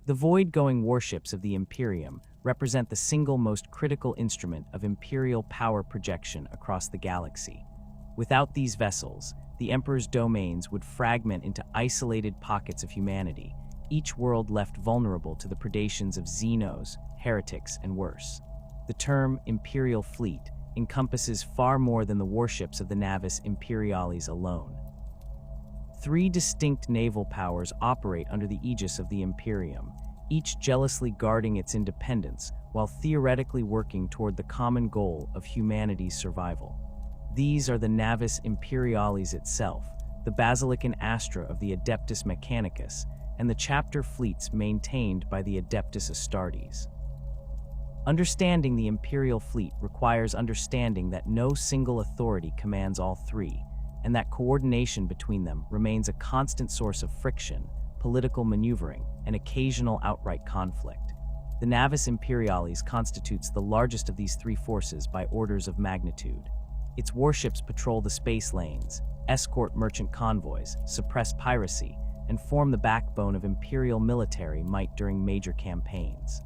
The void-going warships of the Imperium represent the single most critical instrument of Imperial power projection across the galaxy. Without these vessels, the Emperor's domains would fragment into isolated pockets of humanity, each world left vulnerable to the predations of Xenos, heretics, and worse. The term Imperial Fleet encompasses far more than the warships of the Navis Imperialis alone. 3 distinct naval powers operate under the aegis of the Imperium, each jealously guarding its independence while theoretically working toward the common goal of humanity's survival. These are the Navis Imperialis itself, the Basilican Astra of the Adeptus Mechanicus, and the chapter fleets maintained by the Adeptus Astartes. Understanding the Imperial fleet requires understanding that no single authority commands all 3, and that coordination between them remains a constant source of friction, political maneuvering, and occasional outright conflict. The Navis Imperialis constitutes the largest of these 3 forces by orders of magnitude. Its warships patrol the space lanes, escort merchant convoys, suppress piracy, and form the backbone of Imperial military might during major campaigns.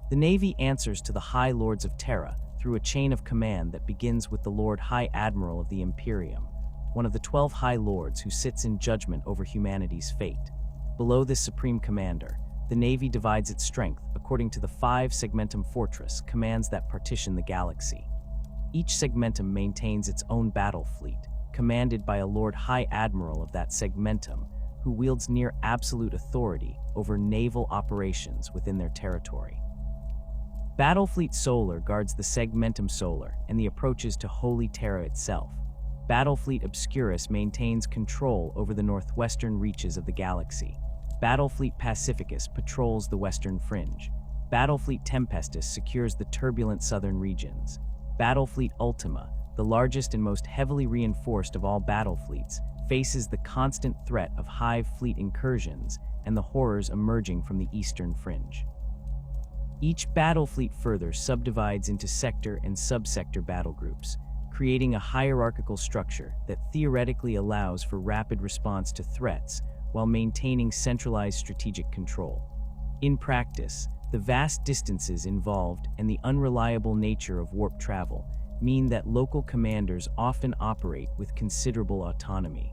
The Navy answers to the High Lords of Terra through a chain of command that begins with the Lord High Admiral of the Imperium, one of the 12 High Lords who sits in judgment over humanity's fate. Below this supreme commander, the Navy divides its strength according to the 5 Segmentum Fortress commands that partition the galaxy. Each Segmentum maintains its own battle fleet, commanded by a Lord High Admiral of that Segmentum, who wields near absolute authority over naval operations within their territory. Battlefleet Solar guards the Segmentum Solar and the approaches to Holy Terra itself. Battlefleet Obscurus maintains control over the northwestern reaches of the galaxy. Battlefleet Pacificus patrols the western fringe. Battlefleet Tempestus secures the turbulent southern regions. Battlefleet Ultima, the largest and most heavily reinforced of all battlefleets, faces the constant threat of Hive fleet incursions and the horrors emerging from the eastern fringe. Each battlefleet further subdivides into sector and subsector battle groups, creating a hierarchical structure that theoretically allows for rapid response to threats while maintaining centralized strategic control. In practice, the vast distances involved and the unreliable nature of warp travel mean that local commanders often operate with considerable autonomy.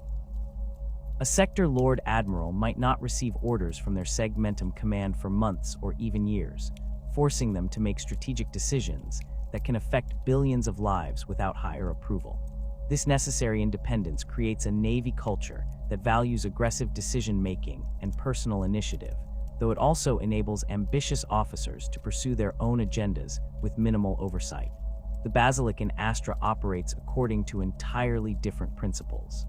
A sector Lord Admiral might not receive orders from their Segmentum command for months or even years, forcing them to make strategic decisions that can affect billions of lives without higher approval. This necessary independence creates a Navy culture that values aggressive decision-making and personal initiative, though it also enables ambitious officers to pursue their own agendas with minimal oversight. The Basilican Astra operates according to entirely different principles.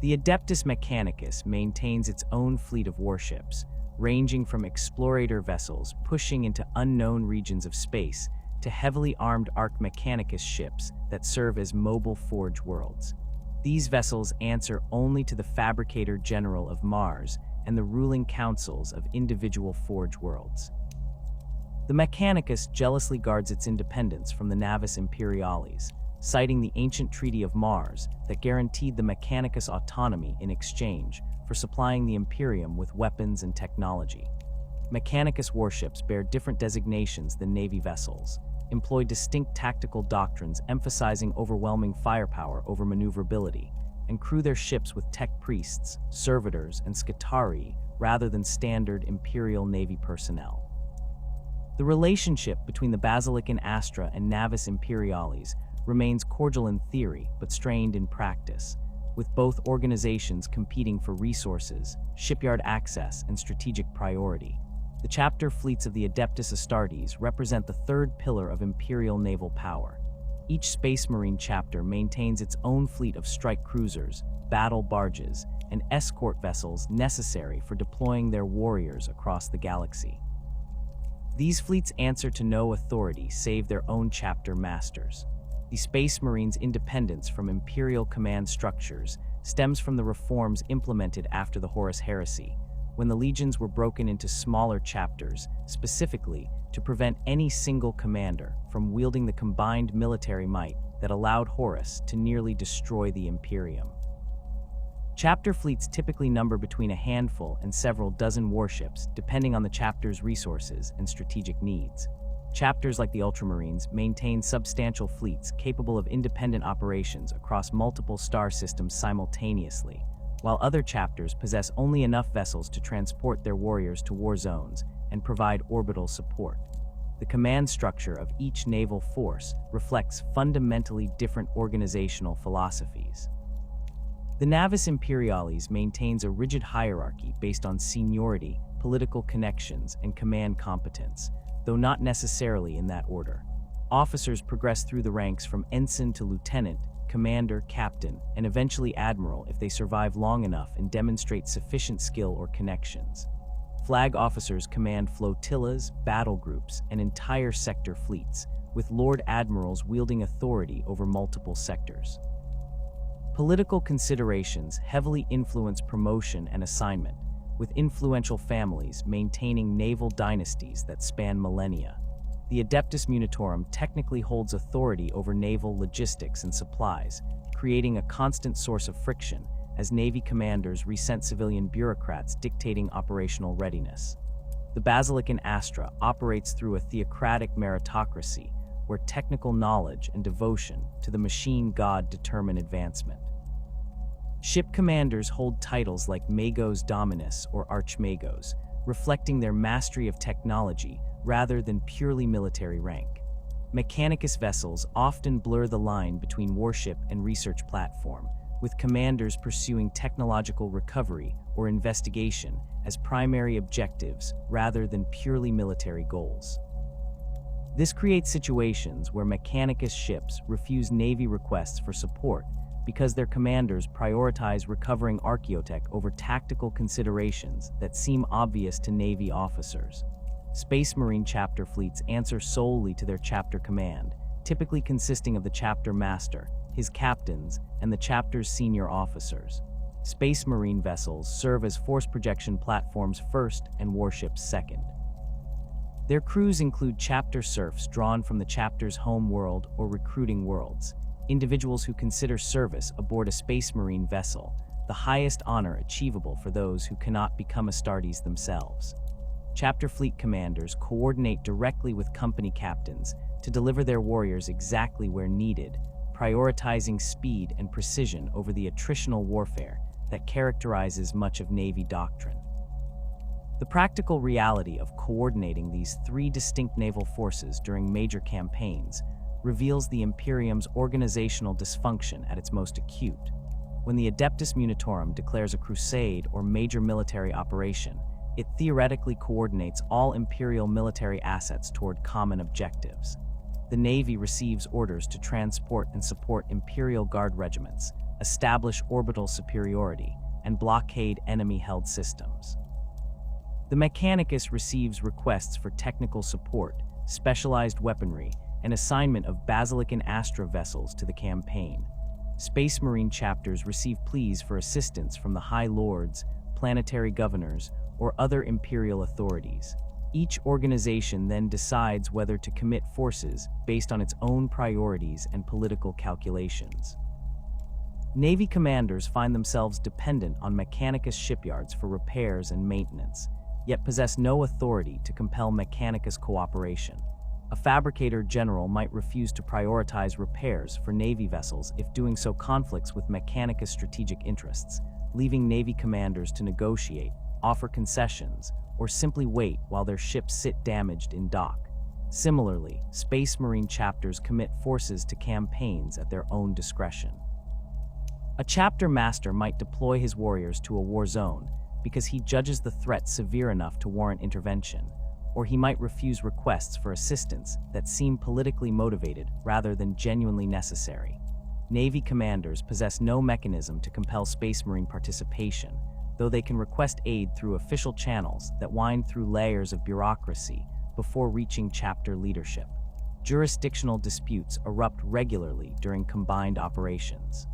The Adeptus Mechanicus maintains its own fleet of warships, ranging from explorator vessels pushing into unknown regions of space to heavily armed Arc Mechanicus ships that serve as mobile forge worlds. These vessels answer only to the Fabricator General of Mars and the ruling councils of individual forge worlds. The Mechanicus jealously guards its independence from the Navis Imperialis, citing the ancient Treaty of Mars that guaranteed the Mechanicus autonomy in exchange for supplying the Imperium with weapons and technology. Mechanicus warships bear different designations than Navy vessels, employ distinct tactical doctrines emphasizing overwhelming firepower over maneuverability, and crew their ships with tech priests, servitors, and scutari rather than standard Imperial Navy personnel. The relationship between the Basilican Astra and Navis Imperialis remains cordial in theory but strained in practice, with both organizations competing for resources, shipyard access, and strategic priority. The chapter fleets of the Adeptus Astartes represent the 3rd pillar of Imperial naval power. Each Space Marine chapter maintains its own fleet of strike cruisers, battle barges, and escort vessels necessary for deploying their warriors across the galaxy. These fleets answer to no authority save their own chapter masters. The Space Marines' independence from Imperial command structures stems from the reforms implemented after the Horus Heresy, when the legions were broken into smaller chapters, specifically to prevent any single commander from wielding the combined military might that allowed Horus to nearly destroy the Imperium. Chapter fleets typically number between a handful and several dozen warships, depending on the chapter's resources and strategic needs. Chapters like the Ultramarines maintain substantial fleets capable of independent operations across multiple star systems simultaneously, while other chapters possess only enough vessels to transport their warriors to war zones and provide orbital support. The command structure of each naval force reflects fundamentally different organizational philosophies. The Navis Imperialis maintains a rigid hierarchy based on seniority, political connections, and command competence, though not necessarily in that order. Officers progress through the ranks from ensign to lieutenant, commander, captain, and eventually admiral if they survive long enough and demonstrate sufficient skill or connections. Flag officers command flotillas, battle groups, and entire sector fleets, with Lord Admirals wielding authority over multiple sectors. Political considerations heavily influence promotion and assignment, with influential families maintaining naval dynasties that span millennia. The Adeptus Munitorum technically holds authority over naval logistics and supplies, creating a constant source of friction as Navy commanders resent civilian bureaucrats dictating operational readiness. The Basilican Astra operates through a theocratic meritocracy where technical knowledge and devotion to the machine god determine advancement. Ship commanders hold titles like Magos Dominus or Archmagos, reflecting their mastery of technology rather than purely military rank. Mechanicus vessels often blur the line between warship and research platform, with commanders pursuing technological recovery or investigation as primary objectives rather than purely military goals. This creates situations where Mechanicus ships refuse Navy requests for support because their commanders prioritize recovering archaeotech over tactical considerations that seem obvious to Navy officers. Space Marine chapter fleets answer solely to their chapter command, typically consisting of the chapter master, his captains, and the chapter's senior officers. Space Marine vessels serve as force projection platforms first and warships second. Their crews include chapter serfs drawn from the chapter's home world or recruiting worlds, individuals who consider service aboard a Space Marine vessel, the highest honor achievable for those who cannot become Astartes themselves. Chapter fleet commanders coordinate directly with company captains to deliver their warriors exactly where needed, prioritizing speed and precision over the attritional warfare that characterizes much of Navy doctrine. The practical reality of coordinating these three distinct naval forces during major campaigns reveals the Imperium's organizational dysfunction at its most acute. When the Adeptus Munitorum declares a crusade or major military operation, it theoretically coordinates all Imperial military assets toward common objectives. The Navy receives orders to transport and support Imperial Guard regiments, establish orbital superiority, and blockade enemy-held systems. The Mechanicus receives requests for technical support, specialized weaponry, and assignment of Basilican Astra vessels to the campaign. Space Marine chapters receive pleas for assistance from the High Lords, planetary governors, or other Imperial authorities. Each organization then decides whether to commit forces based on its own priorities and political calculations. Navy commanders find themselves dependent on Mechanicus shipyards for repairs and maintenance, yet possess no authority to compel Mechanicus cooperation. A fabricator general might refuse to prioritize repairs for Navy vessels if doing so conflicts with Mechanicus strategic interests, leaving Navy commanders to negotiate, offer concessions, or simply wait while their ships sit damaged in dock. Similarly, Space Marine chapters commit forces to campaigns at their own discretion. A chapter master might deploy his warriors to a war zone because he judges the threat severe enough to warrant intervention, or he might refuse requests for assistance that seem politically motivated rather than genuinely necessary. Navy commanders possess no mechanism to compel Space Marine participation, though they can request aid through official channels that wind through layers of bureaucracy before reaching chapter leadership. Jurisdictional disputes erupt regularly during combined operations.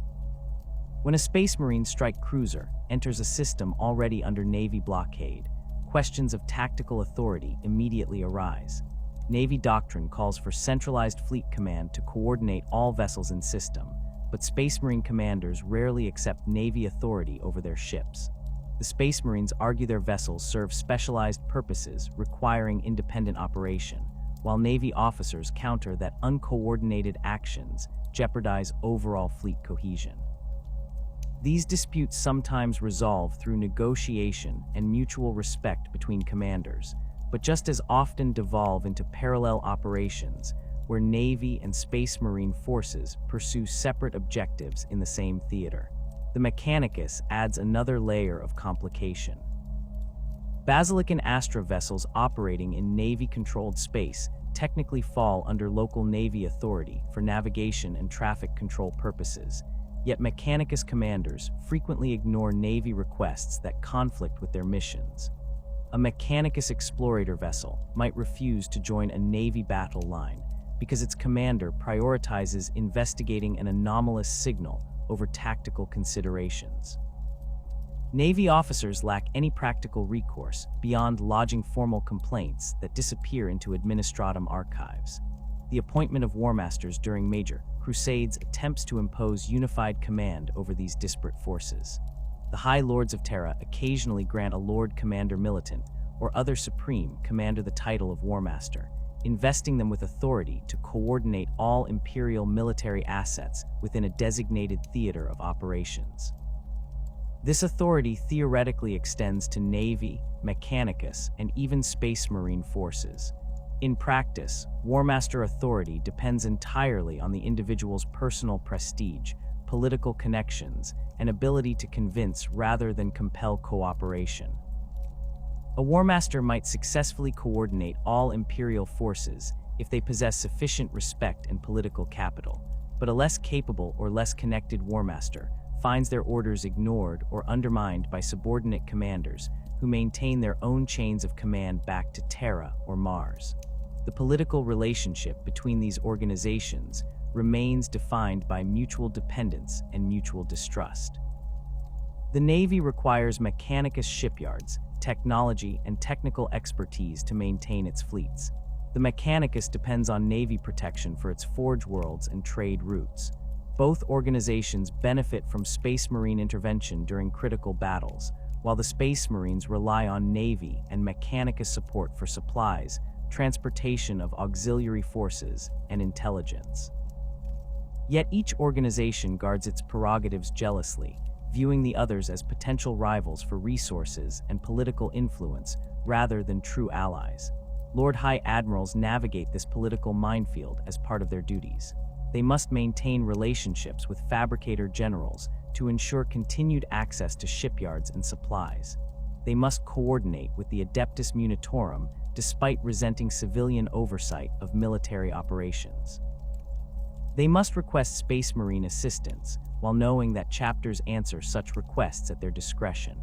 When a Space Marine strike cruiser enters a system already under Navy blockade, questions of tactical authority immediately arise. Navy doctrine calls for centralized fleet command to coordinate all vessels in system, but Space Marine commanders rarely accept Navy authority over their ships. The Space Marines argue their vessels serve specialized purposes requiring independent operation, while Navy officers counter that uncoordinated actions jeopardize overall fleet cohesion. These disputes sometimes resolve through negotiation and mutual respect between commanders, but just as often devolve into parallel operations where Navy and Space Marine forces pursue separate objectives in the same theater. The Mechanicus adds another layer of complication. Basilic and Astra vessels operating in Navy-controlled space technically fall under local Navy authority for navigation and traffic control purposes, yet Mechanicus commanders frequently ignore Navy requests that conflict with their missions. A Mechanicus explorator vessel might refuse to join a Navy battle line because its commander prioritizes investigating an anomalous signal over tactical considerations. Navy officers lack any practical recourse beyond lodging formal complaints that disappear into administratum archives. The appointment of War Masters during major crusades attempts to impose unified command over these disparate forces. The High Lords of Terra occasionally grant a Lord Commander Militant or other Supreme Commander the title of War Master, investing them with authority to coordinate all Imperial military assets within a designated theater of operations. This authority theoretically extends to Navy, Mechanicus, and even Space Marine forces. In practice, War Master authority depends entirely on the individual's personal prestige, political connections, and ability to convince rather than compel cooperation. A War Master might successfully coordinate all Imperial forces if they possess sufficient respect and political capital, but a less capable or less connected War Master finds their orders ignored or undermined by subordinate commanders who maintain their own chains of command back to Terra or Mars. The political relationship between these organizations remains defined by mutual dependence and mutual distrust. The Navy requires Mechanicus shipyards, technology, and technical expertise to maintain its fleets. The Mechanicus depends on Navy protection for its forge worlds and trade routes. Both organizations benefit from Space Marine intervention during critical battles, while the Space Marines rely on Navy and Mechanicus support for supplies, transportation of auxiliary forces, and intelligence. Yet each organization guards its prerogatives jealously, viewing the others as potential rivals for resources and political influence rather than true allies. Lord High Admirals navigate this political minefield as part of their duties. They must maintain relationships with fabricator generals to ensure continued access to shipyards and supplies. They must coordinate with the Adeptus Munitorum despite resenting civilian oversight of military operations. They must request Space Marine assistance while knowing that chapters answer such requests at their discretion.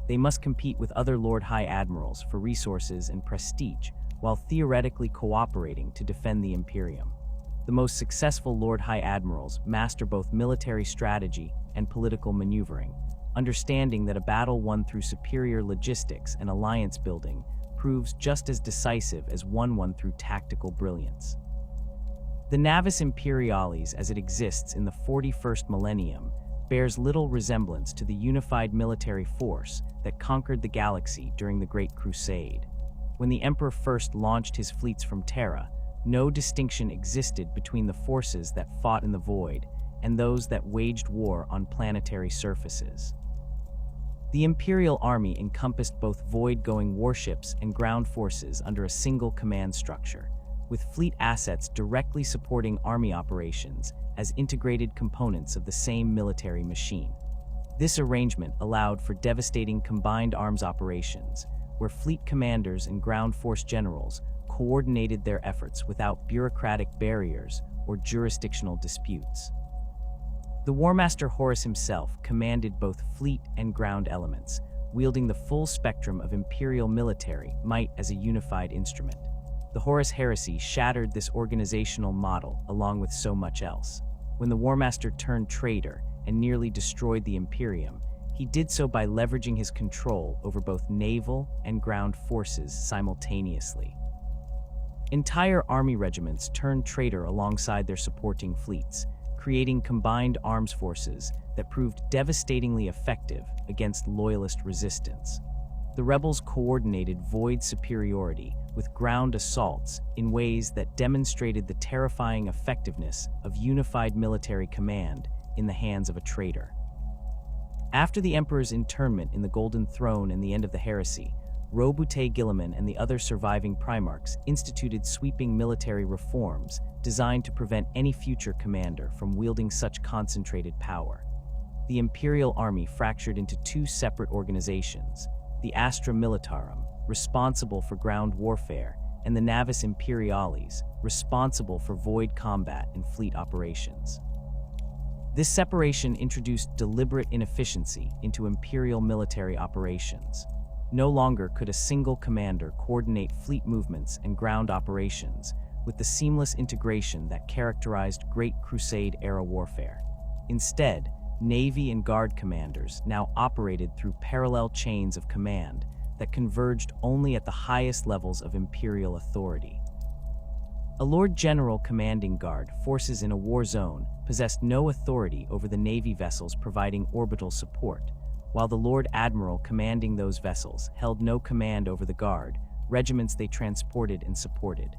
They must compete with other Lord High Admirals for resources and prestige while theoretically cooperating to defend the Imperium. The most successful Lord High Admirals master both military strategy and political maneuvering, understanding that a battle won through superior logistics and alliance building proves just as decisive as one won through tactical brilliance. The Navis Imperialis, as it exists in the 41st millennium, bears little resemblance to the unified military force that conquered the galaxy during the Great Crusade. When the Emperor first launched his fleets from Terra, no distinction existed between the forces that fought in the void and those that waged war on planetary surfaces. The Imperial Army encompassed both void-going warships and ground forces under a single command structure, with fleet assets directly supporting army operations as integrated components of the same military machine. This arrangement allowed for devastating combined arms operations, where fleet commanders and ground force generals coordinated their efforts without bureaucratic barriers or jurisdictional disputes. The War Master Horus himself commanded both fleet and ground elements, wielding the full spectrum of Imperial military might as a unified instrument. The Horus heresy shattered this organizational model along with so much else. When the War Master turned traitor and nearly destroyed the Imperium, he did so by leveraging his control over both naval and ground forces simultaneously. Entire army regiments turned traitor alongside their supporting fleets, creating combined arms forces that proved devastatingly effective against loyalist resistance. The rebels coordinated void superiority with ground assaults in ways that demonstrated the terrifying effectiveness of unified military command in the hands of a traitor. After the Emperor's internment in the Golden Throne and the end of the heresy, Roboute Guilliman and the other surviving Primarchs instituted sweeping military reforms designed to prevent any future commander from wielding such concentrated power. The Imperial Army fractured into two separate organizations, the Astra Militarum, responsible for ground warfare, and the Navis Imperialis, responsible for void combat and fleet operations. This separation introduced deliberate inefficiency into Imperial military operations. No longer could a single commander coordinate fleet movements and ground operations with the seamless integration that characterized Great Crusade-era warfare. Instead, Navy and Guard commanders now operated through parallel chains of command that converged only at the highest levels of Imperial authority. A Lord General commanding Guard forces in a war zone possessed no authority over the Navy vessels providing orbital support, while the Lord Admiral commanding those vessels held no command over the Guard, regiments they transported and supported.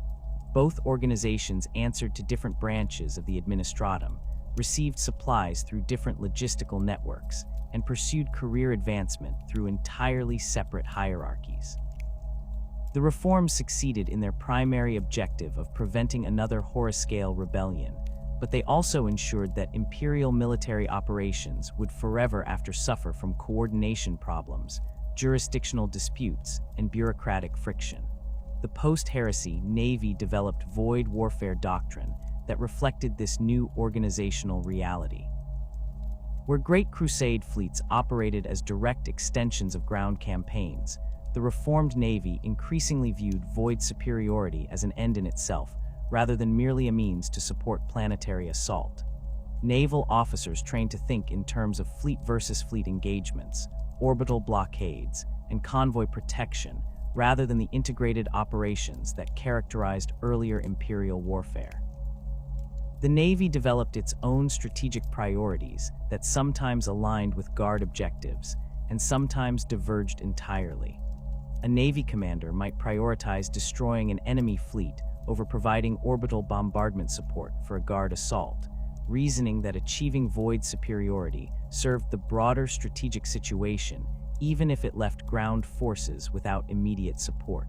Both organizations answered to different branches of the Administratum, received supplies through different logistical networks, and pursued career advancement through entirely separate hierarchies. The reforms succeeded in their primary objective of preventing another Horuscale rebellion, but they also ensured that Imperial military operations would forever after suffer from coordination problems, jurisdictional disputes, and bureaucratic friction. The post-heresy Navy developed void warfare doctrine that reflected this new organizational reality. Where Great Crusade fleets operated as direct extensions of ground campaigns, the reformed Navy increasingly viewed void superiority as an end in itself, rather than merely a means to support planetary assault. Naval officers trained to think in terms of fleet versus fleet engagements, orbital blockades, and convoy protection, rather than the integrated operations that characterized earlier Imperial warfare. The Navy developed its own strategic priorities that sometimes aligned with Guard objectives and sometimes diverged entirely. A Navy commander might prioritize destroying an enemy fleet over providing orbital bombardment support for a Guard assault, reasoning that achieving void superiority served the broader strategic situation even if it left ground forces without immediate support.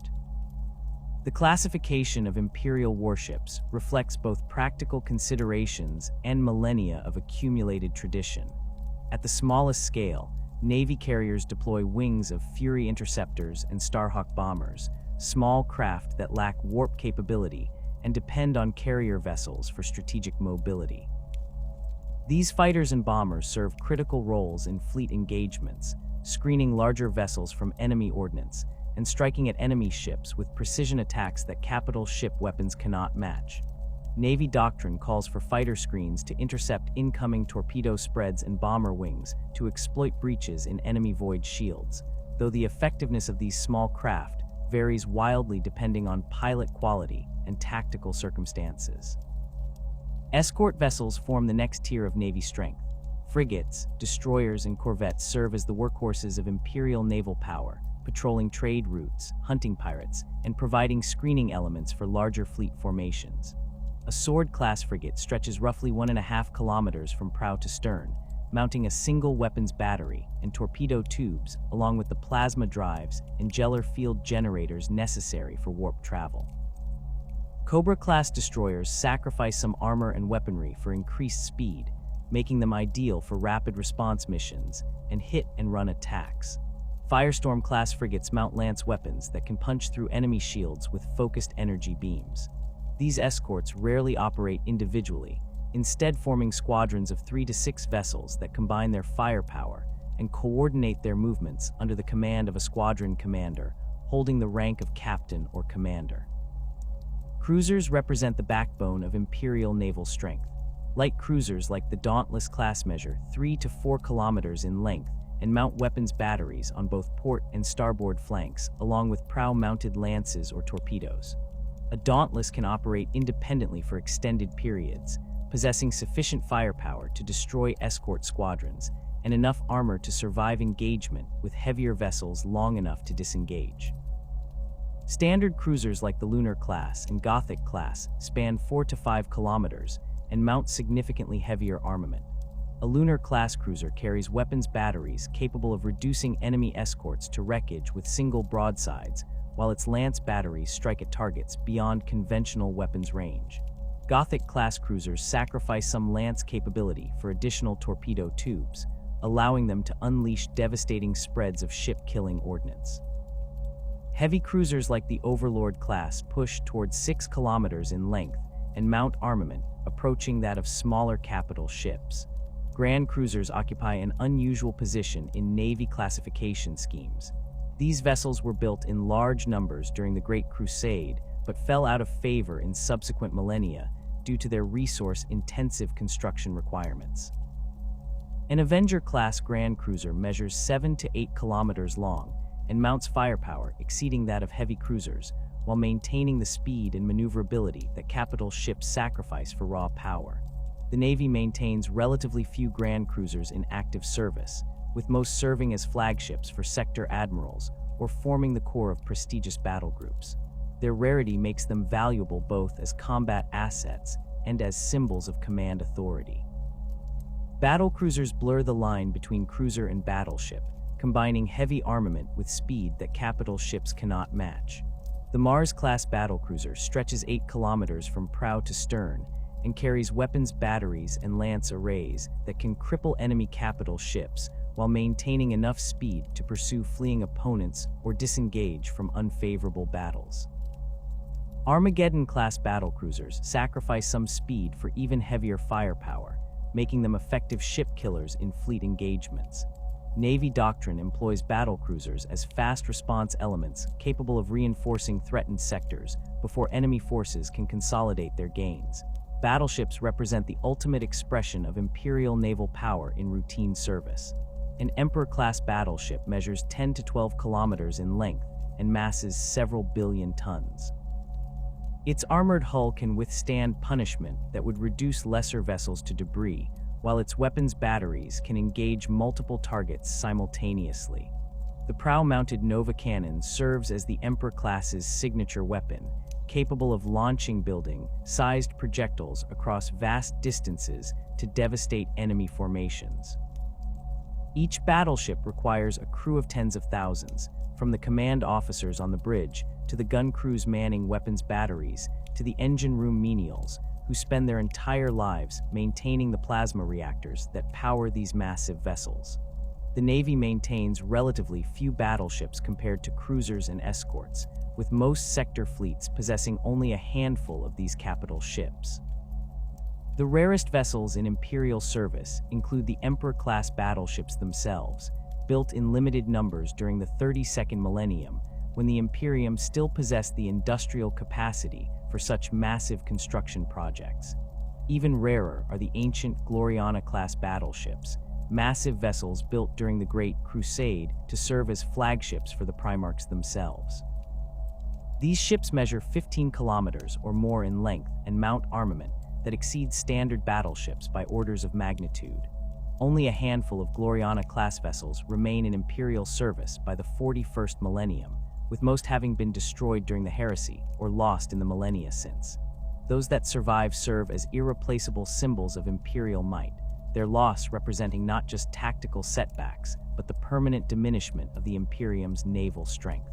The classification of Imperial warships reflects both practical considerations and millennia of accumulated tradition. At the smallest scale, Navy carriers deploy wings of Fury interceptors and Starhawk bombers, small craft that lack warp capability and depend on carrier vessels for strategic mobility. These fighters and bombers serve critical roles in fleet engagements, screening larger vessels from enemy ordnance and striking at enemy ships with precision attacks that capital ship weapons cannot match. Navy doctrine calls for fighter screens to intercept incoming torpedo spreads and bomber wings to exploit breaches in enemy void shields, though the effectiveness of these small craft varies wildly depending on pilot quality and tactical circumstances. Escort vessels form the next tier of Navy strength. Frigates, destroyers, and corvettes serve as the workhorses of Imperial naval power, patrolling trade routes, hunting pirates, and providing screening elements for larger fleet formations. A Sword-class frigate stretches roughly 1.5 kilometers from prow to stern, mounting a single weapons battery and torpedo tubes along with the plasma drives and Geller field generators necessary for warp travel. Cobra-class destroyers sacrifice some armor and weaponry for increased speed, making them ideal for rapid response missions and hit-and-run attacks. Firestorm-class frigates mount lance weapons that can punch through enemy shields with focused energy beams. These escorts rarely operate individually, instead forming squadrons of 3 to 6 vessels that combine their firepower and coordinate their movements under the command of a squadron commander, holding the rank of captain or commander. Cruisers represent the backbone of Imperial naval strength. Light cruisers like the Dauntless-class measure 3 to 4 kilometers in length and mount weapons batteries on both port and starboard flanks, along with prow-mounted lances or torpedoes. A Dauntless can operate independently for extended periods, possessing sufficient firepower to destroy escort squadrons and enough armor to survive engagement with heavier vessels long enough to disengage. Standard cruisers like the Lunar-class and Gothic-class span 4 to 5 kilometers and mount significantly heavier armament. A Lunar-class cruiser carries weapons batteries capable of reducing enemy escorts to wreckage with single broadsides, while its lance batteries strike at targets beyond conventional weapons range. Gothic-class cruisers sacrifice some lance capability for additional torpedo tubes, allowing them to unleash devastating spreads of ship-killing ordnance. Heavy cruisers like the Overlord class push towards 6 kilometers in length and mount armament approaching that of smaller capital ships. Grand cruisers occupy an unusual position in Navy classification schemes. These vessels were built in large numbers during the Great Crusade, but fell out of favor in subsequent millennia due to their resource-intensive construction requirements. An Avenger-class Grand Cruiser measures 7 to 8 kilometers long and mounts firepower exceeding that of heavy cruisers, while maintaining the speed and maneuverability that capital ships sacrifice for raw power. The Navy maintains relatively few Grand Cruisers in active service, with most serving as flagships for sector admirals or forming the core of prestigious battle groups. Their rarity makes them valuable both as combat assets and as symbols of command authority. Battle cruisers blur the line between cruiser and battleship, combining heavy armament with speed that capital ships cannot match. The Mars-class battlecruiser stretches 8 kilometers from prow to stern and carries weapons batteries and lance arrays that can cripple enemy capital ships while maintaining enough speed to pursue fleeing opponents or disengage from unfavorable battles. Armageddon-class battlecruisers sacrifice some speed for even heavier firepower, making them effective ship killers in fleet engagements. Navy doctrine employs battlecruisers as fast response elements capable of reinforcing threatened sectors before enemy forces can consolidate their gains. Battleships represent the ultimate expression of Imperial naval power in routine service. An Emperor-class battleship measures 10 to 12 kilometers in length and masses several billion tons. Its armored hull can withstand punishment that would reduce lesser vessels to debris, while its weapons batteries can engage multiple targets simultaneously. The prow-mounted Nova cannon serves as the Emperor-class's signature weapon, capable of launching building-sized projectiles across vast distances to devastate enemy formations. Each battleship requires a crew of tens of thousands, from the command officers on the bridge to the gun crews manning weapons batteries to the engine room menials, who spend their entire lives maintaining the plasma reactors that power these massive vessels. The Navy maintains relatively few battleships compared to cruisers and escorts, with most sector fleets possessing only a handful of these capital ships. The rarest vessels in Imperial service include the Emperor-class battleships themselves, built in limited numbers during the 32nd millennium, when the Imperium still possessed the industrial capacity for such massive construction projects. Even rarer are the ancient Gloriana-class battleships, massive vessels built during the Great Crusade to serve as flagships for the Primarchs themselves. These ships measure 15 kilometers or more in length and mount armament that exceeds standard battleships by orders of magnitude. Only a handful of Gloriana-class vessels remain in Imperial service by the 41st millennium, with most having been destroyed during the heresy or lost in the millennia since. Those that survive serve as irreplaceable symbols of Imperial might, their loss representing not just tactical setbacks, but the permanent diminishment of the Imperium's naval strength.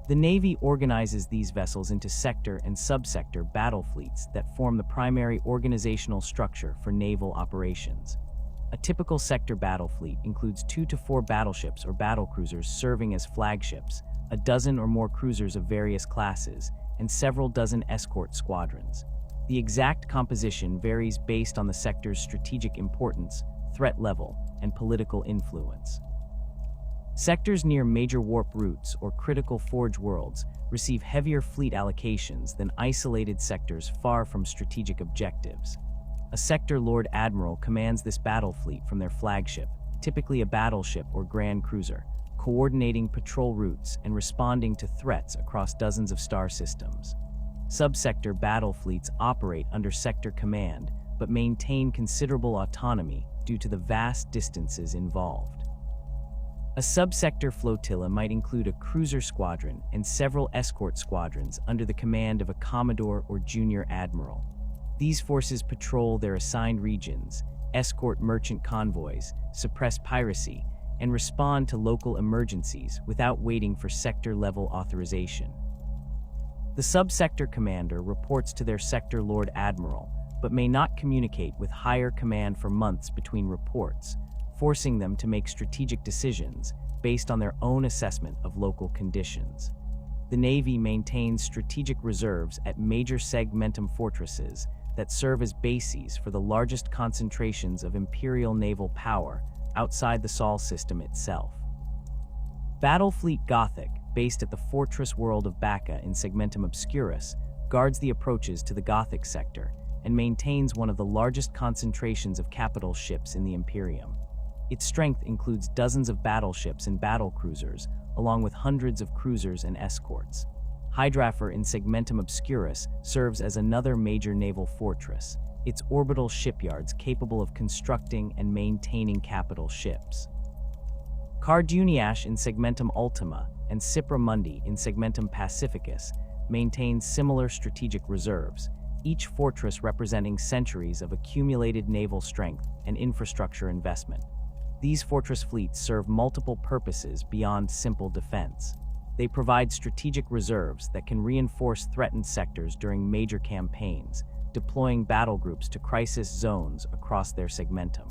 The Navy organizes these vessels into sector and subsector battle fleets that form the primary organizational structure for naval operations. A typical sector battle fleet includes 2 to 4 battleships or battlecruisers serving as flagships, a dozen or more cruisers of various classes, and several dozen escort squadrons. The exact composition varies based on the sector's strategic importance, threat level, and political influence. Sectors near major warp routes or critical forge worlds receive heavier fleet allocations than isolated sectors far from strategic objectives. A sector Lord Admiral commands this battle fleet from their flagship, typically a battleship or grand cruiser, coordinating patrol routes and responding to threats across dozens of star systems. Subsector battle fleets operate under sector command, but maintain considerable autonomy due to the vast distances involved. A subsector flotilla might include a cruiser squadron and several escort squadrons under the command of a commodore or junior admiral. These forces patrol their assigned regions, escort merchant convoys, suppress piracy, and respond to local emergencies without waiting for sector-level authorization. The subsector commander reports to their sector lord admiral, but may not communicate with higher command for months between reports, forcing them to make strategic decisions based on their own assessment of local conditions. The Navy maintains strategic reserves at major segmentum fortresses that serve as bases for the largest concentrations of Imperial naval power outside the Sol system itself. Battlefleet Gothic, based at the fortress world of Bacca in Segmentum Obscurus, guards the approaches to the Gothic sector and maintains one of the largest concentrations of capital ships in the Imperium. Its strength includes dozens of battleships and battlecruisers, along with hundreds of cruisers and escorts. Hydrafor in Segmentum Obscurus serves as another major naval fortress, its orbital shipyards capable of constructing and maintaining capital ships. Carduniash in Segmentum Ultima and Cipra Mundi in Segmentum Pacificus maintain similar strategic reserves, each fortress representing centuries of accumulated naval strength and infrastructure investment. These fortress fleets serve multiple purposes beyond simple defense. They provide strategic reserves that can reinforce threatened sectors during major campaigns, deploying battle groups to crisis zones across their segmentum.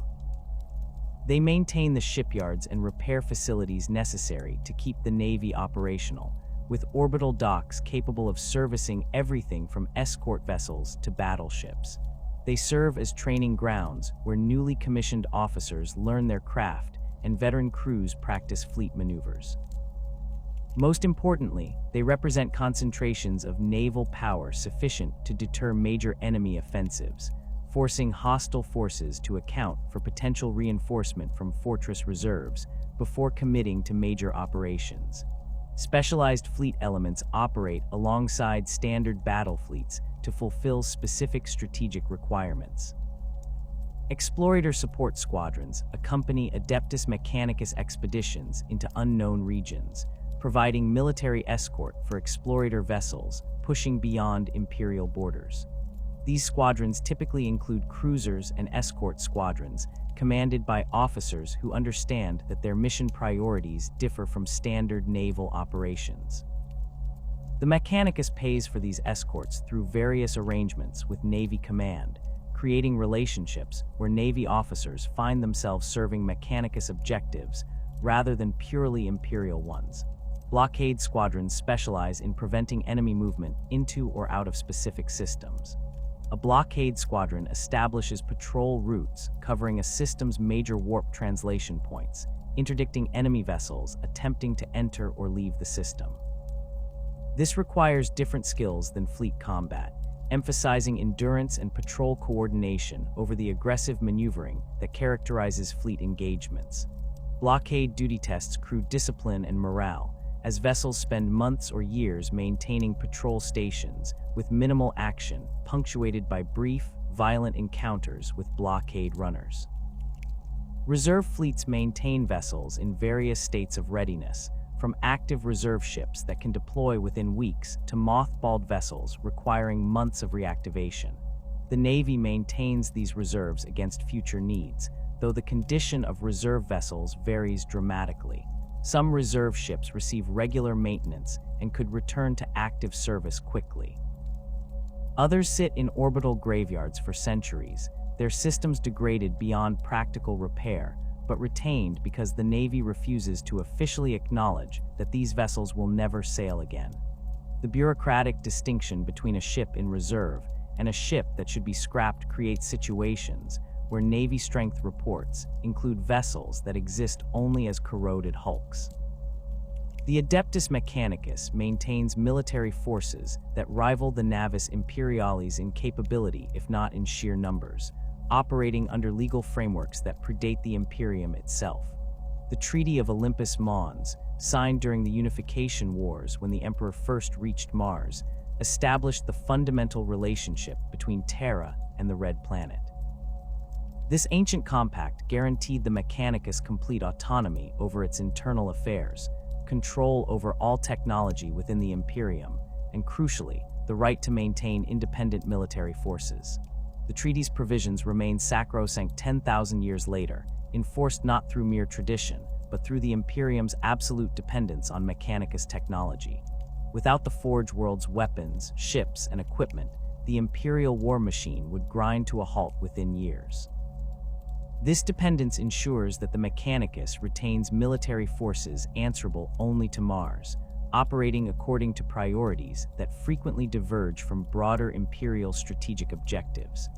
They maintain the shipyards and repair facilities necessary to keep the Navy operational, with orbital docks capable of servicing everything from escort vessels to battleships. They serve as training grounds where newly commissioned officers learn their craft and veteran crews practice fleet maneuvers. Most importantly, they represent concentrations of naval power sufficient to deter major enemy offensives, forcing hostile forces to account for potential reinforcement from fortress reserves before committing to major operations. Specialized fleet elements operate alongside standard battle fleets to fulfill specific strategic requirements. Explorator support squadrons accompany Adeptus Mechanicus expeditions into unknown regions, providing military escort for explorator vessels pushing beyond Imperial borders. These squadrons typically include cruisers and escort squadrons, commanded by officers who understand that their mission priorities differ from standard naval operations. The Mechanicus pays for these escorts through various arrangements with Navy Command, creating relationships where Navy officers find themselves serving Mechanicus objectives rather than purely Imperial ones. Blockade squadrons specialize in preventing enemy movement into or out of specific systems. A blockade squadron establishes patrol routes covering a system's major warp translation points, interdicting enemy vessels attempting to enter or leave the system. This requires different skills than fleet combat, emphasizing endurance and patrol coordination over the aggressive maneuvering that characterizes fleet engagements. Blockade duty tests crew discipline and morale, as vessels spend months or years maintaining patrol stations with minimal action, punctuated by brief, violent encounters with blockade runners. Reserve fleets maintain vessels in various states of readiness, from active reserve ships that can deploy within weeks to mothballed vessels requiring months of reactivation. The Navy maintains these reserves against future needs, though the condition of reserve vessels varies dramatically. Some reserve ships receive regular maintenance and could return to active service quickly. Others sit in orbital graveyards for centuries, their systems degraded beyond practical repair, but retained because the Navy refuses to officially acknowledge that these vessels will never sail again. The bureaucratic distinction between a ship in reserve and a ship that should be scrapped creates situations where Navy strength reports include vessels that exist only as corroded hulks. The Adeptus Mechanicus maintains military forces that rival the Navis Imperialis in capability, if not in sheer numbers, operating under legal frameworks that predate the Imperium itself. The Treaty of Olympus Mons, signed during the Unification Wars when the Emperor first reached Mars, established the fundamental relationship between Terra and the Red Planet. This ancient compact guaranteed the Mechanicus complete autonomy over its internal affairs, control over all technology within the Imperium, and crucially, the right to maintain independent military forces. The treaty's provisions remain sacrosanct 10,000 years later, enforced not through mere tradition, but through the Imperium's absolute dependence on Mechanicus technology. Without the Forge World's weapons, ships, and equipment, the Imperial war machine would grind to a halt within years. This dependence ensures that the Mechanicus retains military forces answerable only to Mars, operating according to priorities that frequently diverge from broader Imperial strategic objectives.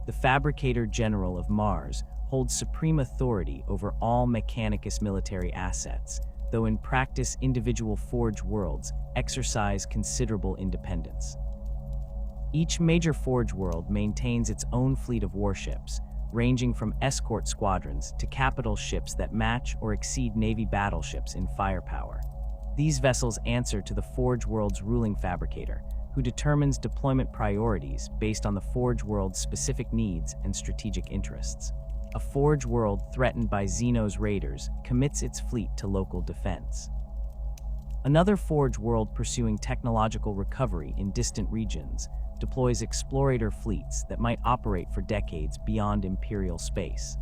The Fabricator General of Mars holds supreme authority over all Mechanicus military assets, though in practice individual Forge worlds exercise considerable independence. Each major Forge world maintains its own fleet of warships, ranging from escort squadrons to capital ships that match or exceed Navy battleships in firepower. These vessels answer to the Forge world's ruling fabricator, who determines deployment priorities based on the Forge world's specific needs and strategic interests. A Forge world threatened by Xenos raiders commits its fleet to local defense. Another Forge world pursuing technological recovery in distant regions deploys explorator fleets that might operate for decades beyond Imperial space.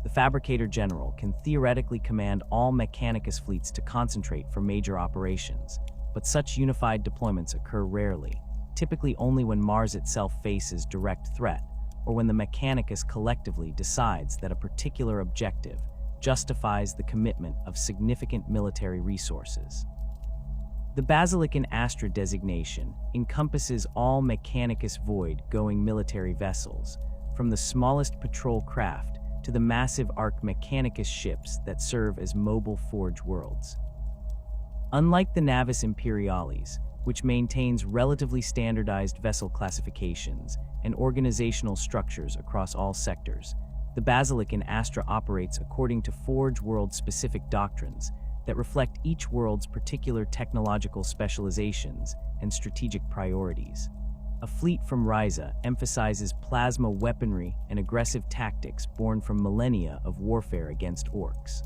The Fabricator General can theoretically command all Mechanicus fleets to concentrate for major operations, but such unified deployments occur rarely, typically only when Mars itself faces direct threat, or when the Mechanicus collectively decides that a particular objective justifies the commitment of significant military resources. The Basilican Astra designation encompasses all Mechanicus void-going military vessels, from the smallest patrol craft to the massive Arc Mechanicus ships that serve as mobile Forge worlds. Unlike the Navis Imperialis, which maintains relatively standardized vessel classifications and organizational structures across all sectors, the Basilican Astra operates according to Forge world-specific doctrines that reflect each world's particular technological specializations and strategic priorities. A fleet from Ryza emphasizes plasma weaponry and aggressive tactics born from millennia of warfare against orcs.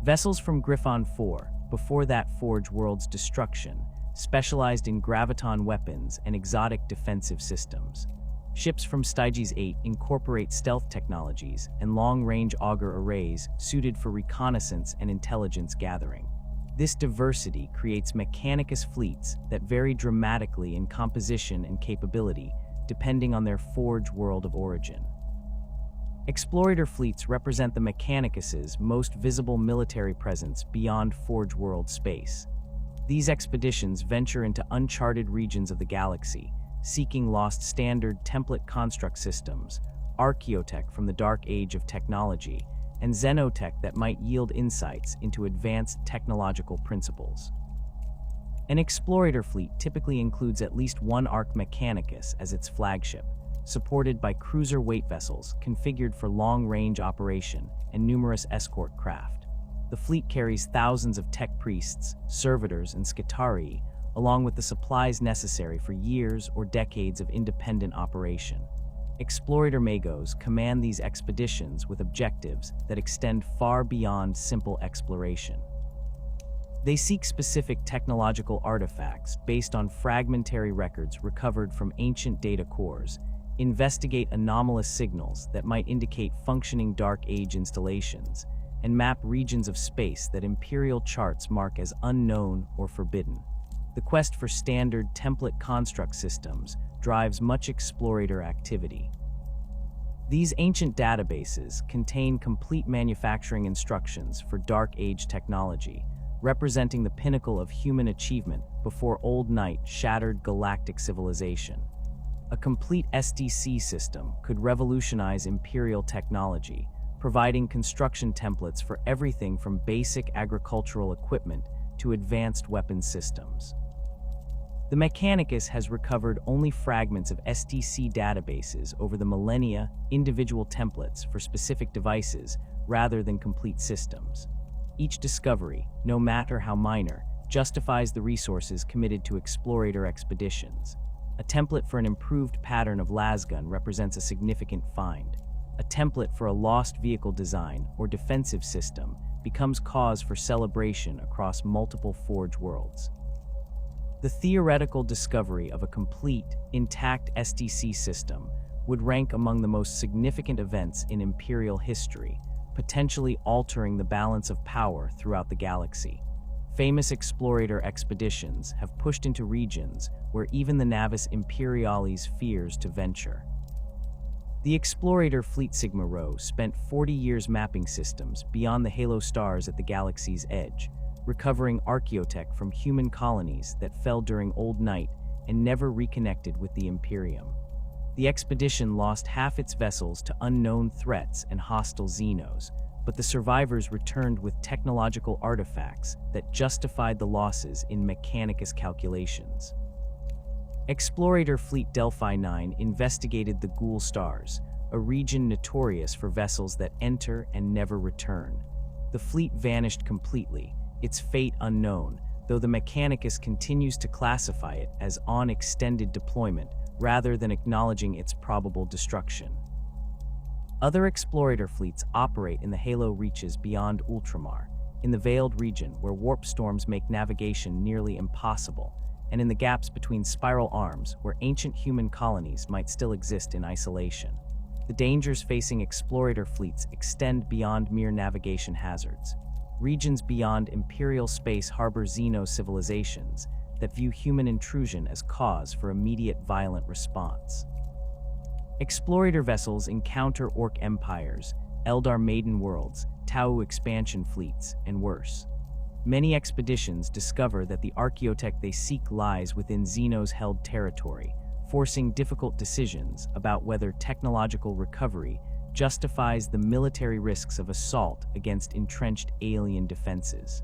Vessels from Griffon 4, before that Forge world's destruction, specialized in graviton weapons and exotic defensive systems. Ships from Styges 8 incorporate stealth technologies and long-range auger arrays suited for reconnaissance and intelligence gathering. This diversity creates Mechanicus fleets that vary dramatically in composition and capability, depending on their Forge world of origin. Explorator fleets represent the Mechanicus's most visible military presence beyond Forge world space. These expeditions venture into uncharted regions of the galaxy, seeking lost standard template construct systems, archaeotech from the dark age of technology, and xenotech that might yield insights into advanced technological principles. An explorator fleet typically includes at least one Arc Mechanicus as its flagship, supported by cruiser weight vessels configured for long-range operation and numerous escort craft. The fleet carries thousands of tech priests, servitors, and skitarii, along with the supplies necessary for years or decades of independent operation. Explorator Magos command these expeditions with objectives that extend far beyond simple exploration. They seek specific technological artifacts based on fragmentary records recovered from ancient data cores, investigate anomalous signals that might indicate functioning Dark Age installations, and map regions of space that Imperial charts mark as unknown or forbidden. The quest for standard template construct systems drives much explorator activity. These ancient databases contain complete manufacturing instructions for Dark Age technology, representing the pinnacle of human achievement before Old Night shattered galactic civilization. A complete SDC system could revolutionize Imperial technology, providing construction templates for everything from basic agricultural equipment to advanced weapons systems. The Mechanicus has recovered only fragments of SDC databases over the millennia, individual templates for specific devices rather than complete systems. Each discovery, no matter how minor, justifies the resources committed to explorator expeditions. A template for an improved pattern of lasgun represents a significant find. A template for a lost vehicle design or defensive system becomes cause for celebration across multiple Forge worlds. The theoretical discovery of a complete, intact STC system would rank among the most significant events in Imperial history, potentially altering the balance of power throughout the galaxy. Famous explorator expeditions have pushed into regions where even the Navis Imperialis fears to venture. The explorator fleet Sigma Rho spent 40 years mapping systems beyond the halo stars at the galaxy's edge, recovering archaeotech from human colonies that fell during Old Night and never reconnected with the Imperium. The expedition lost half its vessels to unknown threats and hostile Xenos, but the survivors returned with technological artifacts that justified the losses in Mechanicus calculations. Explorator Fleet Delphi 9 investigated the Ghoul Stars, a region notorious for vessels that enter and never return. The fleet vanished completely, its fate unknown, though the Mechanicus continues to classify it as on extended deployment rather than acknowledging its probable destruction. Other explorator fleets operate in the halo reaches beyond Ultramar, in the Veiled region where warp storms make navigation nearly impossible, and in the gaps between spiral arms where ancient human colonies might still exist in isolation. The dangers facing explorator fleets extend beyond mere navigation hazards. Regions beyond Imperial space harbor Xenos civilizations that view human intrusion as cause for immediate violent response. Explorator vessels encounter Orc empires, Eldar maiden worlds, Tau expansion fleets, and worse. Many expeditions discover that the archaeotech they seek lies within Xenos-held territory, forcing difficult decisions about whether technological recovery justifies the military risks of assault against entrenched alien defenses.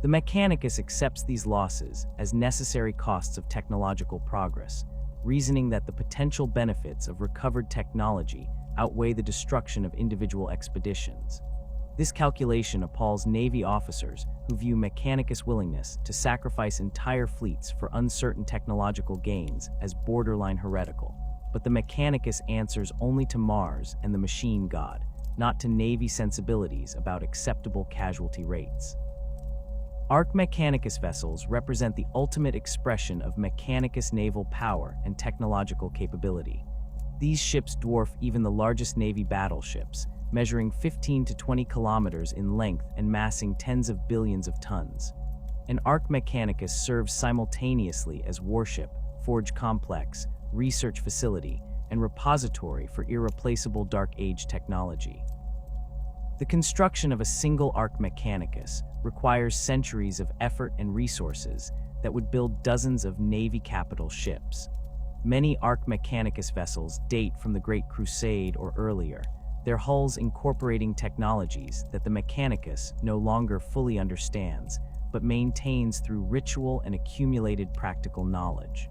The Mechanicus accepts these losses as necessary costs of technological progress, reasoning that the potential benefits of recovered technology outweigh the destruction of individual expeditions. This calculation appalls Navy officers who view Mechanicus' willingness to sacrifice entire fleets for uncertain technological gains as borderline heretical. But the Mechanicus answers only to Mars and the machine god, not to Navy sensibilities about acceptable casualty rates. Arc Mechanicus vessels represent the ultimate expression of Mechanicus naval power and technological capability. These ships dwarf even the largest Navy battleships, measuring 15 to 20 kilometers in length and massing tens of billions of tons. An Arc Mechanicus serves simultaneously as warship, forge complex, research facility, and repository for irreplaceable Dark Age technology. The construction of a single Arc Mechanicus requires centuries of effort and resources that would build dozens of Navy capital ships. Many Arc Mechanicus vessels date from the Great Crusade or earlier, their hulls incorporating technologies that the Mechanicus no longer fully understands, but maintains through ritual and accumulated practical knowledge.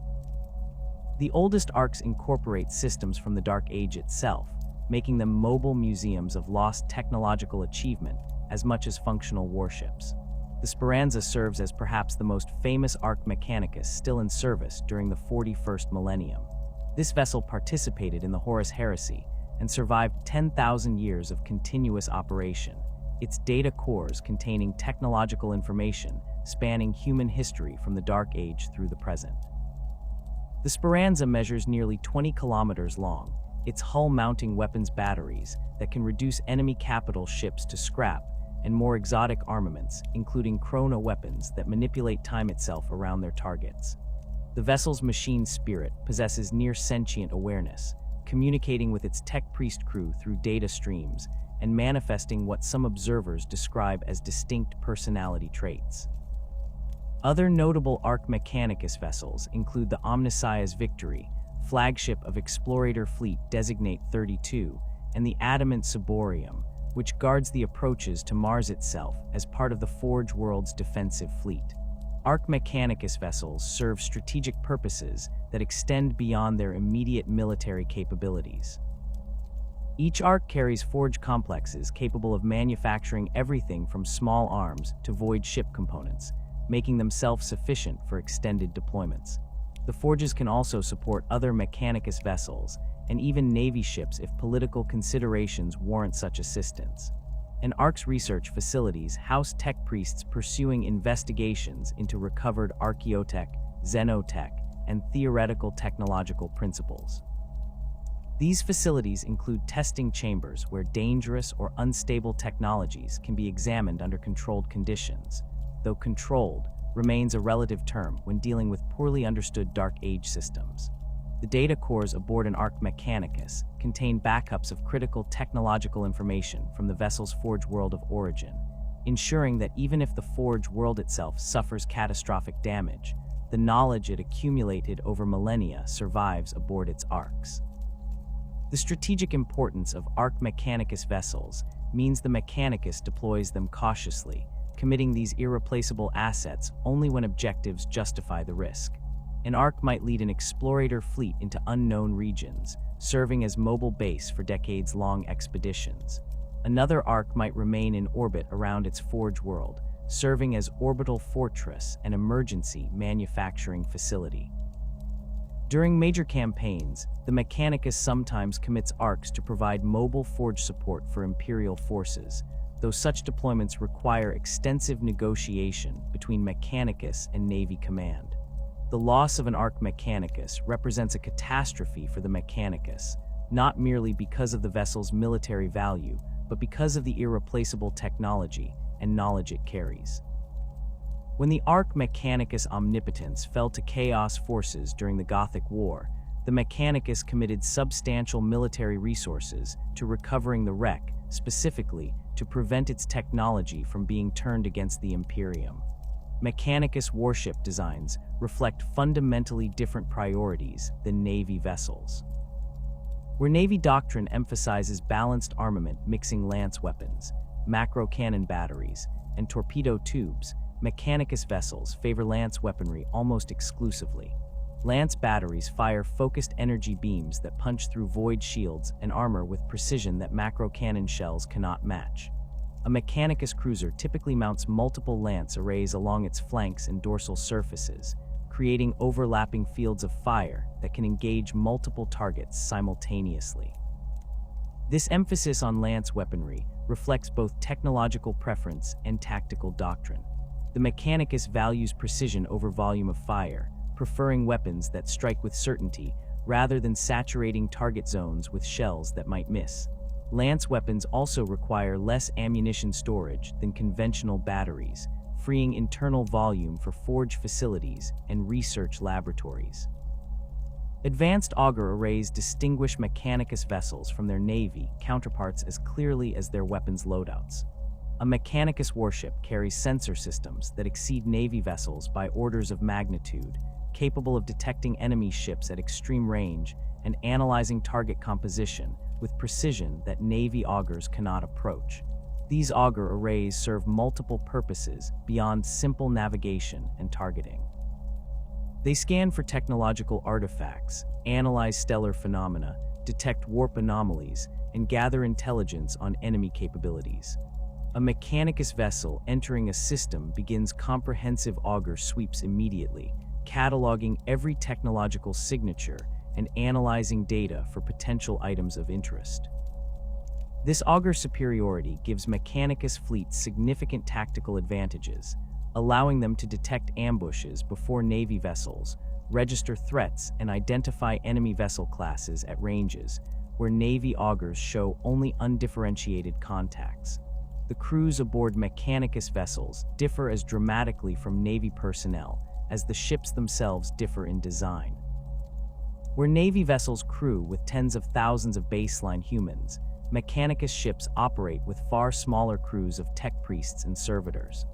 The oldest Arcs incorporate systems from the Dark Age itself, making them mobile museums of lost technological achievement as much as functional warships. The Speranza serves as perhaps the most famous Arc Mechanicus still in service during the 41st millennium. This vessel participated in the Horus Heresy and survived 10,000 years of continuous operation, its data cores containing technological information spanning human history from the Dark Age through the present. The Speranza measures nearly 20 kilometers long, its hull mounting weapons batteries that can reduce enemy capital ships to scrap, and more exotic armaments, including chrono weapons that manipulate time itself around their targets. The vessel's machine spirit possesses near-sentient awareness, communicating with its tech priest crew through data streams and manifesting what some observers describe as distinct personality traits. Other notable Arc Mechanicus vessels include the Omnissiah's Victory, flagship of Explorator Fleet Designate 32, and the Adamant Ciborium, which guards the approaches to Mars itself as part of the Forge world's defensive fleet. Arc Mechanicus vessels serve strategic purposes that extend beyond their immediate military capabilities. Each Arc carries forge complexes capable of manufacturing everything from small arms to void ship components, making them self-sufficient for extended deployments. The forges can also support other Mechanicus vessels and even Navy ships if political considerations warrant such assistance. And ARC's research facilities house tech priests pursuing investigations into recovered archaeotech, xenotech, and theoretical technological principles. These facilities include testing chambers where dangerous or unstable technologies can be examined under controlled conditions, though controlled remains a relative term when dealing with poorly understood Dark Age systems. The data cores aboard an Arc Mechanicus contain backups of critical technological information from the vessel's forge world of origin, ensuring that even if the forge world itself suffers catastrophic damage, the knowledge it accumulated over millennia survives aboard its arcs. The strategic importance of Arc Mechanicus vessels means the Mechanicus deploys them cautiously, committing these irreplaceable assets only when objectives justify the risk. An Arc might lead an explorator fleet into unknown regions, serving as mobile base for decades-long expeditions. Another Arc might remain in orbit around its forge world, serving as orbital fortress and emergency manufacturing facility. During major campaigns, the Mechanicus sometimes commits arcs to provide mobile forge support for Imperial forces, though such deployments require extensive negotiation between Mechanicus and Navy command. The loss of an Arc Mechanicus represents a catastrophe for the Mechanicus, not merely because of the vessel's military value, but because of the irreplaceable technology and knowledge it carries. When the Arc Mechanicus Omnipotence fell to Chaos forces during the Gothic War, the Mechanicus committed substantial military resources to recovering the wreck, specifically to prevent its technology from being turned against the Imperium. Mechanicus warship designs reflect fundamentally different priorities than Navy vessels. Where Navy doctrine emphasizes balanced armament mixing lance weapons, macro cannon batteries, and torpedo tubes, Mechanicus vessels favor lance weaponry almost exclusively. Lance batteries fire focused energy beams that punch through void shields and armor with precision that macro cannon shells cannot match. A Mechanicus cruiser typically mounts multiple lance arrays along its flanks and dorsal surfaces, creating overlapping fields of fire that can engage multiple targets simultaneously. This emphasis on lance weaponry reflects both technological preference and tactical doctrine. The Mechanicus values precision over volume of fire, preferring weapons that strike with certainty rather than saturating target zones with shells that might miss. Lance weapons also require less ammunition storage than conventional batteries, freeing internal volume for forge facilities and research laboratories. Advanced auger arrays distinguish Mechanicus vessels from their Navy counterparts as clearly as their weapons loadouts. A Mechanicus warship carries sensor systems that exceed Navy vessels by orders of magnitude, capable of detecting enemy ships at extreme range and analyzing target composition with precision that Navy augers cannot approach. These auger arrays serve multiple purposes beyond simple navigation and targeting. They scan for technological artifacts, analyze stellar phenomena, detect warp anomalies, and gather intelligence on enemy capabilities. A Mechanicus vessel entering a system begins comprehensive auger sweeps immediately, cataloging every technological signature and analyzing data for potential items of interest. This auger superiority gives Mechanicus fleets significant tactical advantages, allowing them to detect ambushes before Navy vessels, register threats, and identify enemy vessel classes at ranges where Navy augers show only undifferentiated contacts. The crews aboard Mechanicus vessels differ as dramatically from Navy personnel as the ships themselves differ in design. Where Navy vessels crew with tens of thousands of baseline humans, Mechanicus ships operate with far smaller crews of tech priests and servitors.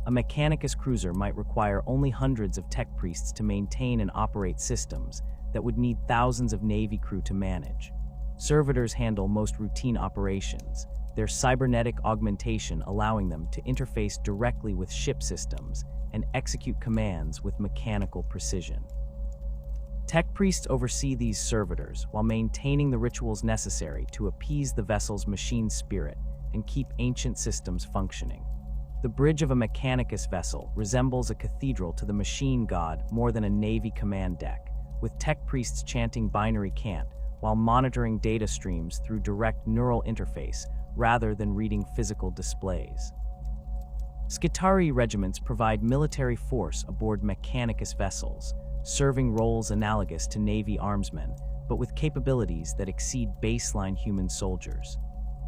A Mechanicus cruiser might require only hundreds of tech priests to maintain and operate systems that would need thousands of Navy crew to manage. Servitors handle most routine operations, their cybernetic augmentation allowing them to interface directly with ship systems and execute commands with mechanical precision. Tech priests oversee these servitors while maintaining the rituals necessary to appease the vessel's machine spirit and keep ancient systems functioning. The bridge of a Mechanicus vessel resembles a cathedral to the machine god more than a Navy command deck, with tech priests chanting binary cant while monitoring data streams through direct neural interface rather than reading physical displays. Skitarii regiments provide military force aboard Mechanicus vessels, serving roles analogous to Navy armsmen, but with capabilities that exceed baseline human soldiers.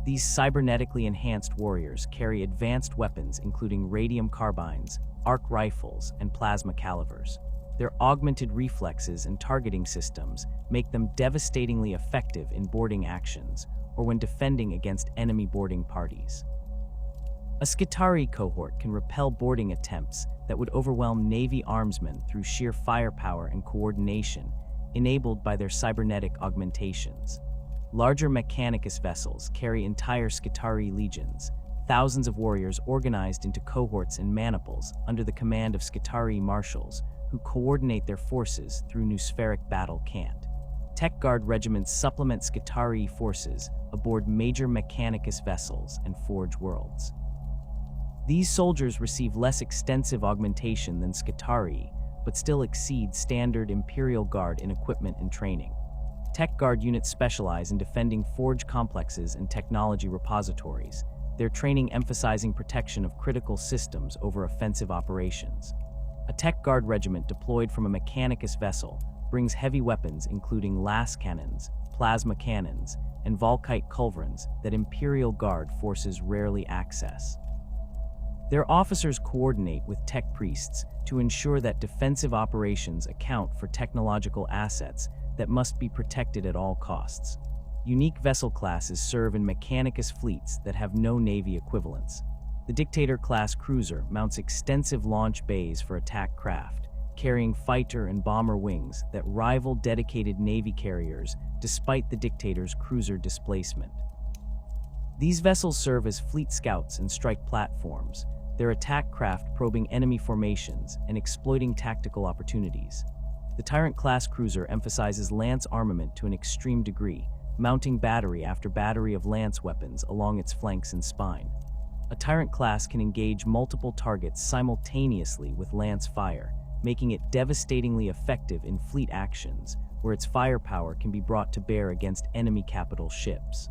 These cybernetically enhanced warriors carry advanced weapons including radium carbines, arc rifles, and plasma calivers. Their augmented reflexes and targeting systems make them devastatingly effective in boarding actions or when defending against enemy boarding parties. A Skitarii cohort can repel boarding attempts that would overwhelm Navy armsmen through sheer firepower and coordination, enabled by their cybernetic augmentations. Larger Mechanicus vessels carry entire Skitarii legions, thousands of warriors organized into cohorts and maniples under the command of Skitarii marshals, who coordinate their forces through Nuspheric battle cant. Tech Guard regiments supplement Skitarii forces aboard major Mechanicus vessels and Forge worlds. These soldiers receive less extensive augmentation than Skitarii, but still exceed standard Imperial Guard in equipment and training. Tech Guard units specialize in defending Forge complexes and technology repositories, their training emphasizing protection of critical systems over offensive operations. A Tech Guard regiment deployed from a Mechanicus vessel brings heavy weapons including las cannons, plasma cannons, and Volkite culverins that Imperial Guard forces rarely access. Their officers coordinate with tech priests to ensure that defensive operations account for technological assets that must be protected at all costs. Unique vessel classes serve in Mechanicus fleets that have no Navy equivalents. The Dictator-class Cruiser mounts extensive launch bays for attack craft, carrying fighter and bomber wings that rival dedicated Navy carriers despite the Dictator's cruiser displacement. These vessels serve as fleet scouts and strike platforms, their attack craft probing enemy formations and exploiting tactical opportunities. The Tyrant-class Cruiser emphasizes lance armament to an extreme degree, mounting battery after battery of lance weapons along its flanks and spine. A Tyrant class can engage multiple targets simultaneously with lance fire, making it devastatingly effective in fleet actions, where its firepower can be brought to bear against enemy capital ships.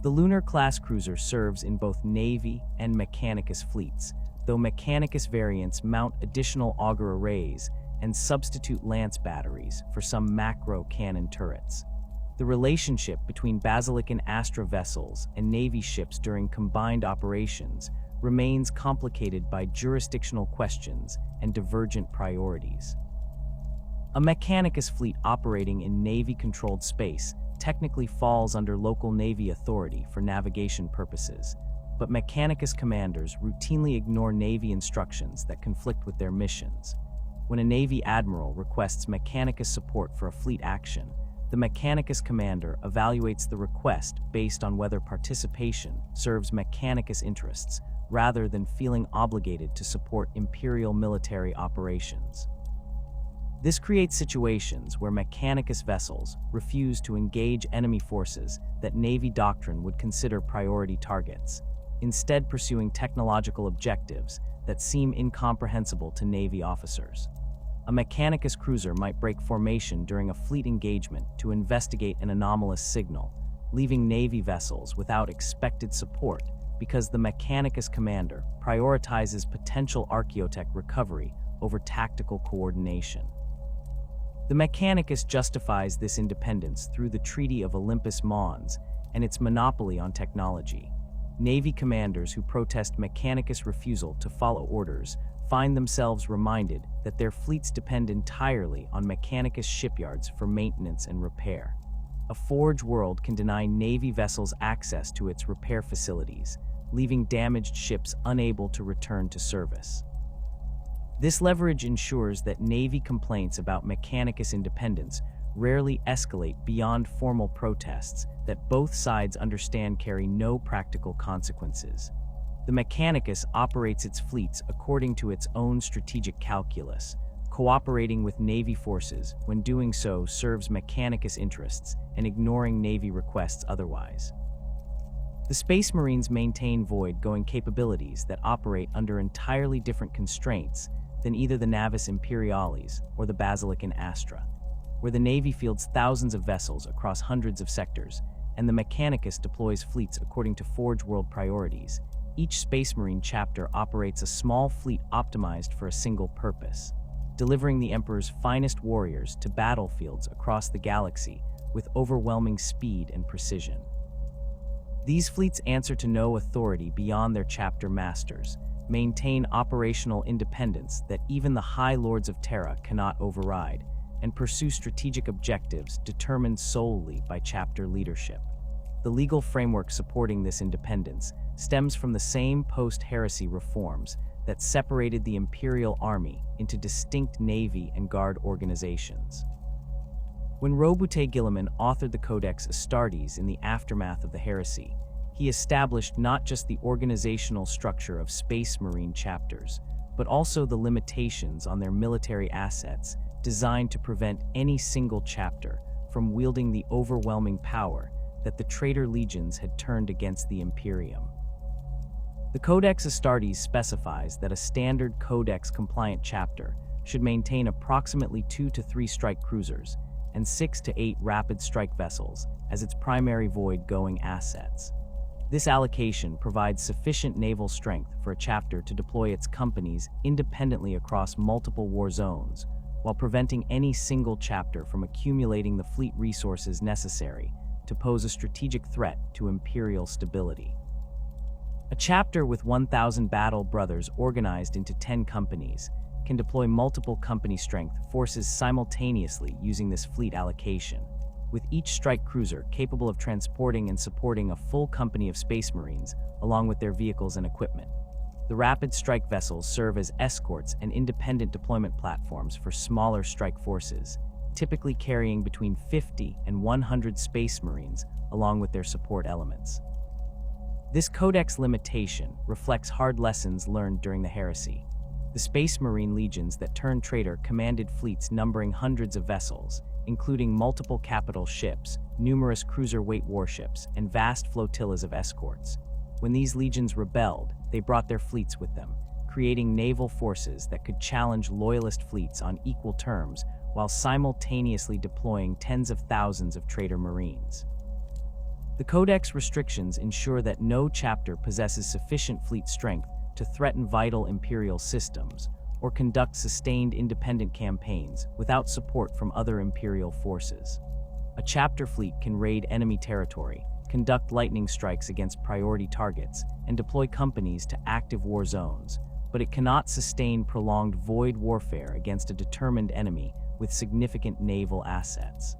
The Lunar-class Cruiser serves in both Navy and Mechanicus fleets, though Mechanicus variants mount additional auger arrays and substitute lance batteries for some macro cannon turrets. The relationship between Basilic and Astra vessels and Navy ships during combined operations remains complicated by jurisdictional questions and divergent priorities. A Mechanicus fleet operating in Navy-controlled space technically falls under local Navy authority for navigation purposes, but Mechanicus commanders routinely ignore Navy instructions that conflict with their missions. When a Navy admiral requests Mechanicus support for a fleet action, the Mechanicus commander evaluates the request based on whether participation serves Mechanicus interests, rather than feeling obligated to support Imperial military operations. This creates situations where Mechanicus vessels refuse to engage enemy forces that Navy doctrine would consider priority targets, instead pursuing technological objectives that seem incomprehensible to Navy officers. A Mechanicus cruiser might break formation during a fleet engagement to investigate an anomalous signal, leaving Navy vessels without expected support because the Mechanicus commander prioritizes potential archaeotech recovery over tactical coordination. The Mechanicus justifies this independence through the Treaty of Olympus Mons and its monopoly on technology. Navy commanders who protest Mechanicus' refusal to follow orders find themselves reminded that their fleets depend entirely on Mechanicus shipyards for maintenance and repair. A Forge world can deny Navy vessels access to its repair facilities, leaving damaged ships unable to return to service. This leverage ensures that Navy complaints about Mechanicus independence rarely escalate beyond formal protests that both sides understand carry no practical consequences. The Mechanicus operates its fleets according to its own strategic calculus, cooperating with Navy forces when doing so serves Mechanicus interests and ignoring Navy requests otherwise. The Space Marines maintain void-going capabilities that operate under entirely different constraints than either the Navis Imperialis or the Basilican Astra, where the Navy fields thousands of vessels across hundreds of sectors, and the Mechanicus deploys fleets according to Forge World priorities. Each Space Marine chapter operates a small fleet optimized for a single purpose, delivering the Emperor's finest warriors to battlefields across the galaxy with overwhelming speed and precision. These fleets answer to no authority beyond their chapter masters, maintain operational independence that even the High Lords of Terra cannot override, and pursue strategic objectives determined solely by chapter leadership. The legal framework supporting this independence stems from the same post-heresy reforms that separated the Imperial Army into distinct Navy and Guard organizations. When Robute Guilliman authored the Codex Astartes in the aftermath of the heresy, he established not just the organizational structure of Space Marine chapters, but also the limitations on their military assets designed to prevent any single chapter from wielding the overwhelming power that the traitor legions had turned against the Imperium. The Codex Astartes specifies that a standard Codex-compliant chapter should maintain approximately 2 to 3 strike cruisers and 6 to 8 rapid strike vessels as its primary void-going assets. This allocation provides sufficient naval strength for a chapter to deploy its companies independently across multiple war zones, while preventing any single chapter from accumulating the fleet resources necessary to pose a strategic threat to Imperial stability. A chapter with 1,000 battle brothers organized into 10 companies can deploy multiple company strength forces simultaneously using this fleet allocation, with each strike cruiser capable of transporting and supporting a full company of Space Marines along with their vehicles and equipment. The rapid strike vessels serve as escorts and independent deployment platforms for smaller strike forces, typically carrying between 50 and 100 Space Marines along with their support elements. This Codex limitation reflects hard lessons learned during the heresy. The Space Marine legions that turned traitor commanded fleets numbering hundreds of vessels, including multiple capital ships, numerous cruiser-weight warships, and vast flotillas of escorts. When these legions rebelled, they brought their fleets with them, creating naval forces that could challenge loyalist fleets on equal terms while simultaneously deploying tens of thousands of traitor Marines. The Codex restrictions ensure that no chapter possesses sufficient fleet strength to threaten vital Imperial systems or conduct sustained independent campaigns without support from other Imperial forces. A chapter fleet can raid enemy territory, conduct lightning strikes against priority targets, and deploy companies to active war zones, but it cannot sustain prolonged void warfare against a determined enemy with significant naval assets.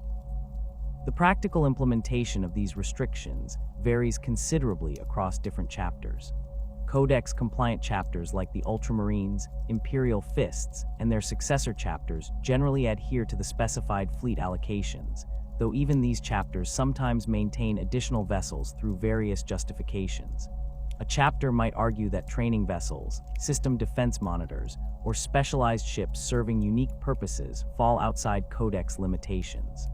The practical implementation of these restrictions varies considerably across different chapters. Codex-compliant chapters like the Ultramarines, Imperial Fists, and their successor chapters generally adhere to the specified fleet allocations, though even these chapters sometimes maintain additional vessels through various justifications. A chapter might argue that training vessels, system defense monitors, or specialized ships serving unique purposes fall outside Codex limitations.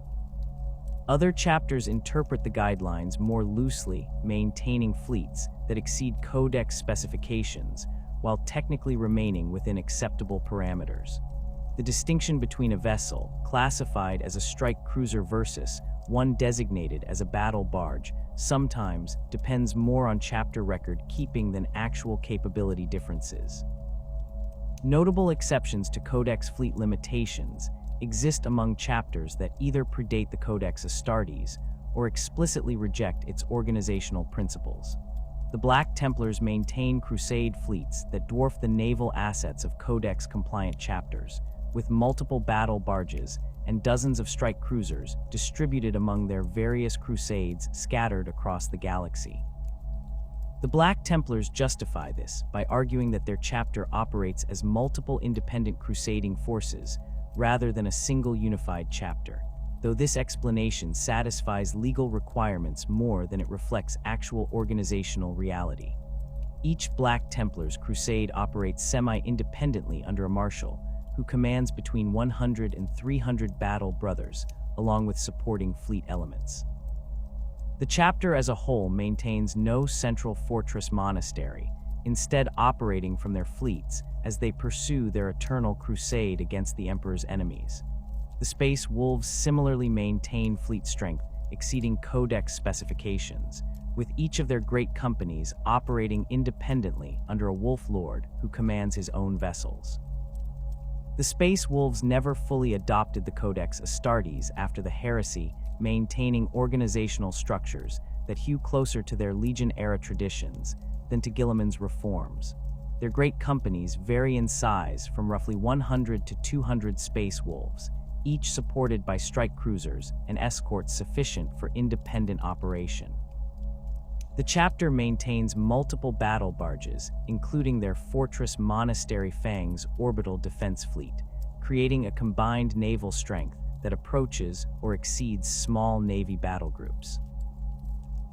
Other chapters interpret the guidelines more loosely, maintaining fleets that exceed Codex specifications while technically remaining within acceptable parameters. The distinction between a vessel, classified as a strike cruiser versus one designated as a battle barge, sometimes depends more on chapter record keeping than actual capability differences. Notable exceptions to Codex fleet limitations exist among chapters that either predate the Codex Astartes or explicitly reject its organizational principles. The Black Templars maintain crusade fleets that dwarf the naval assets of Codex-compliant chapters, with multiple battle barges and dozens of strike cruisers distributed among their various crusades scattered across the galaxy. The Black Templars justify this by arguing that their chapter operates as multiple independent crusading forces rather than a single unified chapter, though this explanation satisfies legal requirements more than it reflects actual organizational reality. Each Black Templar's crusade operates semi-independently under a marshal, who commands between 100 and 300 battle brothers, along with supporting fleet elements. The chapter as a whole maintains no central fortress monastery, instead operating from their fleets as they pursue their eternal crusade against the Emperor's enemies. The Space Wolves similarly maintain fleet strength exceeding Codex specifications, with each of their great companies operating independently under a Wolf Lord who commands his own vessels. The Space Wolves never fully adopted the Codex Astartes after the heresy, maintaining organizational structures that hew closer to their Legion-era traditions than to Guilliman's reforms. Their great companies vary in size from roughly 100 to 200 Space Wolves, each supported by strike cruisers and escorts sufficient for independent operation. The chapter maintains multiple battle barges, including their Fortress Monastery Fang's orbital defense fleet, creating a combined naval strength that approaches or exceeds small Navy battle groups.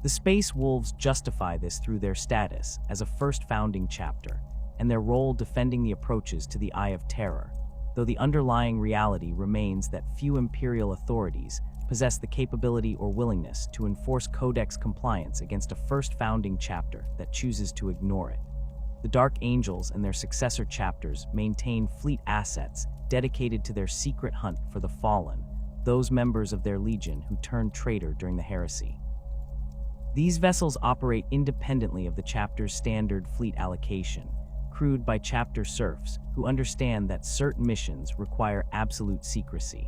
The Space Wolves justify this through their status as a first founding chapter and their role defending the approaches to the Eye of Terror, though the underlying reality remains that few Imperial authorities possess the capability or willingness to enforce Codex compliance against a first founding chapter that chooses to ignore it. The Dark Angels and their successor chapters maintain fleet assets dedicated to their secret hunt for the fallen, those members of their legion who turned traitor during the heresy. These vessels operate independently of the chapter's standard fleet allocation, crewed by chapter serfs who understand that certain missions require absolute secrecy.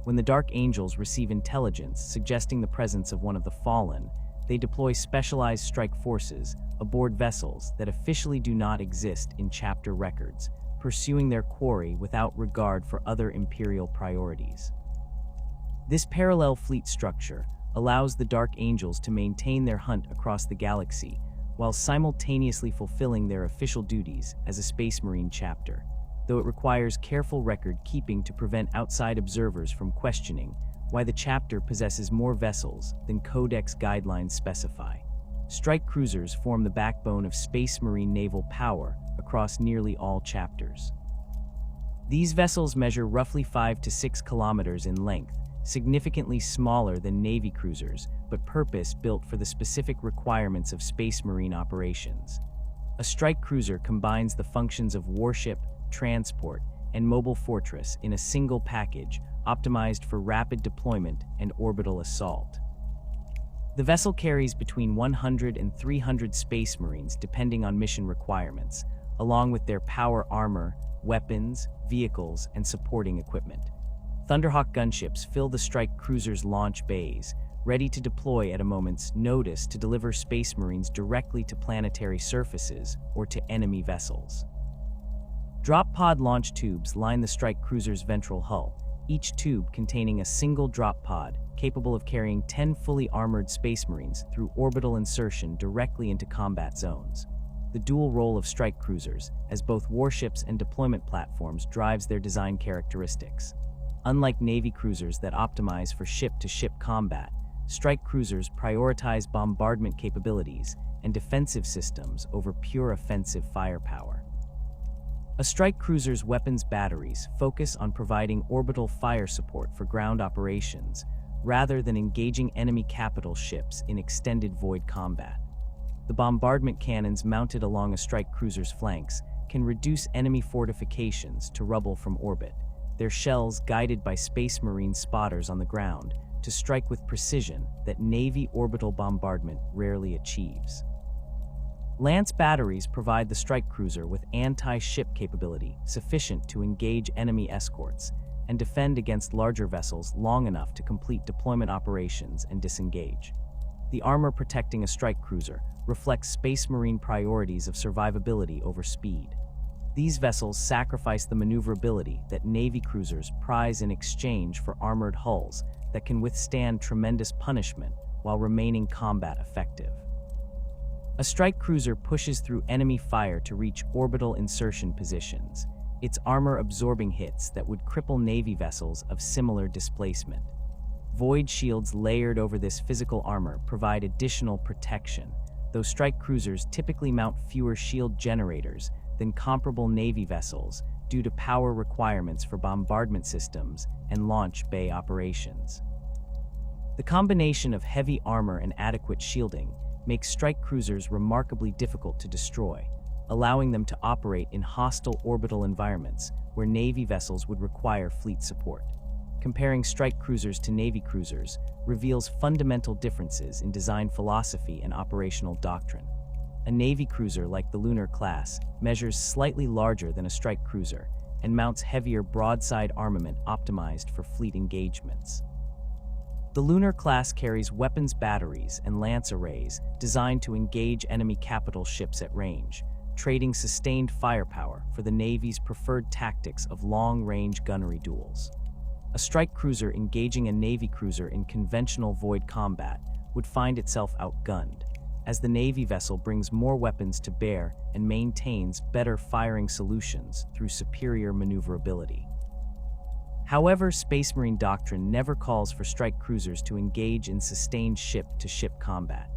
When the Dark Angels receive intelligence suggesting the presence of one of the fallen, they deploy specialized strike forces aboard vessels that officially do not exist in chapter records, pursuing their quarry without regard for other Imperial priorities. This parallel fleet structure allows the Dark Angels to maintain their hunt across the galaxy while simultaneously fulfilling their official duties as a Space Marine chapter, though it requires careful record-keeping to prevent outside observers from questioning why the chapter possesses more vessels than Codex guidelines specify. Strike cruisers form the backbone of Space Marine naval power across nearly all chapters. These vessels measure roughly 5 to 6 kilometers in length, significantly smaller than Navy cruisers, but purpose-built for the specific requirements of Space Marine operations. A strike cruiser combines the functions of warship, transport, and mobile fortress in a single package, optimized for rapid deployment and orbital assault. The vessel carries between 100 and 300 Space Marines depending on mission requirements, along with their power armor, weapons, vehicles, and supporting equipment. Thunderhawk gunships fill the strike cruiser's launch bays, ready to deploy at a moment's notice to deliver Space Marines directly to planetary surfaces or to enemy vessels. Drop pod launch tubes line the strike cruiser's ventral hull, each tube containing a single drop pod capable of carrying 10 fully armored Space Marines through orbital insertion directly into combat zones. The dual role of strike cruisers, as both warships and deployment platforms, drives their design characteristics. Unlike Navy cruisers that optimize for ship-to-ship combat, strike cruisers prioritize bombardment capabilities and defensive systems over pure offensive firepower. A strike cruiser's weapons batteries focus on providing orbital fire support for ground operations, rather than engaging enemy capital ships in extended void combat. The bombardment cannons mounted along a strike cruiser's flanks can reduce enemy fortifications to rubble from orbit, their shells guided by Space Marine spotters on the ground to strike with precision that Navy orbital bombardment rarely achieves. Lance batteries provide the strike cruiser with anti-ship capability sufficient to engage enemy escorts and defend against larger vessels long enough to complete deployment operations and disengage. The armor protecting a strike cruiser reflects Space Marine priorities of survivability over speed. These vessels sacrifice the maneuverability that Navy cruisers prize in exchange for armored hulls that can withstand tremendous punishment while remaining combat effective. A strike cruiser pushes through enemy fire to reach orbital insertion positions, its armor absorbing hits that would cripple Navy vessels of similar displacement. Void shields layered over this physical armor provide additional protection, though strike cruisers typically mount fewer shield generators than comparable Navy vessels due to power requirements for bombardment systems and launch bay operations. The combination of heavy armor and adequate shielding makes strike cruisers remarkably difficult to destroy, allowing them to operate in hostile orbital environments where Navy vessels would require fleet support. Comparing strike cruisers to Navy cruisers reveals fundamental differences in design philosophy and operational doctrine. A Navy cruiser like the Lunar-class measures slightly larger than a strike cruiser and mounts heavier broadside armament optimized for fleet engagements. The Lunar-class carries weapons batteries and lance arrays designed to engage enemy capital ships at range, trading sustained firepower for the Navy's preferred tactics of long-range gunnery duels. A strike cruiser engaging a Navy cruiser in conventional void combat would find itself outgunned, as the Navy vessel brings more weapons to bear and maintains better firing solutions through superior maneuverability. However, Space Marine doctrine never calls for strike cruisers to engage in sustained ship-to-ship combat.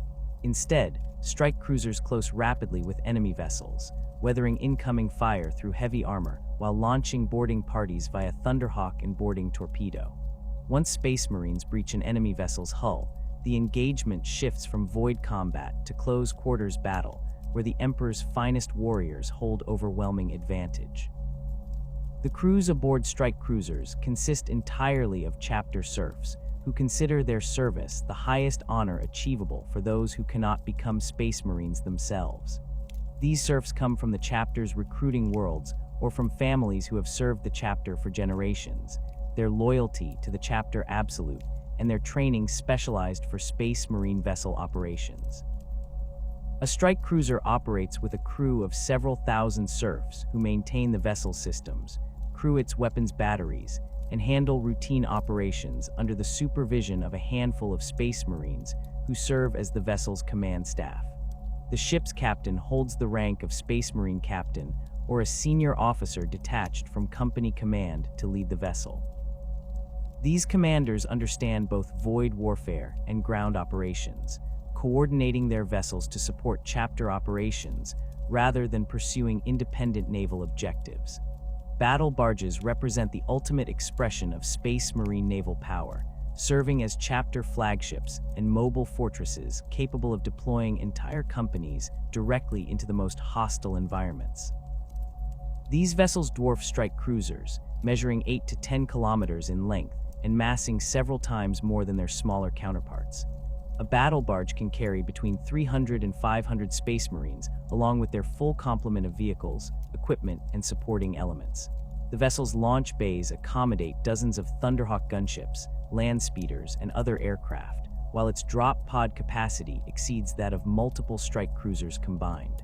Instead, strike cruisers close rapidly with enemy vessels, weathering incoming fire through heavy armor while launching boarding parties via Thunderhawk and boarding torpedo. Once Space Marines breach an enemy vessel's hull, the engagement shifts from void combat to close quarters battle, where the Emperor's finest warriors hold overwhelming advantage. The crews aboard strike cruisers consist entirely of chapter serfs, who consider their service the highest honor achievable for those who cannot become Space Marines themselves. These serfs come from the chapter's recruiting worlds or from families who have served the chapter for generations, their loyalty to the chapter absolute, and their training specialized for Space Marine vessel operations. A strike cruiser operates with a crew of several thousand serfs who maintain the vessel systems, crew its weapons batteries, and handle routine operations under the supervision of a handful of Space Marines who serve as the vessel's command staff. The ship's captain holds the rank of Space Marine captain or a senior officer detached from company command to lead the vessel. These commanders understand both void warfare and ground operations, coordinating their vessels to support chapter operations rather than pursuing independent naval objectives. Battle barges represent the ultimate expression of Space Marine naval power, serving as chapter flagships and mobile fortresses capable of deploying entire companies directly into the most hostile environments. These vessels dwarf strike cruisers, measuring 8 to 10 kilometers in length and massing several times more than their smaller counterparts. A battle barge can carry between 300 and 500 Space Marines, along with their full complement of vehicles, equipment, and supporting elements. The vessel's launch bays accommodate dozens of Thunderhawk gunships, land speeders, and other aircraft, while its drop pod capacity exceeds that of multiple strike cruisers combined.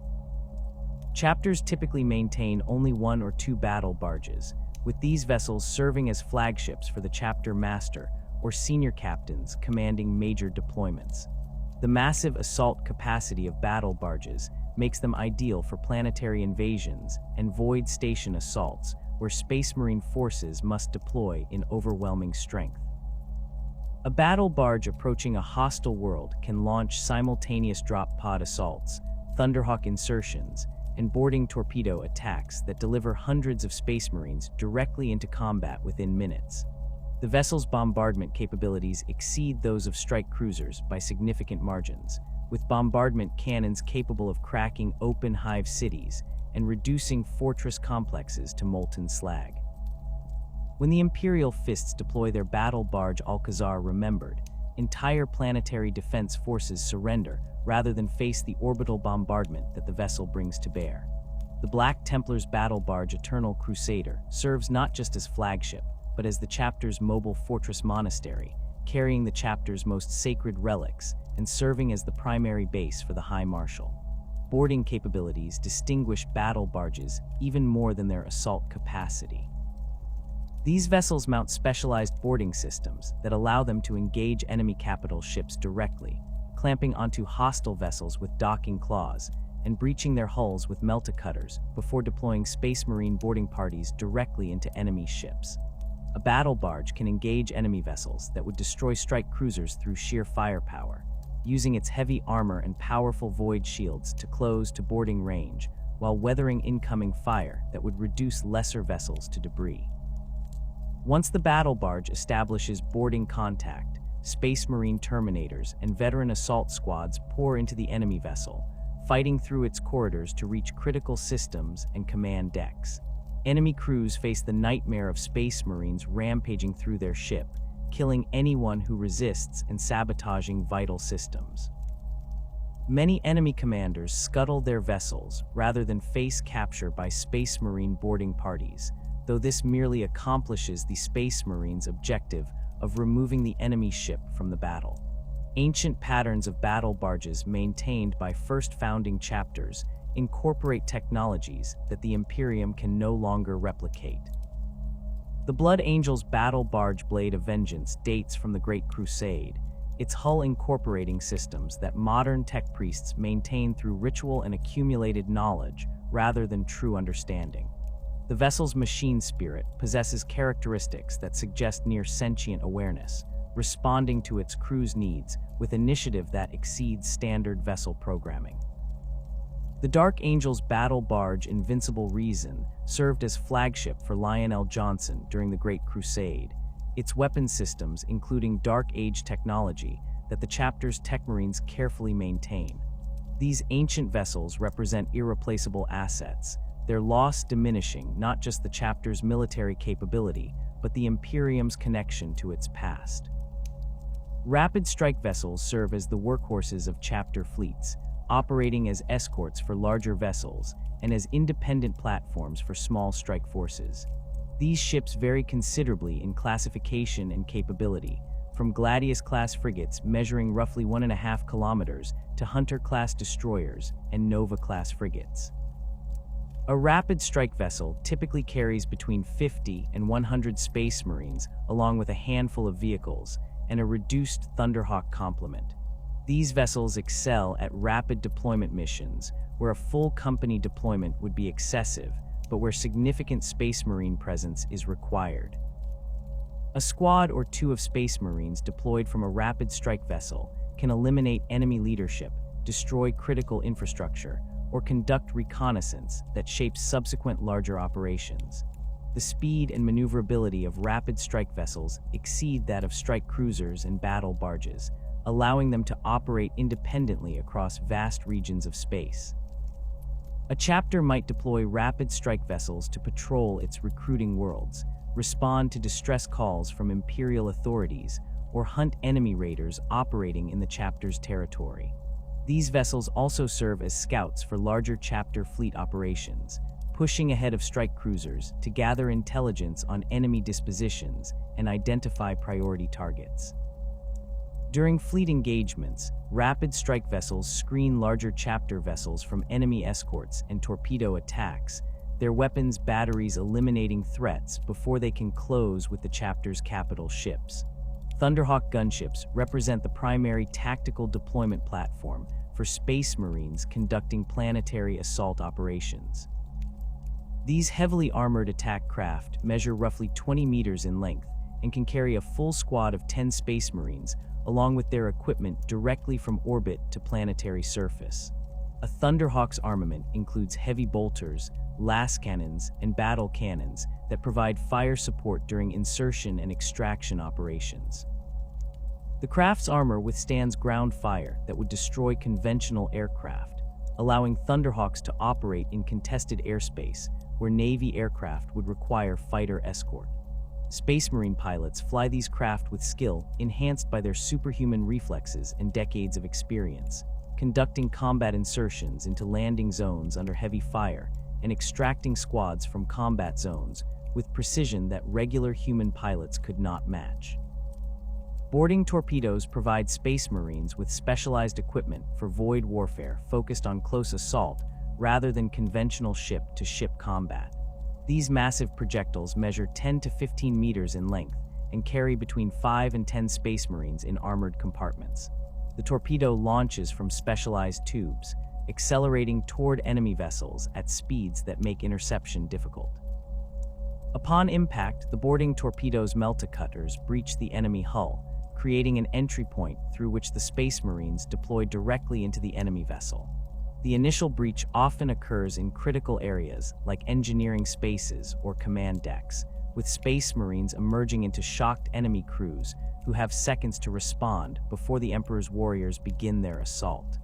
Chapters typically maintain only 1 or 2 battle barges, with these vessels serving as flagships for the chapter master or senior captains commanding major deployments. The massive assault capacity of battle barges makes them ideal for planetary invasions and void station assaults where Space Marine forces must deploy in overwhelming strength. A battle barge approaching a hostile world can launch simultaneous drop pod assaults, Thunderhawk insertions, and boarding torpedo attacks that deliver hundreds of Space Marines directly into combat within minutes. The vessel's bombardment capabilities exceed those of strike cruisers by significant margins, with bombardment cannons capable of cracking open hive cities and reducing fortress complexes to molten slag. When the Imperial Fists deploy their battle barge Alcazar Remembered, entire planetary defense forces surrender rather than face the orbital bombardment that the vessel brings to bear. The Black Templar's battle barge Eternal Crusader serves not just as flagship, but as the chapter's mobile fortress monastery, carrying the chapter's most sacred relics and serving as the primary base for the High Marshal. Boarding capabilities distinguish battle barges even more than their assault capacity. These vessels mount specialized boarding systems that allow them to engage enemy capital ships directly, clamping onto hostile vessels with docking claws and breaching their hulls with melta-cutters before deploying Space Marine boarding parties directly into enemy ships. A battle barge can engage enemy vessels that would destroy strike cruisers through sheer firepower, using its heavy armor and powerful void shields to close to boarding range while weathering incoming fire that would reduce lesser vessels to debris. Once the battle barge establishes boarding contact, Space Marine Terminators, and veteran assault squads pour into the enemy vessel, fighting through its corridors to reach critical systems and command decks. Enemy crews face the nightmare of Space Marines rampaging through their ship, killing anyone who resists and sabotaging vital systems. Many enemy commanders scuttle their vessels rather than face capture by Space Marine boarding parties, though this merely accomplishes the Space Marines' objective of removing the enemy ship from the battle. Ancient patterns of battle barges maintained by first founding chapters incorporate technologies that the Imperium can no longer replicate. The Blood Angel's battle barge Blade of Vengeance dates from the Great Crusade, its hull incorporating systems that modern tech priests maintain through ritual and accumulated knowledge rather than true understanding. The vessel's machine spirit possesses characteristics that suggest near sentient awareness, responding to its crew's needs with initiative that exceeds standard vessel programming. The Dark Angel's battle barge Invincible Reason served as flagship for Lionel Johnson during the Great Crusade, its weapon systems including Dark Age technology that the chapter's tech marines carefully maintain. These ancient vessels represent irreplaceable assets, their loss diminishing not just the chapter's military capability, but the Imperium's connection to its past. Rapid strike vessels serve as the workhorses of chapter fleets, operating as escorts for larger vessels and as independent platforms for small strike forces. These ships vary considerably in classification and capability, from Gladius-class frigates measuring roughly 1.5 kilometers to Hunter-class destroyers and Nova-class frigates. A rapid strike vessel typically carries between 50 and 100 Space Marines, along with a handful of vehicles and a reduced Thunderhawk complement. These vessels excel at rapid deployment missions, where a full company deployment would be excessive, but where significant Space Marine presence is required. A squad or two of Space Marines deployed from a rapid strike vessel can eliminate enemy leadership, destroy critical infrastructure, or conduct reconnaissance that shapes subsequent larger operations. The speed and maneuverability of rapid strike vessels exceed that of strike cruisers and battle barges, allowing them to operate independently across vast regions of space. A chapter might deploy rapid strike vessels to patrol its recruiting worlds, respond to distress calls from Imperial authorities, or hunt enemy raiders operating in the chapter's territory. These vessels also serve as scouts for larger chapter fleet operations, pushing ahead of strike cruisers to gather intelligence on enemy dispositions and identify priority targets. During fleet engagements, rapid strike vessels screen larger chapter vessels from enemy escorts and torpedo attacks, their weapons batteries eliminating threats before they can close with the chapter's capital ships. Thunderhawk gunships represent the primary tactical deployment platform for Space Marines conducting planetary assault operations. These heavily armored attack craft measure roughly 20 meters in length and can carry a full squad of 10 Space Marines, along with their equipment directly from orbit to planetary surface. A Thunderhawk's armament includes heavy bolters, las cannons, and battle cannons that provide fire support during insertion and extraction operations. The craft's armor withstands ground fire that would destroy conventional aircraft, allowing Thunderhawks to operate in contested airspace where Navy aircraft would require fighter escort. Space Marine pilots fly these craft with skill enhanced by their superhuman reflexes and decades of experience, conducting combat insertions into landing zones under heavy fire and extracting squads from combat zones with precision that regular human pilots could not match. Boarding torpedoes provide Space Marines with specialized equipment for void warfare focused on close assault rather than conventional ship-to-ship combat. These massive projectiles measure 10 to 15 meters in length and carry between 5 and 10 Space Marines in armored compartments. The torpedo launches from specialized tubes, accelerating toward enemy vessels at speeds that make interception difficult. Upon impact, the boarding torpedo's melta-cutters breach the enemy hull, creating an entry point through which the Space Marines deploy directly into the enemy vessel. The initial breach often occurs in critical areas like engineering spaces or command decks, with Space Marines emerging into shocked enemy crews who have seconds to respond before the Emperor's warriors begin their assault.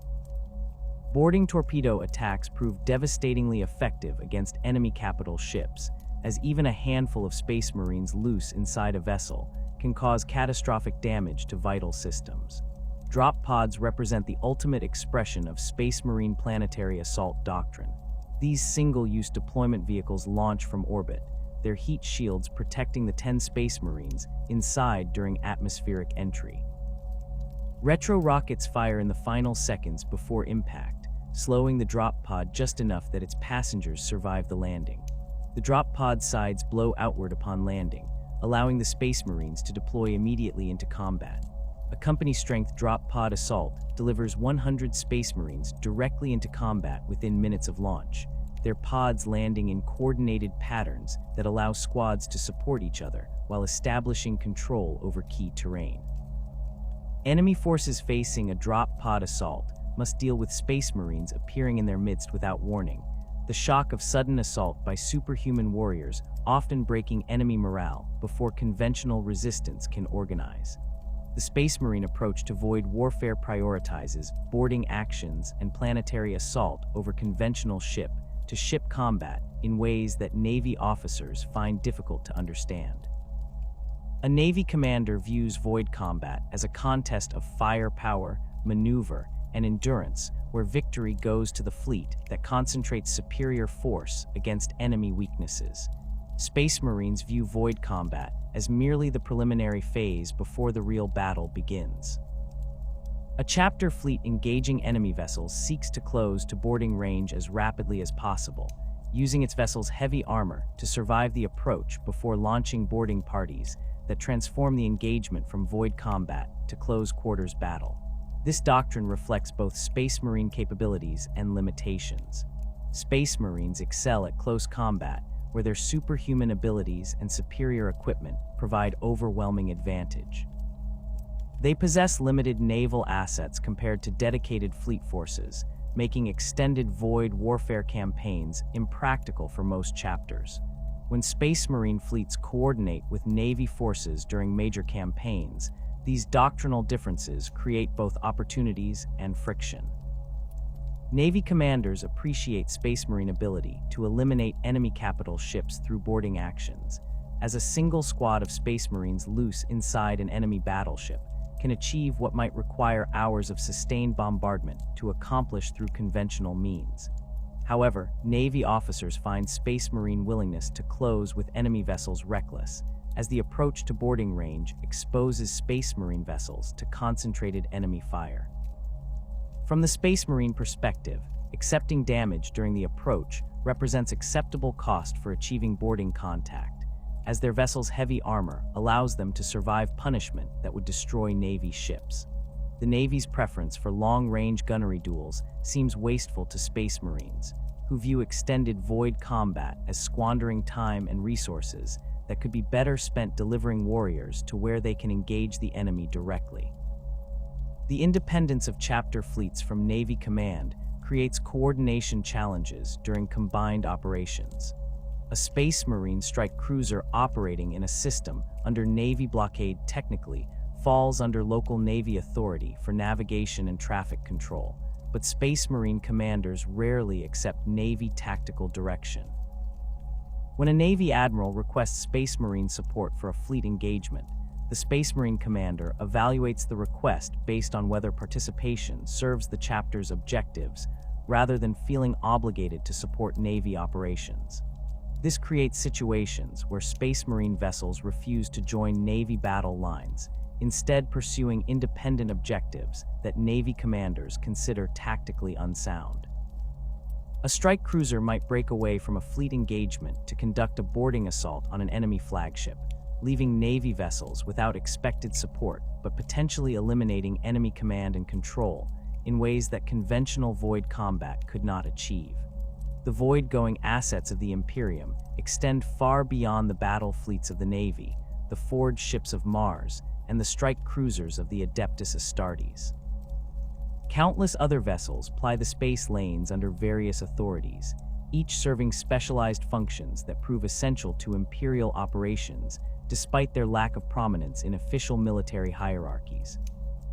Boarding torpedo attacks prove devastatingly effective against enemy capital ships, as even a handful of Space Marines loose inside a vessel can cause catastrophic damage to vital systems. Drop pods represent the ultimate expression of Space Marine planetary assault doctrine. These single-use deployment vehicles launch from orbit, their heat shields protecting the 10 Space Marines inside during atmospheric entry. Retro rockets fire in the final seconds before impact, slowing the drop pod just enough that its passengers survive the landing. The drop pod sides blow outward upon landing, allowing the Space Marines to deploy immediately into combat. A company-strength drop pod assault delivers 100 Space Marines directly into combat within minutes of launch, their pods landing in coordinated patterns that allow squads to support each other while establishing control over key terrain. Enemy forces facing a drop pod assault must deal with Space Marines appearing in their midst without warning, the shock of sudden assault by superhuman warriors often breaking enemy morale before conventional resistance can organize. The Space Marine approach to void warfare prioritizes boarding actions and planetary assault over conventional ship-to-ship combat in ways that Navy officers find difficult to understand. A Navy commander views void combat as a contest of firepower, maneuver, and endurance, where victory goes to the fleet that concentrates superior force against enemy weaknesses. Space Marines view void combat as merely the preliminary phase before the real battle begins. A chapter fleet engaging enemy vessels seeks to close to boarding range as rapidly as possible, using its vessel's heavy armor to survive the approach before launching boarding parties that transform the engagement from void combat to close quarters battle. This doctrine reflects both Space Marine capabilities and limitations. Space Marines excel at close combat, where their superhuman abilities and superior equipment provide overwhelming advantage. They possess limited naval assets compared to dedicated fleet forces, making extended void warfare campaigns impractical for most chapters. When Space Marine fleets coordinate with Navy forces during major campaigns, these doctrinal differences create both opportunities and friction. Navy commanders appreciate Space Marine ability to eliminate enemy capital ships through boarding actions, as a single squad of Space Marines loose inside an enemy battleship can achieve what might require hours of sustained bombardment to accomplish through conventional means. However, Navy officers find Space Marine willingness to close with enemy vessels reckless, as the approach to boarding range exposes Space Marine vessels to concentrated enemy fire. From the Space Marine perspective, accepting damage during the approach represents acceptable cost for achieving boarding contact, as their vessel's heavy armor allows them to survive punishment that would destroy Navy ships. The Navy's preference for long-range gunnery duels seems wasteful to Space Marines, who view extended void combat as squandering time and resources that could be better spent delivering warriors to where they can engage the enemy directly. The independence of chapter fleets from Navy command creates coordination challenges during combined operations. A Space Marine strike cruiser operating in a system under Navy blockade technically falls under local Navy authority for navigation and traffic control, but Space Marine commanders rarely accept Navy tactical direction. When a Navy admiral requests Space Marine support for a fleet engagement, the Space Marine commander evaluates the request based on whether participation serves the chapter's objectives rather than feeling obligated to support Navy operations. This creates situations where Space Marine vessels refuse to join Navy battle lines, instead pursuing independent objectives that Navy commanders consider tactically unsound. A strike cruiser might break away from a fleet engagement to conduct a boarding assault on an enemy flagship, leaving Navy vessels without expected support but potentially eliminating enemy command and control in ways that conventional void combat could not achieve. The void-going assets of the Imperium extend far beyond the battle fleets of the Navy, the forged ships of Mars, and the strike cruisers of the Adeptus Astartes. Countless other vessels ply the space lanes under various authorities, each serving specialized functions that prove essential to Imperial operations despite their lack of prominence in official military hierarchies.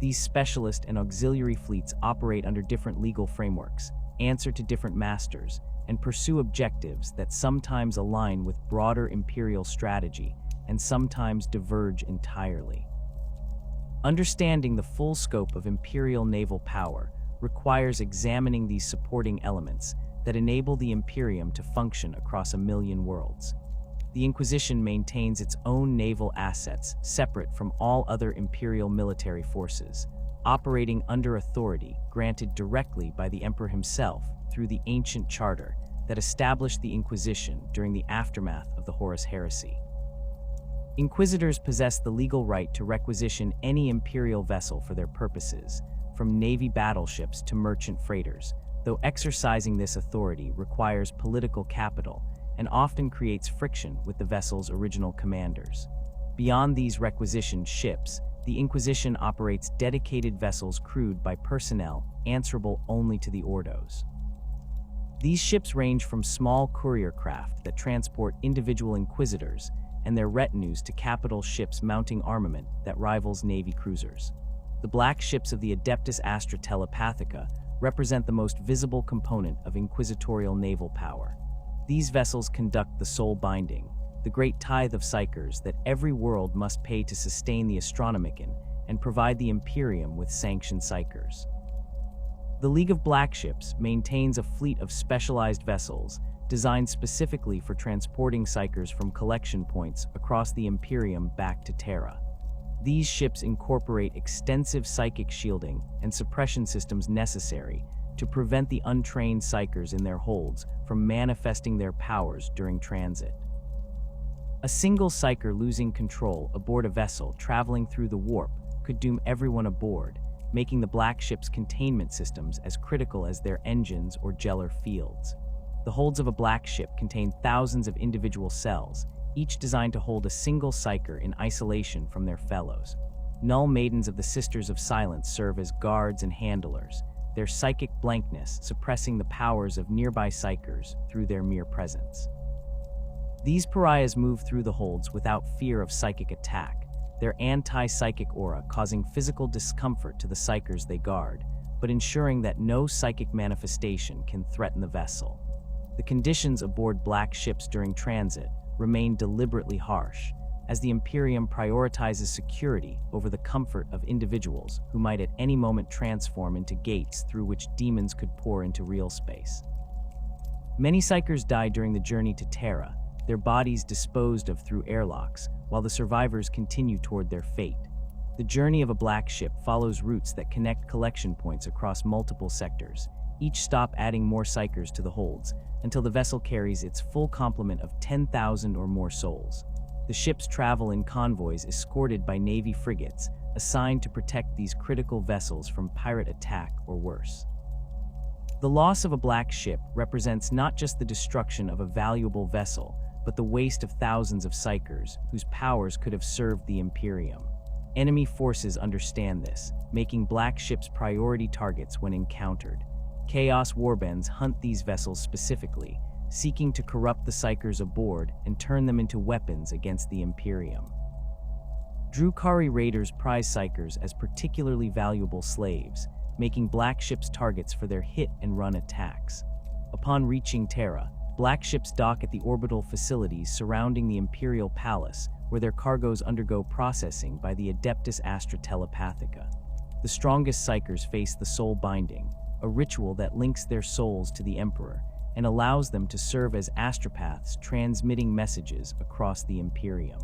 These specialist and auxiliary fleets operate under different legal frameworks, answer to different masters, and pursue objectives that sometimes align with broader Imperial strategy and sometimes diverge entirely. Understanding the full scope of Imperial naval power requires examining these supporting elements that enable the Imperium to function across a million worlds. The Inquisition maintains its own naval assets separate from all other Imperial military forces, operating under authority granted directly by the Emperor himself through the ancient charter that established the Inquisition during the aftermath of the Horus Heresy. Inquisitors possess the legal right to requisition any Imperial vessel for their purposes, from Navy battleships to merchant freighters, though exercising this authority requires political capital and often creates friction with the vessel's original commanders. Beyond these requisitioned ships, the Inquisition operates dedicated vessels crewed by personnel answerable only to the Ordos. These ships range from small courier craft that transport individual Inquisitors and their retinues to capital ships mounting armament that rivals Navy cruisers. The black ships of the Adeptus Astra Telepathica represent the most visible component of inquisitorial naval power. These vessels conduct the soul binding, the great tithe of psychers that every world must pay to sustain the Astronomicon and provide the Imperium with sanctioned psychers. The League of Black Ships maintains a fleet of specialized vessels designed specifically for transporting psychers from collection points across the Imperium back to Terra. These ships incorporate extensive psychic shielding and suppression systems necessary to prevent the untrained psychers in their holds from manifesting their powers during transit. A single psycher losing control aboard a vessel traveling through the warp could doom everyone aboard, making the black ship's containment systems as critical as their engines or gellar fields. The holds of a black ship contain thousands of individual cells, each designed to hold a single psycher in isolation from their fellows. Null maidens of the Sisters of Silence serve as guards and handlers, their psychic blankness suppressing the powers of nearby psychers through their mere presence. These pariahs move through the holds without fear of psychic attack, their anti-psychic aura causing physical discomfort to the psychers they guard, but ensuring that no psychic manifestation can threaten the vessel. The conditions aboard black ships during transit remain deliberately harsh, as the Imperium prioritizes security over the comfort of individuals who might at any moment transform into gates through which demons could pour into real space. Many psychers die during the journey to Terra, their bodies disposed of through airlocks, while the survivors continue toward their fate. The journey of a black ship follows routes that connect collection points across multiple sectors, each stop adding more psychers to the holds, until the vessel carries its full complement of 10,000 or more souls. The ships travel in convoys escorted by Navy frigates, assigned to protect these critical vessels from pirate attack or worse. The loss of a black ship represents not just the destruction of a valuable vessel, but the waste of thousands of psychers whose powers could have served the Imperium. Enemy forces understand this, making black ships priority targets when encountered. Chaos warbands hunt these vessels specifically, seeking to corrupt the psychers aboard and turn them into weapons against the Imperium. Drukhari raiders prize psychers as particularly valuable slaves, making black ships targets for their hit-and-run attacks. Upon reaching Terra, black ships dock at the orbital facilities surrounding the Imperial Palace, where their cargoes undergo processing by the Adeptus Astra Telepathica. The strongest psychers face the soul binding, a ritual that links their souls to the Emperor and allows them to serve as astropaths transmitting messages across the Imperium.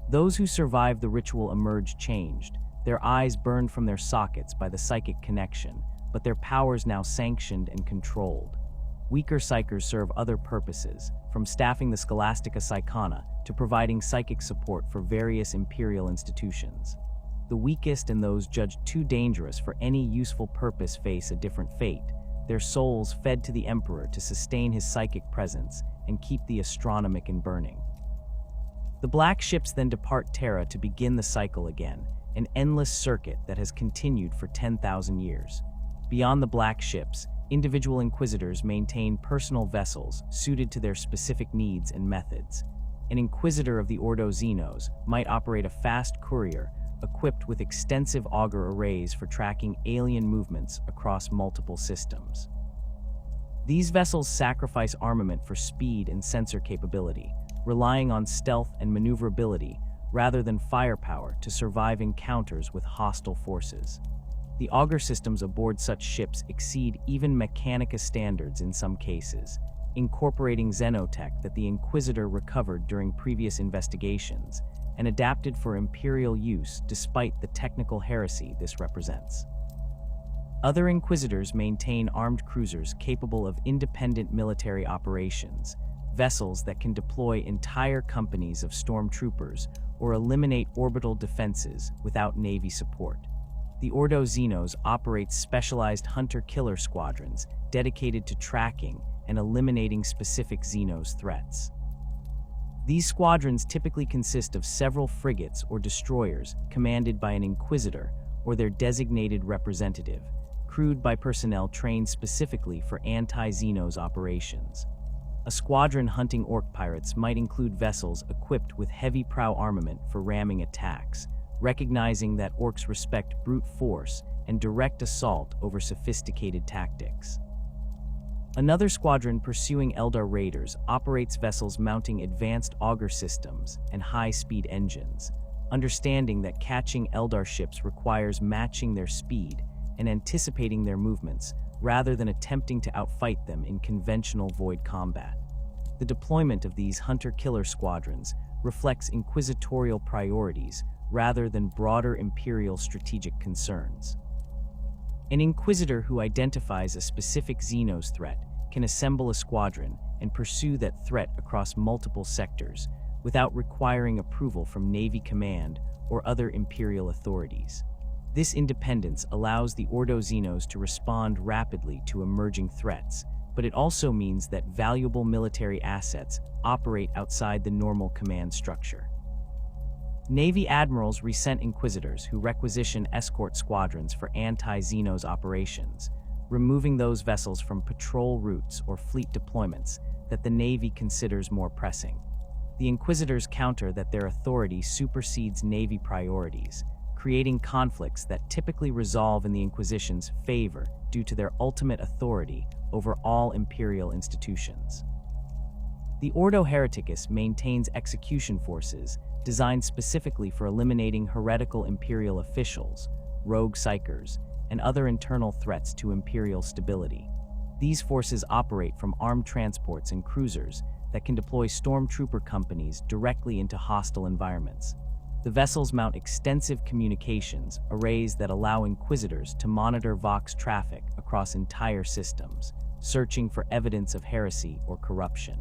Those who survive the ritual emerge changed, their eyes burned from their sockets by the psychic connection, but their powers now sanctioned and controlled. Weaker psychers serve other purposes, from staffing the Scholastica Psychona to providing psychic support for various Imperial institutions. The weakest and those judged too dangerous for any useful purpose face a different fate, their souls fed to the Emperor to sustain his psychic presence and keep the Astronomicon burning. The black ships then depart Terra to begin the cycle again, an endless circuit that has continued for 10,000 years. Beyond the black ships, individual Inquisitors maintain personal vessels suited to their specific needs and methods. An Inquisitor of the Ordo Xenos might operate a fast courier equipped with extensive auger arrays for tracking alien movements across multiple systems. These vessels sacrifice armament for speed and sensor capability, relying on stealth and maneuverability rather than firepower to survive encounters with hostile forces. The auger systems aboard such ships exceed even Mechanica standards in some cases, incorporating xenotech that the Inquisitor recovered during previous investigations and adapted for Imperial use despite the technical heresy this represents. Other Inquisitors maintain armed cruisers capable of independent military operations, vessels that can deploy entire companies of stormtroopers or eliminate orbital defenses without Navy support. The Ordo Xenos operates specialized hunter-killer squadrons dedicated to tracking and eliminating specific Xenos threats. These squadrons typically consist of several frigates or destroyers commanded by an Inquisitor or their designated representative, crewed by personnel trained specifically for anti-Xenos operations. A squadron hunting Orc pirates might include vessels equipped with heavy prow armament for ramming attacks, recognizing that Orcs respect brute force and direct assault over sophisticated tactics. Another squadron pursuing Eldar raiders operates vessels mounting advanced auger systems and high-speed engines, understanding that catching Eldar ships requires matching their speed and anticipating their movements rather than attempting to outfight them in conventional void combat. The deployment of these hunter-killer squadrons reflects inquisitorial priorities rather than broader Imperial strategic concerns. An Inquisitor who identifies a specific Xenos threat can assemble a squadron and pursue that threat across multiple sectors without requiring approval from Navy Command or other Imperial authorities. This independence allows the Ordo Xenos to respond rapidly to emerging threats, but it also means that valuable military assets operate outside the normal command structure. Navy admirals resent Inquisitors who requisition escort squadrons for anti-Xenos operations, removing those vessels from patrol routes or fleet deployments that the Navy considers more pressing. The Inquisitors counter that their authority supersedes Navy priorities, creating conflicts that typically resolve in the Inquisition's favor due to their ultimate authority over all Imperial institutions. The Ordo Hereticus maintains execution forces designed specifically for eliminating heretical Imperial officials, rogue psychers, and other internal threats to Imperial stability. These forces operate from armed transports and cruisers that can deploy stormtrooper companies directly into hostile environments. The vessels mount extensive communications arrays that allow Inquisitors to monitor Vox traffic across entire systems, searching for evidence of heresy or corruption.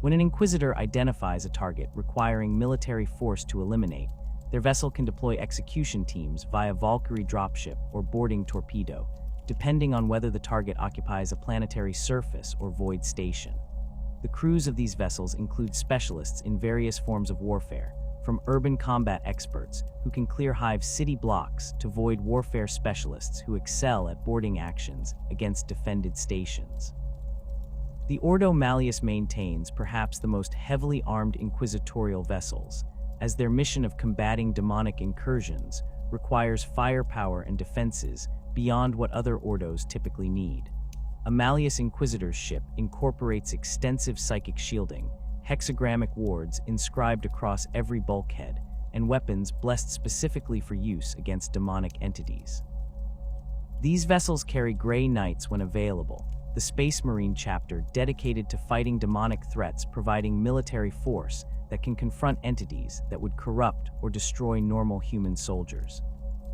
When an Inquisitor identifies a target requiring military force to eliminate, their vessel can deploy execution teams via Valkyrie dropship or boarding torpedo, depending on whether the target occupies a planetary surface or void station. The crews of these vessels include specialists in various forms of warfare, from urban combat experts who can clear Hive city blocks to void warfare specialists who excel at boarding actions against defended stations. The Ordo Malleus maintains perhaps the most heavily armed inquisitorial vessels, as their mission of combating demonic incursions requires firepower and defenses beyond what other Ordos typically need. A Malleus Inquisitor's ship incorporates extensive psychic shielding, hexagrammic wards inscribed across every bulkhead, and weapons blessed specifically for use against demonic entities. These vessels carry Grey Knights when available, the Space Marine chapter dedicated to fighting demonic threats, providing military force that can confront entities that would corrupt or destroy normal human soldiers.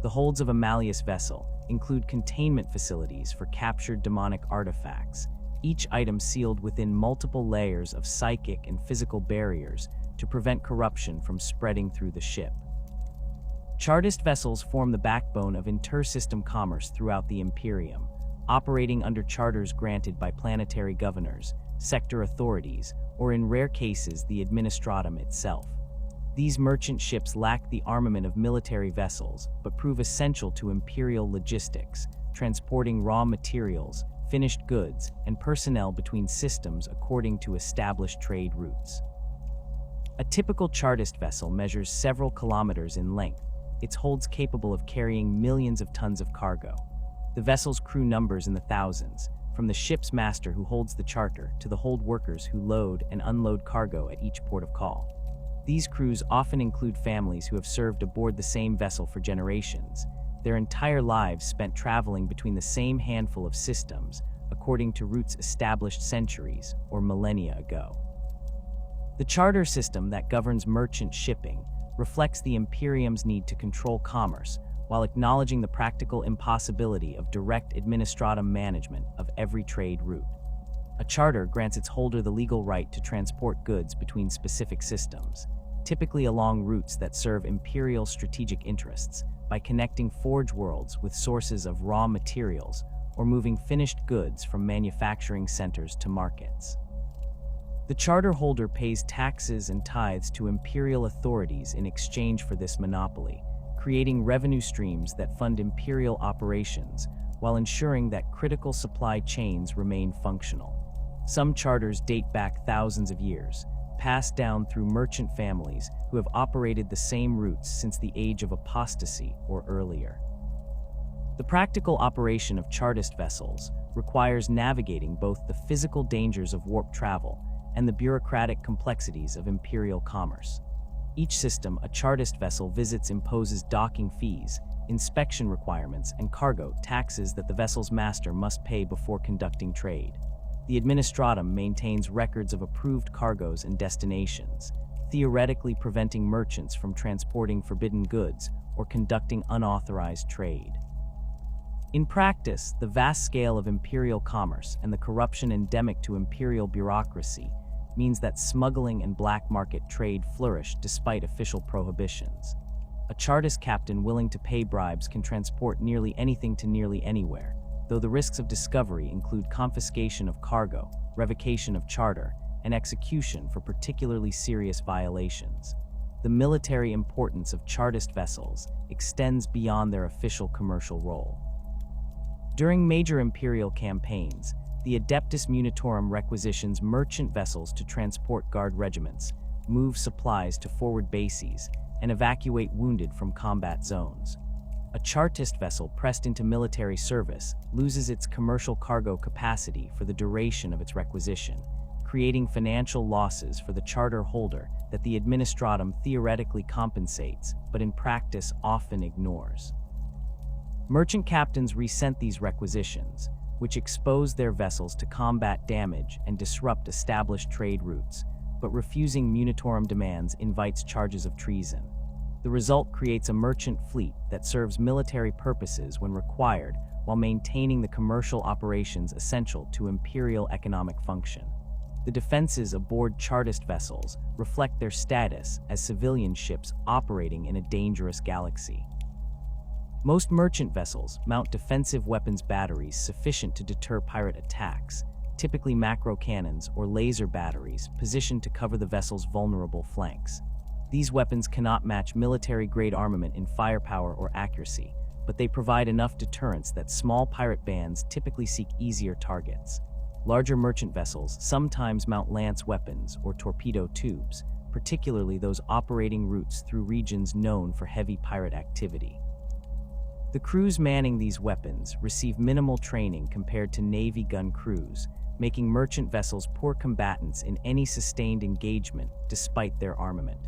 The holds of a Malleus vessel include containment facilities for captured demonic artifacts, each item sealed within multiple layers of psychic and physical barriers to prevent corruption from spreading through the ship. Chartist vessels form the backbone of inter-system commerce throughout the Imperium, operating under charters granted by planetary governors, sector authorities, or in rare cases the Administratum itself. These merchant ships lack the armament of military vessels, but prove essential to Imperial logistics, transporting raw materials, finished goods, and personnel between systems according to established trade routes. A typical Chartist vessel measures several kilometers in length. Its holds capable of carrying millions of tons of cargo. The vessel's crew numbers in the thousands, from the ship's master who holds the charter to the hold workers who load and unload cargo at each port of call. These crews often include families who have served aboard the same vessel for generations, their entire lives spent traveling between the same handful of systems, according to routes established centuries or millennia ago. The charter system that governs merchant shipping reflects the Imperium's need to control commerce while acknowledging the practical impossibility of direct administratum management of every trade route. A charter grants its holder the legal right to transport goods between specific systems, typically along routes that serve Imperial strategic interests, by connecting forge worlds with sources of raw materials or moving finished goods from manufacturing centers to markets. The charter holder pays taxes and tithes to Imperial authorities in exchange for this monopoly, creating revenue streams that fund Imperial operations while ensuring that critical supply chains remain functional. Some charters date back thousands of years, passed down through merchant families who have operated the same routes since the age of apostasy or earlier. The practical operation of Chartist vessels requires navigating both the physical dangers of warp travel and the bureaucratic complexities of Imperial commerce. Each system a Chartist vessel visits imposes docking fees, inspection requirements, and cargo taxes that the vessel's master must pay before conducting trade. The administratum maintains records of approved cargoes and destinations, theoretically preventing merchants from transporting forbidden goods or conducting unauthorized trade. In practice, the vast scale of Imperial commerce and the corruption endemic to Imperial bureaucracy means that smuggling and black market trade flourish despite official prohibitions. A Chartist captain willing to pay bribes can transport nearly anything to nearly anywhere, though the risks of discovery include confiscation of cargo, revocation of charter, and execution for particularly serious violations. The military importance of Chartist vessels extends beyond their official commercial role. During major Imperial campaigns, the Adeptus Munitorum requisitions merchant vessels to transport guard regiments, move supplies to forward bases, and evacuate wounded from combat zones. A Chartist vessel pressed into military service loses its commercial cargo capacity for the duration of its requisition, creating financial losses for the charter holder that the administratum theoretically compensates, but in practice often ignores. Merchant captains resent these requisitions, which expose their vessels to combat damage and disrupt established trade routes, but refusing Munitorum demands invites charges of treason. The result creates a merchant fleet that serves military purposes when required while maintaining the commercial operations essential to Imperial economic function. The defenses aboard Chartist vessels reflect their status as civilian ships operating in a dangerous galaxy. Most merchant vessels mount defensive weapons batteries sufficient to deter pirate attacks, typically macro cannons or laser batteries positioned to cover the vessel's vulnerable flanks. These weapons cannot match military-grade armament in firepower or accuracy, but they provide enough deterrence that small pirate bands typically seek easier targets. Larger merchant vessels sometimes mount lance weapons or torpedo tubes, particularly those operating routes through regions known for heavy pirate activity. The crews manning these weapons receive minimal training compared to Navy gun crews, making merchant vessels poor combatants in any sustained engagement despite their armament.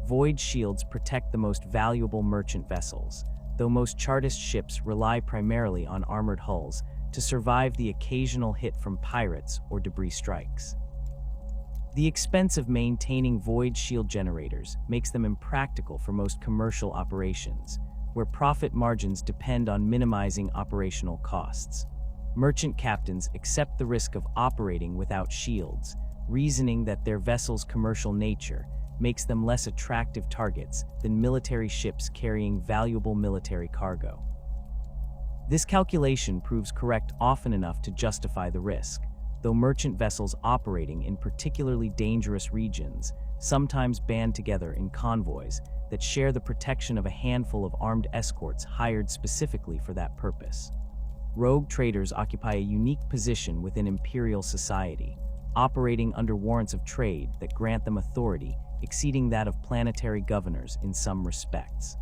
Void shields protect the most valuable merchant vessels, though most Chartist ships rely primarily on armored hulls to survive the occasional hit from pirates or debris strikes. The expense of maintaining void shield generators makes them impractical for most commercial operations, where profit margins depend on minimizing operational costs. Merchant captains accept the risk of operating without shields, reasoning that their vessel's commercial nature makes them less attractive targets than military ships carrying valuable military cargo. This calculation proves correct often enough to justify the risk, though merchant vessels operating in particularly dangerous regions sometimes band together in convoys that share the protection of a handful of armed escorts hired specifically for that purpose. rogue traders occupy a unique position within imperial society, operating under warrants of trade that grant them authority exceeding that of planetary governors in some respects.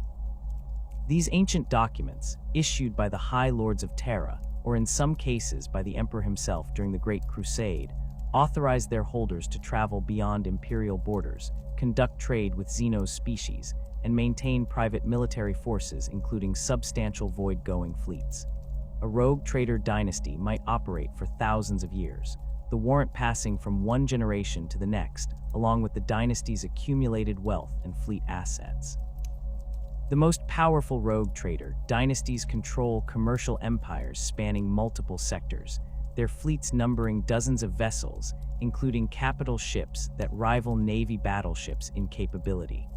These ancient documents, issued by the High Lords of Terra, or in some cases by the Emperor himself during the Great Crusade, authorize their holders to travel beyond imperial borders, conduct trade with Xenos species, and maintain private military forces including substantial void-going fleets. A rogue trader dynasty might operate for thousands of years, the warrant passing from one generation to the next, along with the dynasty's accumulated wealth and fleet assets. The most powerful rogue trader dynasties control commercial empires spanning multiple sectors, their fleets numbering dozens of vessels, including capital ships that rival Navy battleships in capability.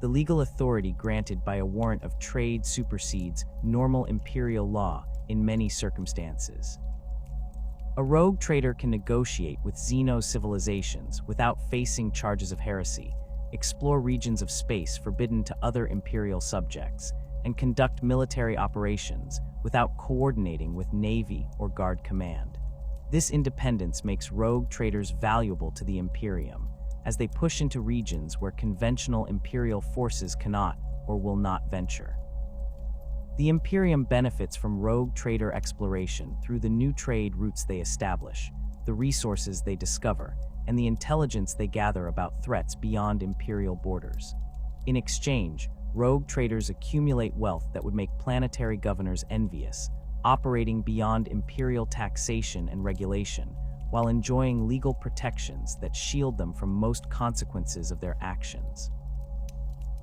The legal authority granted by a warrant of trade supersedes normal imperial law in many circumstances. A rogue trader can negotiate with Xenos civilizations without facing charges of heresy, explore regions of space forbidden to other imperial subjects, and conduct military operations without coordinating with Navy or Guard Command. This independence makes rogue traders valuable to the Imperium, as they push into regions where conventional imperial forces cannot or will not venture. The Imperium benefits from rogue trader exploration through the new trade routes they establish, the resources they discover, and the intelligence they gather about threats beyond imperial borders. In exchange, rogue traders accumulate wealth that would make planetary governors envious, operating beyond imperial taxation and regulation, while enjoying legal protections that shield them from most consequences of their actions.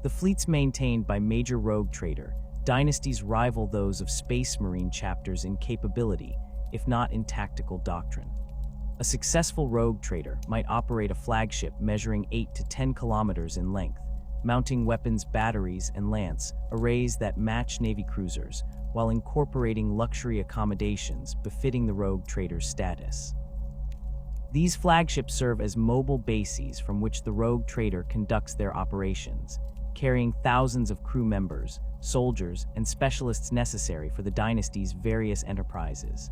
The fleets maintained by major rogue trader dynasties rival those of Space Marine chapters in capability, if not in tactical doctrine. A successful rogue trader might operate a flagship measuring 8 to 10 kilometers in length, mounting weapons batteries and lance arrays that match Navy cruisers, while incorporating luxury accommodations befitting the rogue trader's status. These flagships serve as mobile bases from which the rogue trader conducts their operations, carrying thousands of crew members, soldiers, and specialists necessary for the dynasty's various enterprises.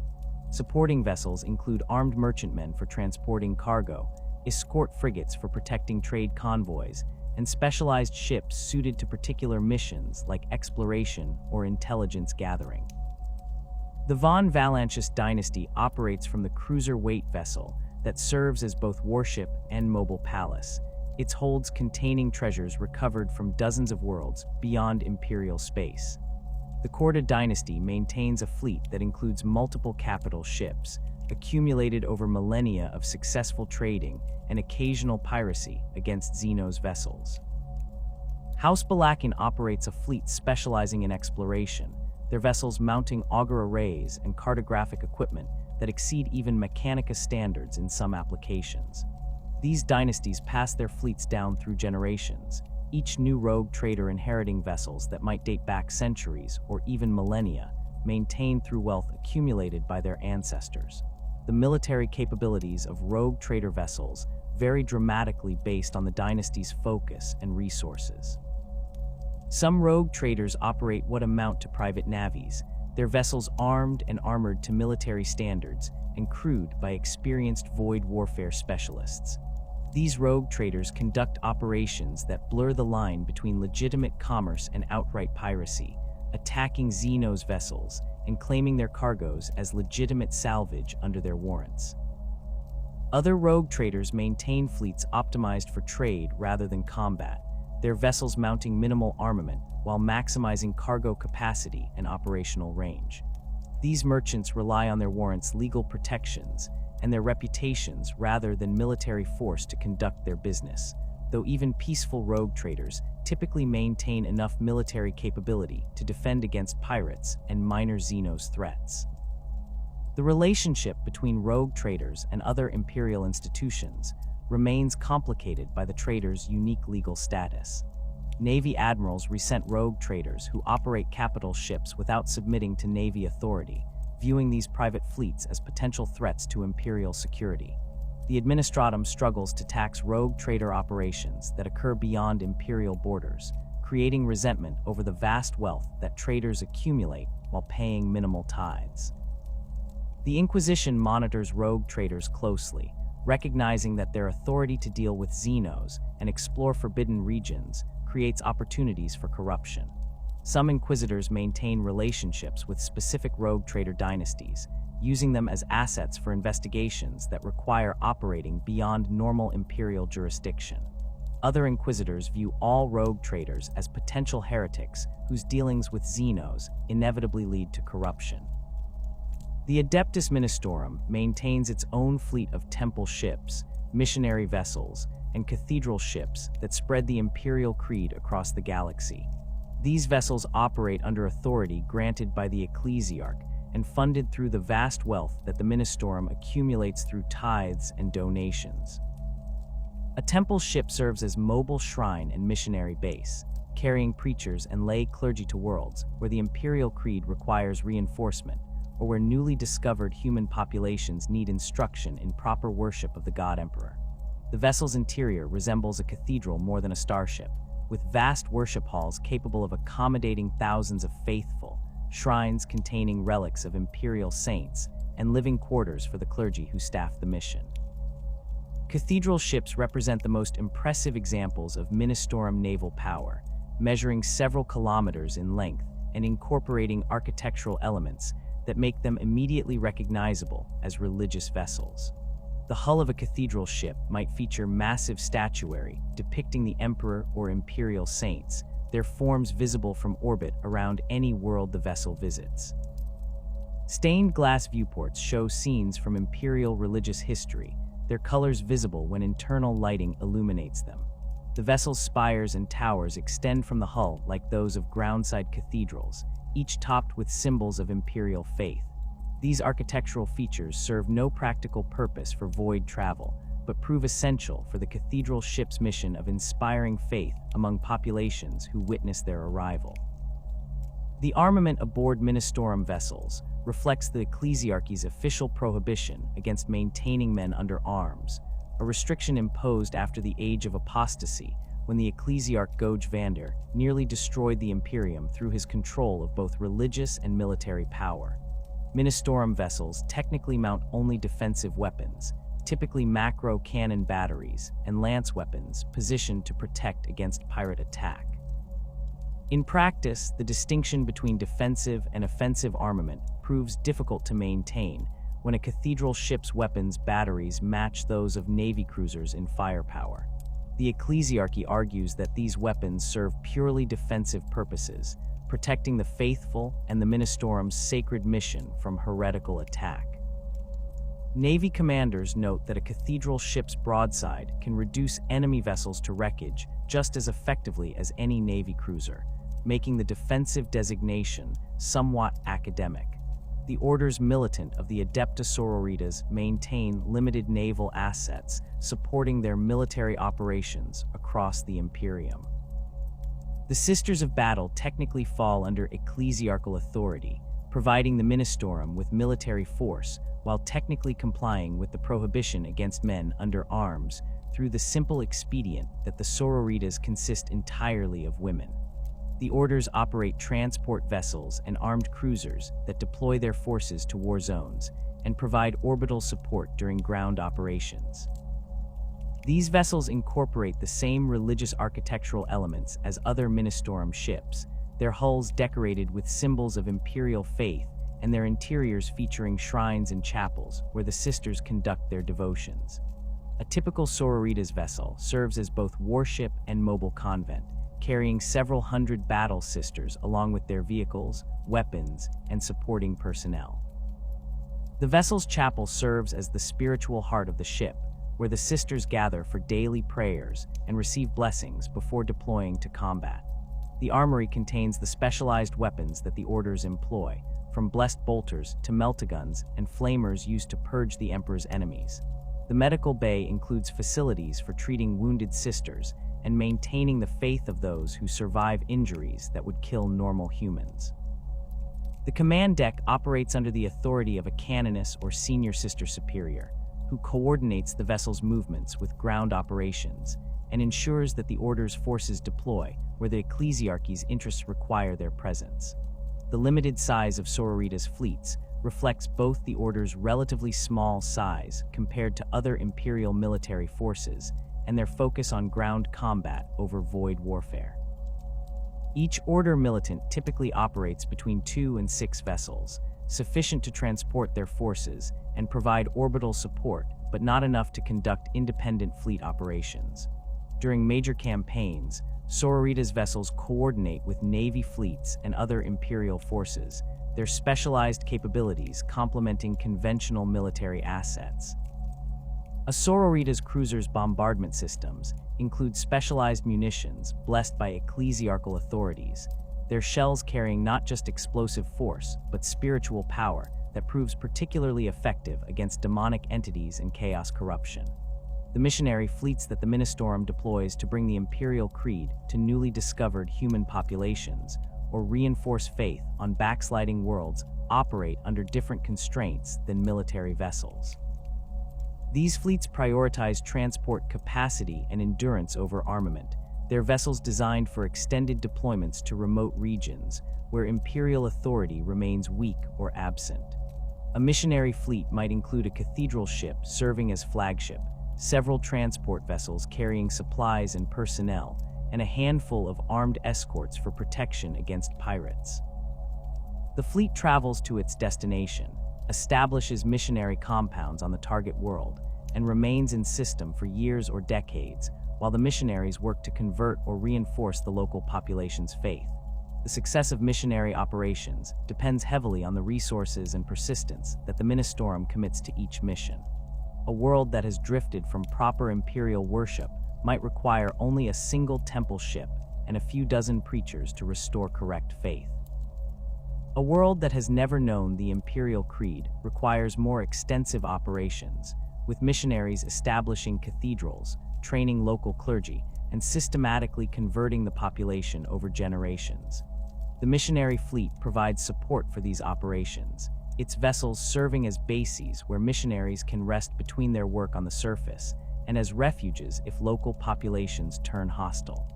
Supporting vessels include armed merchantmen for transporting cargo, escort frigates for protecting trade convoys, and specialized ships suited to particular missions like exploration or intelligence gathering. The Von Valanchus dynasty operates from the cruiser weight vessel that serves as both warship and mobile palace, its holds containing treasures recovered from dozens of worlds beyond imperial space. The Korda dynasty maintains a fleet that includes multiple capital ships, accumulated over millennia of successful trading and occasional piracy against Xenos vessels. House Balakin operates a fleet specializing in exploration, their vessels mounting auger arrays and cartographic equipment that exceed even Mechanica standards in some applications. These dynasties pass their fleets down through generations, each new rogue trader inheriting vessels that might date back centuries or even millennia, maintained through wealth accumulated by their ancestors. The military capabilities of rogue trader vessels vary dramatically based on the dynasty's focus and resources. Some rogue traders operate what amount to private navies, their vessels armed and armored to military standards and crewed by experienced void warfare specialists. These rogue traders conduct operations that blur the line between legitimate commerce and outright piracy, attacking Xenos vessels and claiming their cargoes as legitimate salvage under their warrants. Other rogue traders maintain fleets optimized for trade rather than combat, their vessels mounting minimal armament while maximizing cargo capacity and operational range. These merchants rely on their warrants' legal protections and their reputations rather than military force to conduct their business, though even peaceful rogue traders typically maintain enough military capability to defend against pirates and minor Xenos threats. The relationship between rogue traders and other imperial institutions remains complicated by the traders' unique legal status. Navy admirals resent rogue traders who operate capital ships without submitting to Navy authority, viewing these private fleets as potential threats to imperial security. The Administratum struggles to tax rogue trader operations that occur beyond imperial borders, creating resentment over the vast wealth that traders accumulate while paying minimal tithes. The Inquisition monitors rogue traders closely, recognizing that their authority to deal with Xenos and explore forbidden regions creates opportunities for corruption. Some Inquisitors maintain relationships with specific rogue trader dynasties, using them as assets for investigations that require operating beyond normal Imperial jurisdiction. Other Inquisitors view all rogue traders as potential heretics whose dealings with Xenos inevitably lead to corruption. The Adeptus Ministorum maintains its own fleet of temple ships, missionary vessels, and cathedral ships that spread the Imperial creed across the galaxy. These vessels operate under authority granted by the Ecclesiarch and funded through the vast wealth that the Ministorum accumulates through tithes and donations. A temple ship serves as mobile shrine and missionary base, carrying preachers and lay clergy to worlds where the Imperial creed requires reinforcement, or where newly discovered human populations need instruction in proper worship of the God Emperor. The vessel's interior resembles a cathedral more than a starship, with vast worship halls capable of accommodating thousands of faithful, shrines containing relics of Imperial saints, and living quarters for the clergy who staff the mission. Cathedral ships represent the most impressive examples of Ministorum naval power, measuring several kilometers in length and incorporating architectural elements that make them immediately recognizable as religious vessels. The hull of a cathedral ship might feature massive statuary depicting the emperor or imperial saints, their forms visible from orbit around any world the vessel visits. Stained glass viewports show scenes from imperial religious history, their colors visible when internal lighting illuminates them. The vessel's spires and towers extend from the hull like those of groundside cathedrals, each topped with symbols of imperial faith. These architectural features serve no practical purpose for void travel, but prove essential for the cathedral ship's mission of inspiring faith among populations who witness their arrival. The armament aboard Ministorum vessels reflects the Ecclesiarchy's official prohibition against maintaining men under arms, a restriction imposed after the Age of Apostasy, when the Ecclesiarch Goge Vander nearly destroyed the Imperium through his control of both religious and military power. Ministorum vessels technically mount only defensive weapons, typically macro cannon batteries and lance weapons positioned to protect against pirate attack. In practice, the distinction between defensive and offensive armament proves difficult to maintain when a cathedral ship's weapons batteries match those of Navy cruisers in firepower. The Ecclesiarchy argues that these weapons serve purely defensive purposes, protecting the faithful and the Ministorum's sacred mission from heretical attack. Navy commanders note that a cathedral ship's broadside can reduce enemy vessels to wreckage just as effectively as any Navy cruiser, making the defensive designation somewhat academic. The Order's militant of the Adeptus Sororitas maintain limited naval assets, supporting their military operations across the Imperium. The Sisters of Battle technically fall under ecclesiarchal authority, providing the Ministorum with military force while technically complying with the prohibition against men under arms through the simple expedient that the Sororitas consist entirely of women. The Orders operate transport vessels and armed cruisers that deploy their forces to war zones and provide orbital support during ground operations. These vessels incorporate the same religious architectural elements as other Ministorum ships, their hulls decorated with symbols of imperial faith and their interiors featuring shrines and chapels where the sisters conduct their devotions. A typical Sororitas vessel serves as both warship and mobile convent, carrying several hundred battle sisters along with their vehicles, weapons, and supporting personnel. The vessel's chapel serves as the spiritual heart of the ship, where the sisters gather for daily prayers and receive blessings before deploying to combat. The armory contains the specialized weapons that the Orders employ, from blessed bolters to meltaguns and flamers used to purge the Emperor's enemies. The medical bay includes facilities for treating wounded sisters and maintaining the faith of those who survive injuries that would kill normal humans. The command deck operates under the authority of a canoness or senior sister superior, who coordinates the vessel's movements with ground operations and ensures that the Order's forces deploy where the Ecclesiarchy's interests require their presence. The limited size of Sororitas' fleets reflects both the Order's relatively small size compared to other Imperial military forces and their focus on ground combat over void warfare. Each Order militant typically operates between 2 and 6 vessels, sufficient to transport their forces and provide orbital support, but not enough to conduct independent fleet operations. During major campaigns, Sororitas vessels coordinate with Navy fleets and other Imperial forces, their specialized capabilities complementing conventional military assets. A Sororita's cruiser's bombardment systems include specialized munitions blessed by ecclesiarchal authorities, their shells carrying not just explosive force, but spiritual power that proves particularly effective against demonic entities and chaos corruption. The missionary fleets that the Ministorum deploys to bring the Imperial Creed to newly discovered human populations or reinforce faith on backsliding worlds operate under different constraints than military vessels. These fleets prioritize transport capacity and endurance over armament, their vessels designed for extended deployments to remote regions where Imperial authority remains weak or absent. A missionary fleet might include a cathedral ship serving as flagship, several transport vessels carrying supplies and personnel, and a handful of armed escorts for protection against pirates. The fleet travels to its destination, establishes missionary compounds on the target world, and remains in system for years or decades, while the missionaries work to convert or reinforce the local population's faith. The success of missionary operations depends heavily on the resources and persistence that the Ministorum commits to each mission. A world that has drifted from proper Imperial worship might require only a single temple ship and a few dozen preachers to restore correct faith. A world that has never known the Imperial Creed requires more extensive operations, with missionaries establishing cathedrals, training local clergy, and systematically converting the population over generations. The missionary fleet provides support for these operations, its vessels serving as bases where missionaries can rest between their work on the surface and as refuges if local populations turn hostile.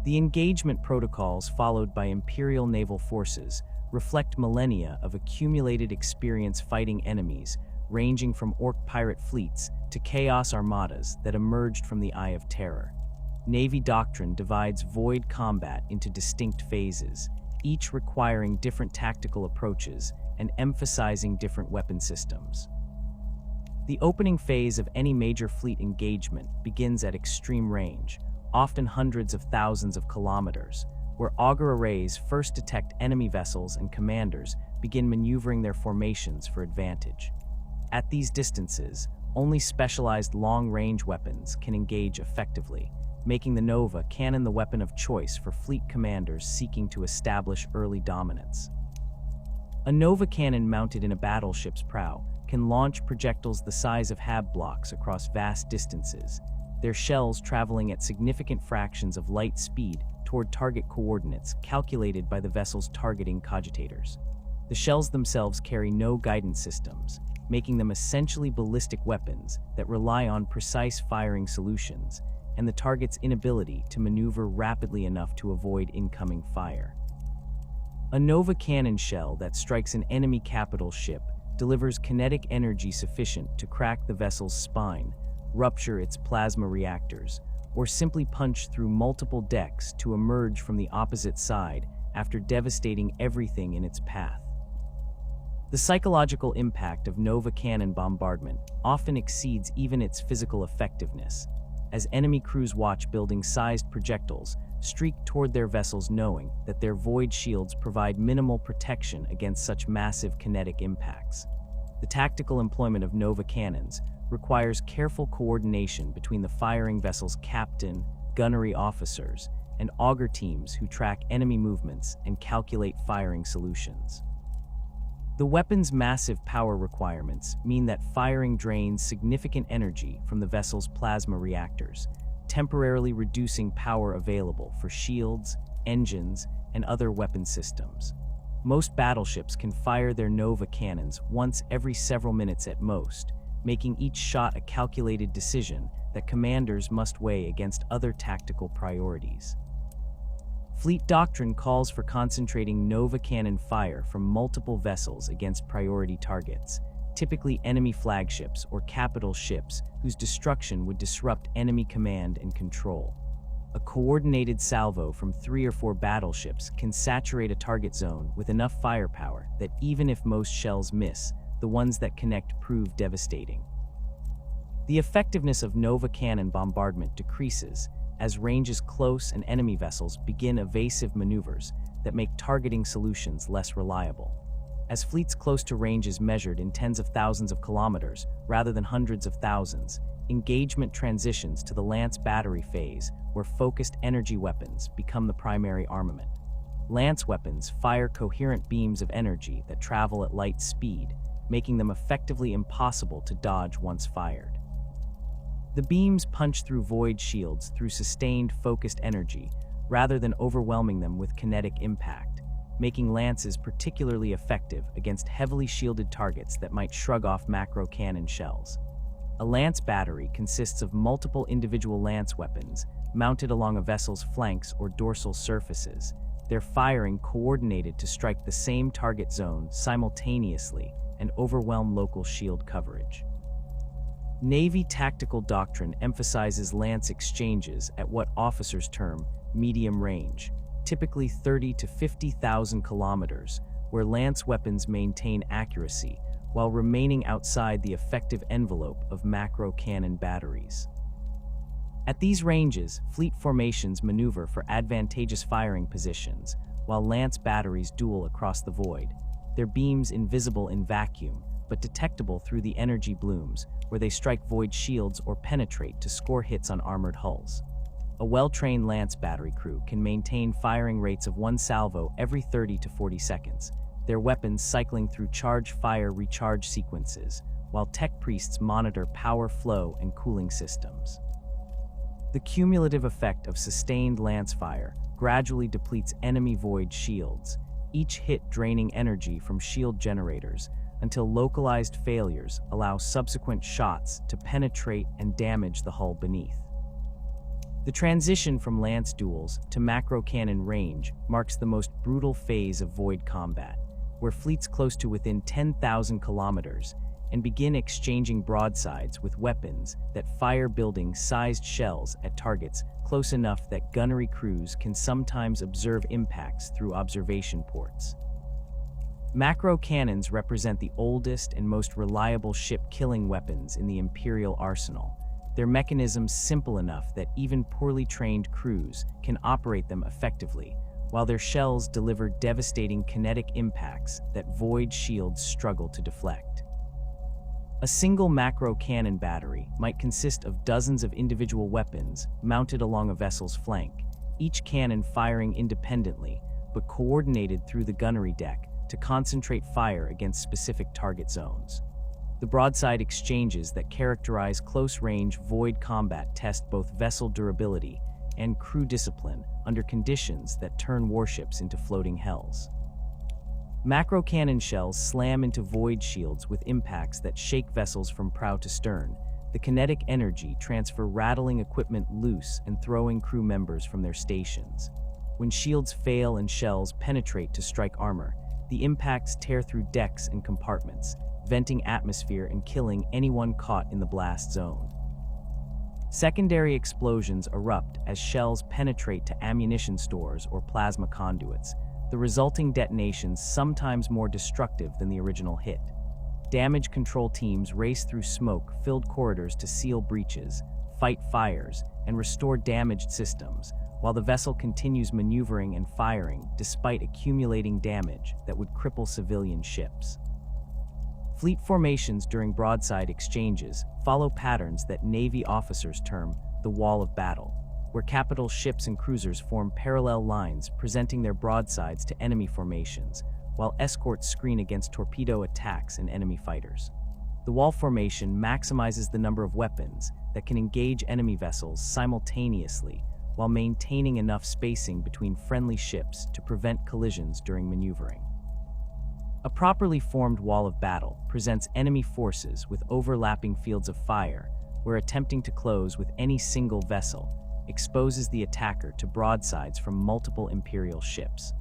The engagement protocols followed by Imperial naval forces reflect millennia of accumulated experience fighting enemies, ranging from orc pirate fleets to chaos armadas that emerged from the Eye of Terror. Navy doctrine divides void combat into distinct phases, each requiring different tactical approaches and emphasizing different weapon systems. The opening phase of any major fleet engagement begins at extreme range, often hundreds of thousands of kilometers, where auger arrays first detect enemy vessels and commanders begin maneuvering their formations for advantage. At these distances, only specialized long-range weapons can engage effectively, making the Nova cannon the weapon of choice for fleet commanders seeking to establish early dominance. A Nova cannon mounted in a battleship's prow can launch projectiles the size of hab blocks across vast distances, their shells traveling at significant fractions of light speed toward target coordinates calculated by the vessel's targeting cogitators. The shells themselves carry no guidance systems, making them essentially ballistic weapons that rely on precise firing solutions and the target's inability to maneuver rapidly enough to avoid incoming fire. A Nova cannon shell that strikes an enemy capital ship delivers kinetic energy sufficient to crack the vessel's spine, rupture its plasma reactors, or simply punch through multiple decks to emerge from the opposite side after devastating everything in its path. The psychological impact of Nova cannon bombardment often exceeds even its physical effectiveness, as enemy crews watch building-sized projectiles streak toward their vessels knowing that their void shields provide minimal protection against such massive kinetic impacts. The tactical employment of Nova cannons requires careful coordination between the firing vessel's captain, gunnery officers, and auger teams who track enemy movements and calculate firing solutions. The weapon's massive power requirements mean that firing drains significant energy from the vessel's plasma reactors, temporarily reducing power available for shields, engines, and other weapon systems. Most battleships can fire their Nova cannons once every several minutes at most, making each shot a calculated decision that commanders must weigh against other tactical priorities. Fleet doctrine calls for concentrating Nova cannon fire from multiple vessels against priority targets, typically enemy flagships or capital ships whose destruction would disrupt enemy command and control. A coordinated salvo from 3 or 4 battleships can saturate a target zone with enough firepower that even if most shells miss, the ones that connect prove devastating. The effectiveness of Nova cannon bombardment decreases as range is close and enemy vessels begin evasive maneuvers that make targeting solutions less reliable. As fleets close to range is measured in tens of thousands of kilometers rather than hundreds of thousands, engagement transitions to the lance battery phase where focused energy weapons become the primary armament. Lance weapons fire coherent beams of energy that travel at light speed, making them effectively impossible to dodge once fired. The beams punch through void shields through sustained focused energy rather than overwhelming them with kinetic impact, making lances particularly effective against heavily shielded targets that might shrug off macro cannon shells. A lance battery consists of multiple individual lance weapons mounted along a vessel's flanks or dorsal surfaces, their firing coordinated to strike the same target zone simultaneously and overwhelm local shield coverage. Navy tactical doctrine emphasizes lance exchanges at what officers term medium range, typically 30 to 50,000 kilometers, where lance weapons maintain accuracy while remaining outside the effective envelope of macro cannon batteries. At these ranges, fleet formations maneuver for advantageous firing positions, while lance batteries duel across the void, their beams invisible in vacuum, but detectable through the energy blooms, where they strike void shields or penetrate to score hits on armored hulls. A well-trained lance battery crew can maintain firing rates of one salvo every 30 to 40 seconds, their weapons cycling through charge-fire-recharge sequences, while tech priests monitor power flow and cooling systems. The cumulative effect of sustained lance fire gradually depletes enemy void shields, each hit draining energy from shield generators until localized failures allow subsequent shots to penetrate and damage the hull beneath. The transition from lance duels to macro cannon range marks the most brutal phase of void combat, where fleets close to within 10,000 kilometers and begin exchanging broadsides with weapons that fire building-sized shells at targets close enough that gunnery crews can sometimes observe impacts through observation ports. Macro cannons represent the oldest and most reliable ship-killing weapons in the Imperial arsenal, their mechanisms simple enough that even poorly trained crews can operate them effectively, while their shells deliver devastating kinetic impacts that void shields struggle to deflect. A single macro cannon battery might consist of dozens of individual weapons mounted along a vessel's flank, each cannon firing independently but coordinated through the gunnery deck to concentrate fire against specific target zones. The broadside exchanges that characterize close-range void combat test both vessel durability and crew discipline under conditions that turn warships into floating hells. Macro cannon shells slam into void shields with impacts that shake vessels from prow to stern. The kinetic energy transfer rattling equipment loose and throwing crew members from their stations. When shields fail and shells penetrate to strike armor, the impacts tear through decks and compartments, venting atmosphere and killing anyone caught in the blast zone. Secondary explosions erupt as shells penetrate to ammunition stores or plasma conduits, the resulting detonations sometimes more destructive than the original hit. Damage control teams race through smoke-filled corridors to seal breaches, fight fires, and restore damaged systems, while the vessel continues maneuvering and firing despite accumulating damage that would cripple civilian ships. Fleet formations during broadside exchanges follow patterns that Navy officers term the wall of battle, where capital ships and cruisers form parallel lines presenting their broadsides to enemy formations, while escorts screen against torpedo attacks and enemy fighters. The wall formation maximizes the number of weapons that can engage enemy vessels simultaneously while maintaining enough spacing between friendly ships to prevent collisions during maneuvering. A properly formed wall of battle presents enemy forces with overlapping fields of fire, where attempting to close with any single vessel exposes the attacker to broadsides from multiple Imperial ships.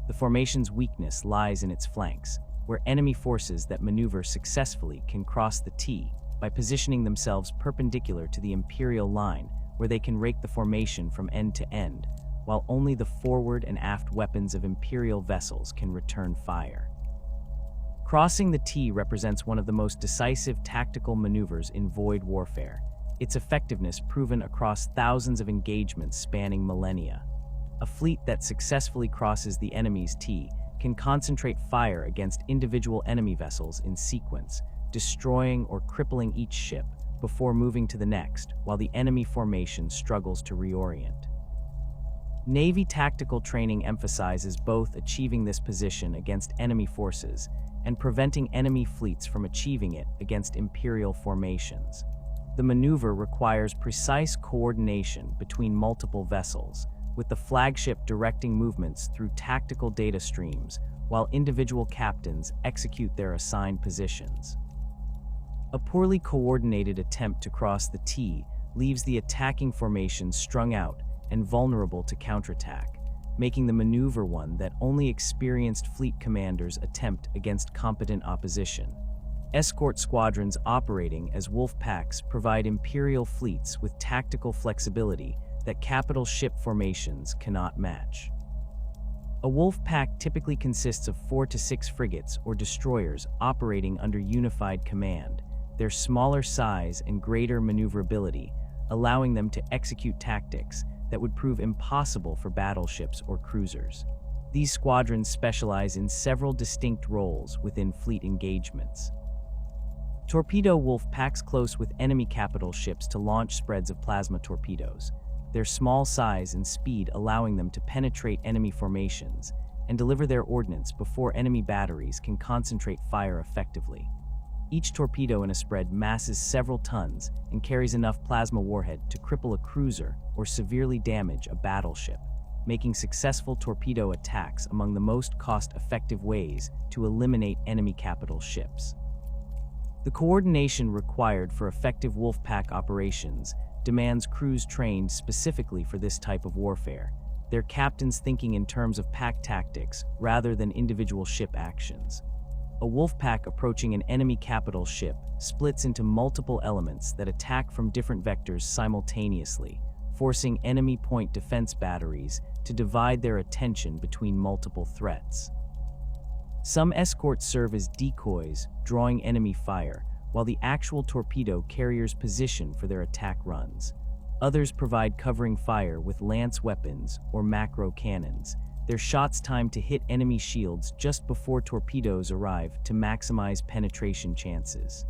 The formation's weakness lies in its flanks, where enemy forces that maneuver successfully can cross the T by positioning themselves perpendicular to the Imperial line, where they can rake the formation from end to end, while only the forward and aft weapons of Imperial vessels can return fire. Crossing the T represents one of the most decisive tactical maneuvers in void warfare, its effectiveness proven across thousands of engagements spanning millennia. A fleet that successfully crosses the enemy's T can concentrate fire against individual enemy vessels in sequence, destroying or crippling each ship before moving to the next, while the enemy formation struggles to reorient. Navy tactical training emphasizes both achieving this position against enemy forces and preventing enemy fleets from achieving it against Imperial formations. The maneuver requires precise coordination between multiple vessels, with the flagship directing movements through tactical data streams, while individual captains execute their assigned positions. A poorly coordinated attempt to cross the T leaves the attacking formation strung out and vulnerable to counterattack, making the maneuver one that only experienced fleet commanders attempt against competent opposition. Escort squadrons operating as wolf packs provide Imperial fleets with tactical flexibility that capital ship formations cannot match. A wolf pack typically consists of 4 to 6 frigates or destroyers operating under unified command, their smaller size and greater maneuverability, allowing them to execute tactics that would prove impossible for battleships or cruisers. These squadrons specialize in several distinct roles within fleet engagements. Torpedo wolf packs close with enemy capital ships to launch spreads of plasma torpedoes, their small size and speed allowing them to penetrate enemy formations and deliver their ordnance before enemy batteries can concentrate fire effectively. Each torpedo in a spread masses several tons and carries enough plasma warhead to cripple a cruiser or severely damage a battleship, making successful torpedo attacks among the most cost-effective ways to eliminate enemy capital ships. The coordination required for effective Wolfpack operations demands crews trained specifically for this type of warfare, their captains thinking in terms of pack tactics rather than individual ship actions. A Wolfpack approaching an enemy capital ship splits into multiple elements that attack from different vectors simultaneously, forcing enemy point defense batteries to divide their attention between multiple threats. Some escorts serve as decoys, drawing enemy fire, while the actual torpedo carriers position for their attack runs. Others provide covering fire with lance weapons or macro cannons, their shots timed to hit enemy shields just before torpedoes arrive to maximize penetration chances.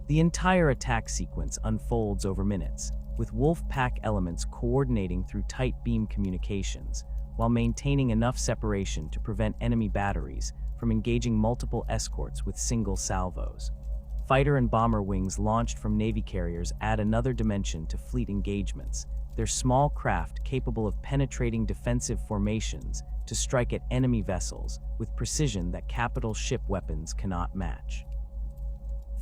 The entire attack sequence unfolds over minutes, with Wolfpack elements coordinating through tight beam communications, while maintaining enough separation to prevent enemy batteries from engaging multiple escorts with single salvos. Fighter and bomber wings launched from Navy carriers add another dimension to fleet engagements, their small craft capable of penetrating defensive formations to strike at enemy vessels with precision that capital ship weapons cannot match.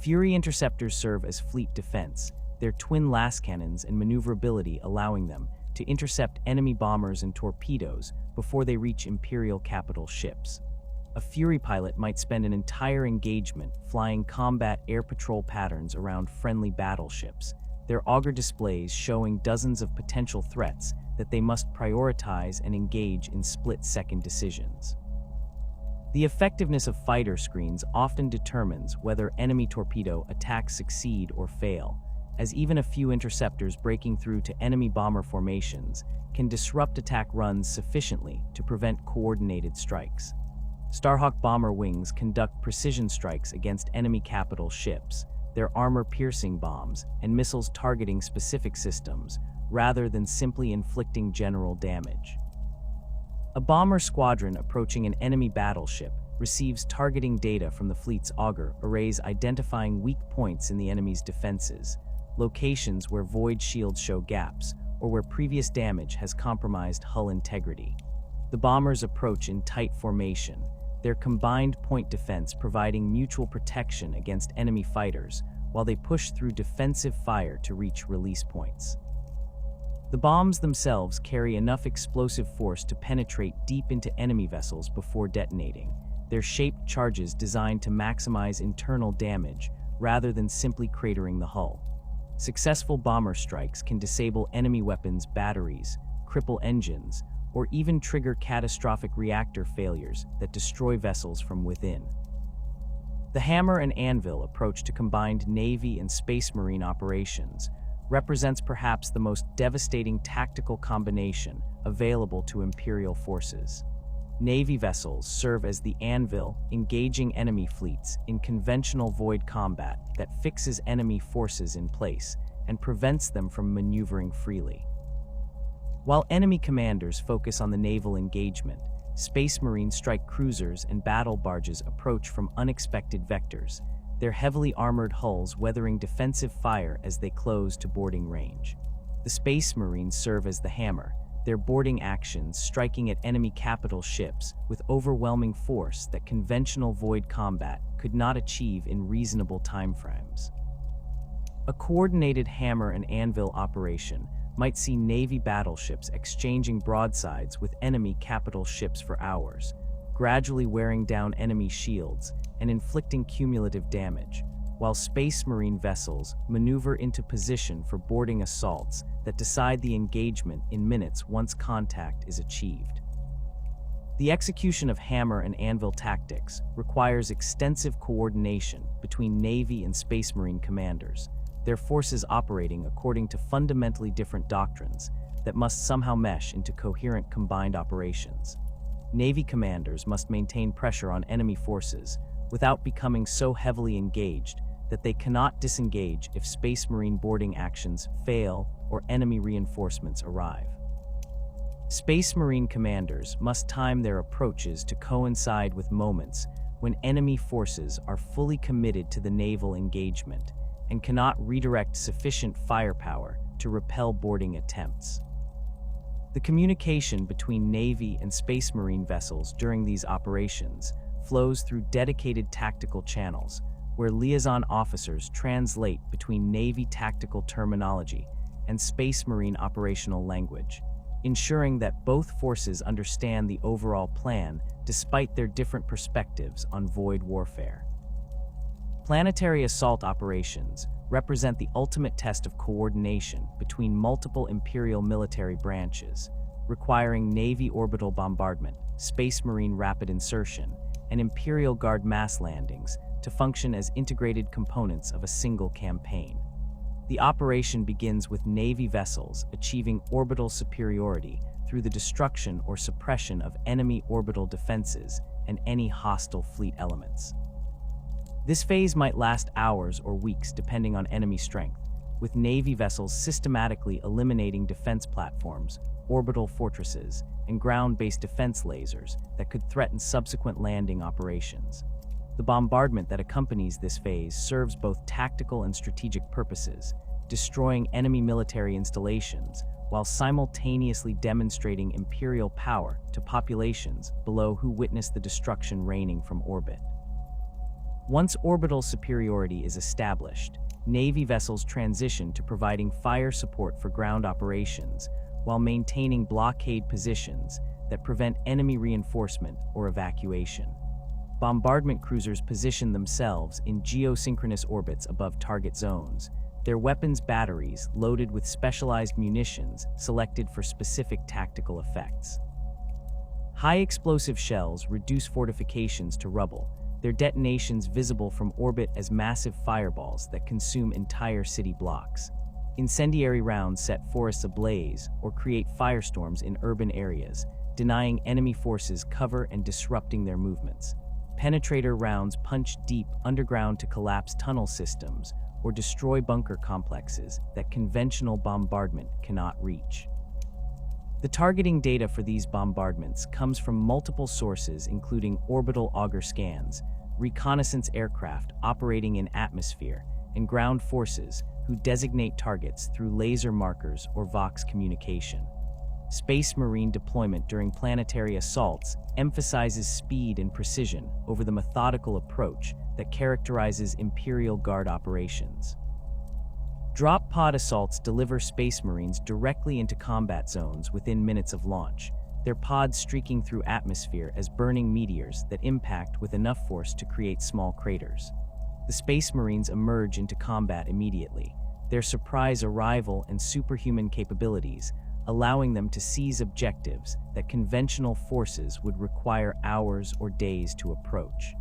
Fury interceptors serve as fleet defense, their twin lascannons and maneuverability allowing them to intercept enemy bombers and torpedoes before they reach Imperial capital ships. A Fury pilot might spend an entire engagement flying combat air patrol patterns around friendly battleships, their auger displays showing dozens of potential threats that they must prioritize and engage in split-second decisions. The effectiveness of fighter screens often determines whether enemy torpedo attacks succeed or fail, as even a few interceptors breaking through to enemy bomber formations can disrupt attack runs sufficiently to prevent coordinated strikes. Starhawk bomber wings conduct precision strikes against enemy capital ships, their armor-piercing bombs and missiles targeting specific systems, rather than simply inflicting general damage. A bomber squadron approaching an enemy battleship receives targeting data from the fleet's auger arrays identifying weak points in the enemy's defenses, locations where void shields show gaps, or where previous damage has compromised hull integrity. The bombers approach in tight formation, their combined point defense providing mutual protection against enemy fighters, while they push through defensive fire to reach release points. The bombs themselves carry enough explosive force to penetrate deep into enemy vessels before detonating. They're shaped charges designed to maximize internal damage rather than simply cratering the hull. Successful bomber strikes can disable enemy weapons' batteries, cripple engines, or even trigger catastrophic reactor failures that destroy vessels from within. The hammer and anvil approach to combined Navy and Space Marine operations represents perhaps the most devastating tactical combination available to Imperial forces. Navy vessels serve as the anvil, engaging enemy fleets in conventional void combat that fixes enemy forces in place and prevents them from maneuvering freely. While enemy commanders focus on the naval engagement, Space Marine strike cruisers and battle barges approach from unexpected vectors, their heavily armored hulls weathering defensive fire as they close to boarding range. The Space Marines serve as the hammer, their boarding actions striking at enemy capital ships with overwhelming force that conventional void combat could not achieve in reasonable timeframes. A coordinated hammer and anvil operation might see Navy battleships exchanging broadsides with enemy capital ships for hours, gradually wearing down enemy shields and inflicting cumulative damage, while Space Marine vessels maneuver into position for boarding assaults that decide the engagement in minutes once contact is achieved. The execution of hammer and anvil tactics requires extensive coordination between Navy and Space Marine commanders, their forces operating according to fundamentally different doctrines that must somehow mesh into coherent combined operations. Navy commanders must maintain pressure on enemy forces without becoming so heavily engaged that they cannot disengage if Space Marine boarding actions fail or enemy reinforcements arrive. Space Marine commanders must time their approaches to coincide with moments when enemy forces are fully committed to the naval engagement and cannot redirect sufficient firepower to repel boarding attempts. The communication between Navy and Space Marine vessels during these operations flows through dedicated tactical channels, where liaison officers translate between Navy tactical terminology and Space Marine operational language, ensuring that both forces understand the overall plan despite their different perspectives on void warfare. Planetary assault operations represent the ultimate test of coordination between multiple Imperial military branches, requiring Navy orbital bombardment, Space Marine rapid insertion, and Imperial Guard mass landings to function as integrated components of a single campaign. The operation begins with Navy vessels achieving orbital superiority through the destruction or suppression of enemy orbital defenses and any hostile fleet elements. This phase might last hours or weeks depending on enemy strength, with Navy vessels systematically eliminating defense platforms, orbital fortresses, and ground-based defense lasers that could threaten subsequent landing operations. The bombardment that accompanies this phase serves both tactical and strategic purposes, destroying enemy military installations while simultaneously demonstrating Imperial power to populations below who witness the destruction raining from orbit. Once orbital superiority is established, Navy vessels transition to providing fire support for ground operations while maintaining blockade positions that prevent enemy reinforcement or evacuation. Bombardment cruisers position themselves in geosynchronous orbits above target zones, their weapons batteries loaded with specialized munitions selected for specific tactical effects. High explosive shells reduce fortifications to rubble, their detonations visible from orbit as massive fireballs that consume entire city blocks. Incendiary rounds set forests ablaze or create firestorms in urban areas, denying enemy forces cover and disrupting their movements. Penetrator rounds punch deep underground to collapse tunnel systems or destroy bunker complexes that conventional bombardment cannot reach. The targeting data for these bombardments comes from multiple sources, including orbital auger scans, reconnaissance aircraft operating in atmosphere, and ground forces who designate targets through laser markers or Vox communication. Space Marine deployment during planetary assaults emphasizes speed and precision over the methodical approach that characterizes Imperial Guard operations. Drop pod assaults deliver Space Marines directly into combat zones within minutes of launch, their pods streaking through atmosphere as burning meteors that impact with enough force to create small craters. The Space Marines emerge into combat immediately, their surprise arrival and superhuman capabilities allowing them to seize objectives that conventional forces would require hours or days to approach.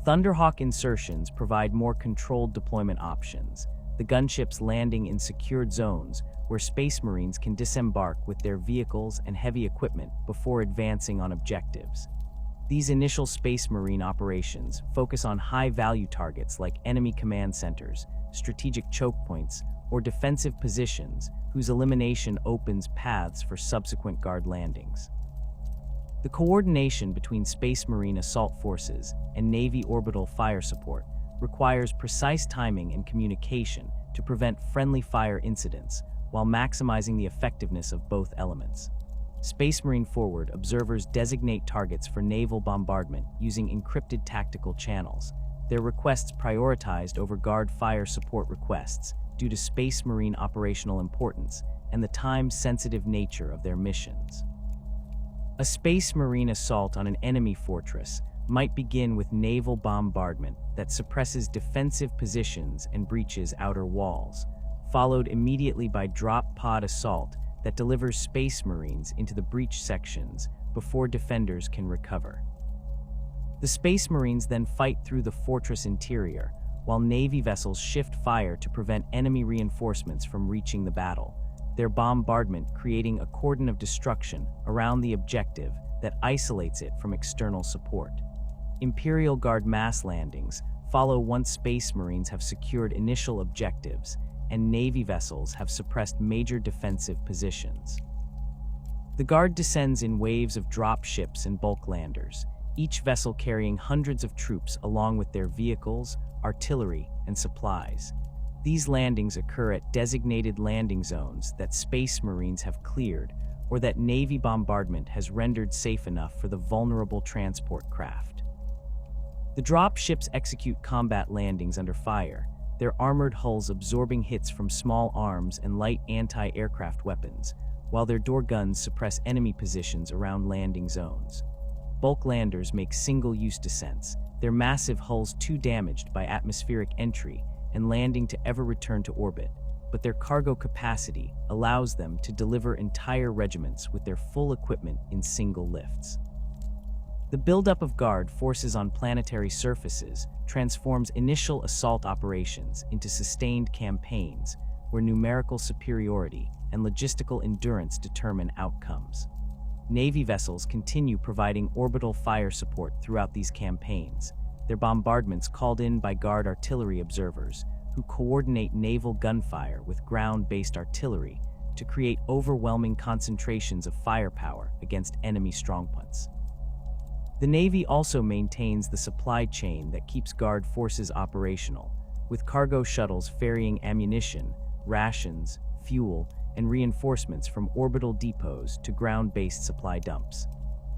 Thunderhawk insertions provide more controlled deployment options, the gunships landing in secured zones where Space Marines can disembark with their vehicles and heavy equipment before advancing on objectives. These initial Space Marine operations focus on high-value targets like enemy command centers, strategic choke points, or defensive positions whose elimination opens paths for subsequent guard landings. The coordination between Space Marine assault forces and Navy orbital fire support requires precise timing and communication to prevent friendly fire incidents while maximizing the effectiveness of both elements. Space Marine Forward observers designate targets for naval bombardment using encrypted tactical channels, their requests prioritized over guard fire support requests due to Space Marine operational importance and the time-sensitive nature of their missions. A Space Marine assault on an enemy fortress might begin with naval bombardment that suppresses defensive positions and breaches outer walls, followed immediately by drop pod assault that delivers Space Marines into the breach sections before defenders can recover. The Space Marines then fight through the fortress interior, while Navy vessels shift fire to prevent enemy reinforcements from reaching the battle, their bombardment creating a cordon of destruction around the objective that isolates it from external support. Imperial Guard mass landings follow once Space Marines have secured initial objectives and Navy vessels have suppressed major defensive positions. The Guard descends in waves of drop ships and bulk landers, each vessel carrying hundreds of troops along with their vehicles, artillery, and supplies. These landings occur at designated landing zones that Space Marines have cleared or that Navy bombardment has rendered safe enough for the vulnerable transport craft. The drop ships execute combat landings under fire, their armored hulls absorbing hits from small arms and light anti-aircraft weapons, while their door guns suppress enemy positions around landing zones. Bulk landers make single-use descents, their massive hulls too damaged by atmospheric entry and landing to ever return to orbit, but their cargo capacity allows them to deliver entire regiments with their full equipment in single lifts. The buildup of Guard forces on planetary surfaces transforms initial assault operations into sustained campaigns where numerical superiority and logistical endurance determine outcomes. Navy vessels continue providing orbital fire support throughout these campaigns, their bombardments called in by Guard artillery observers who coordinate naval gunfire with ground-based artillery to create overwhelming concentrations of firepower against enemy strongpoints. The Navy also maintains the supply chain that keeps Guard forces operational, with cargo shuttles ferrying ammunition, rations, fuel, and reinforcements from orbital depots to ground-based supply dumps.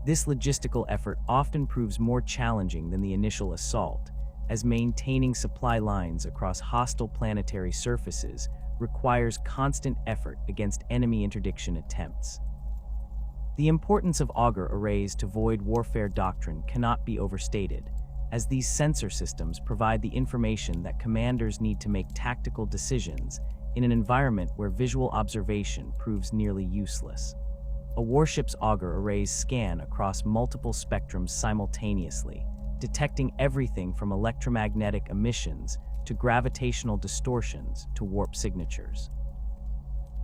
This logistical effort often proves more challenging than the initial assault, as maintaining supply lines across hostile planetary surfaces requires constant effort against enemy interdiction attempts. The importance of augur arrays to void warfare doctrine cannot be overstated, as these sensor systems provide the information that commanders need to make tactical decisions in an environment where visual observation proves nearly useless. A warship's augur arrays scan across multiple spectrums simultaneously, detecting everything from electromagnetic emissions to gravitational distortions to warp signatures.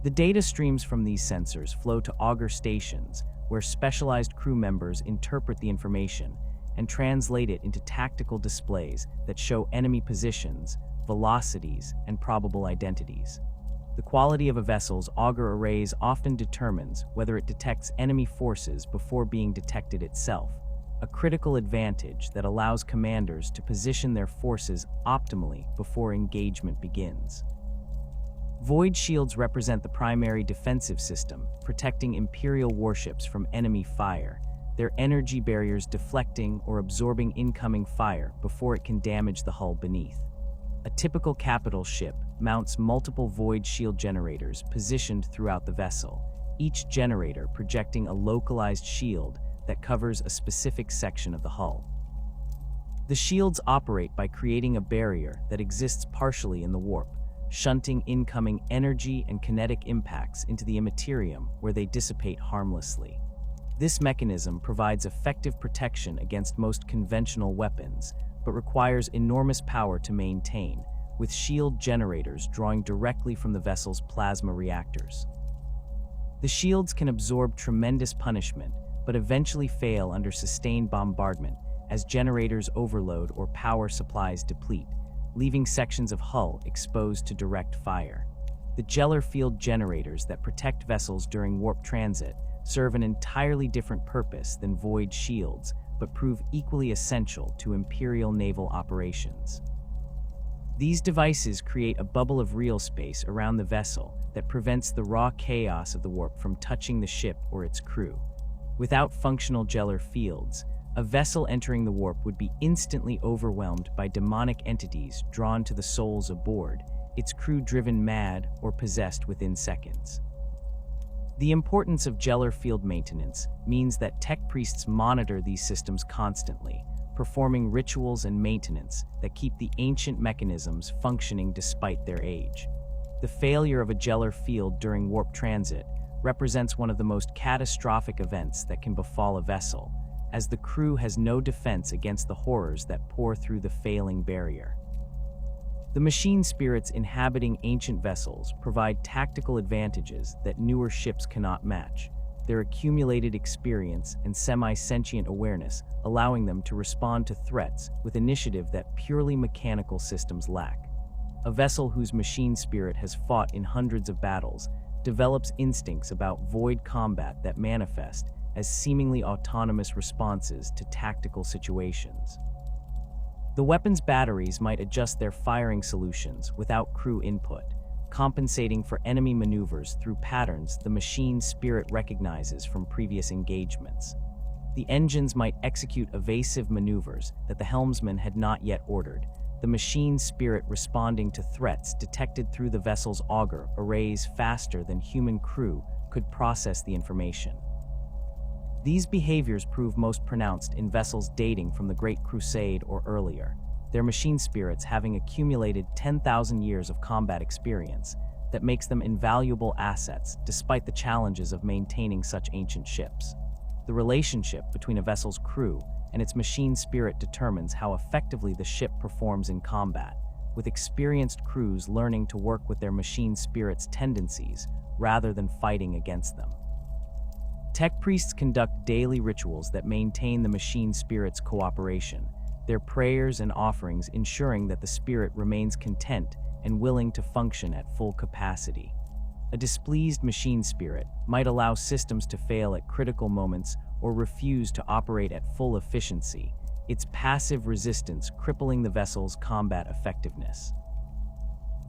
The data streams from these sensors flow to augur stations, where specialized crew members interpret the information and translate it into tactical displays that show enemy positions, velocities, and probable identities. The quality of a vessel's augur arrays often determines whether it detects enemy forces before being detected itself, a critical advantage that allows commanders to position their forces optimally before engagement begins. Void shields represent the primary defensive system, protecting Imperial warships from enemy fire, their energy barriers deflecting or absorbing incoming fire before it can damage the hull beneath. A typical capital ship mounts multiple void shield generators positioned throughout the vessel, each generator projecting a localized shield that covers a specific section of the hull. The shields operate by creating a barrier that exists partially in the warp, shunting incoming energy and kinetic impacts into the immaterium where they dissipate harmlessly. This mechanism provides effective protection against most conventional weapons, but requires enormous power to maintain, with shield generators drawing directly from the vessel's plasma reactors. The shields can absorb tremendous punishment, but eventually fail under sustained bombardment as generators overload or power supplies deplete, leaving sections of hull exposed to direct fire. The Gellar field generators that protect vessels during warp transit serve an entirely different purpose than void shields, but prove equally essential to Imperial naval operations. These devices create a bubble of real space around the vessel that prevents the raw chaos of the warp from touching the ship or its crew. Without functional Gellar fields, a vessel entering the warp would be instantly overwhelmed by demonic entities drawn to the souls aboard, its crew driven mad or possessed within seconds. The importance of Gellar field maintenance means that tech priests monitor these systems constantly, performing rituals and maintenance that keep the ancient mechanisms functioning despite their age. The failure of a Gellar field during warp transit represents one of the most catastrophic events that can befall a vessel, as the crew has no defense against the horrors that pour through the failing barrier. The machine spirits inhabiting ancient vessels provide tactical advantages that newer ships cannot match, their accumulated experience and semi-sentient awareness allowing them to respond to threats with initiative that purely mechanical systems lack. A vessel whose machine spirit has fought in hundreds of battles develops instincts about void combat that manifest as seemingly autonomous responses to tactical situations. The weapon's batteries might adjust their firing solutions without crew input, compensating for enemy maneuvers through patterns the machine spirit recognizes from previous engagements. The engines might execute evasive maneuvers that the helmsman had not yet ordered, the machine spirit responding to threats detected through the vessel's auger arrays faster than human crew could process the information. These behaviors prove most pronounced in vessels dating from the Great Crusade or earlier, their machine spirits having accumulated 10,000 years of combat experience that makes them invaluable assets despite the challenges of maintaining such ancient ships. The relationship between a vessel's crew and its machine spirit determines how effectively the ship performs in combat, with experienced crews learning to work with their machine spirit's tendencies rather than fighting against them. Tech priests conduct daily rituals that maintain the machine spirit's cooperation, their prayers and offerings ensuring that the spirit remains content and willing to function at full capacity. A displeased machine spirit might allow systems to fail at critical moments or refuse to operate at full efficiency, its passive resistance crippling the vessel's combat effectiveness.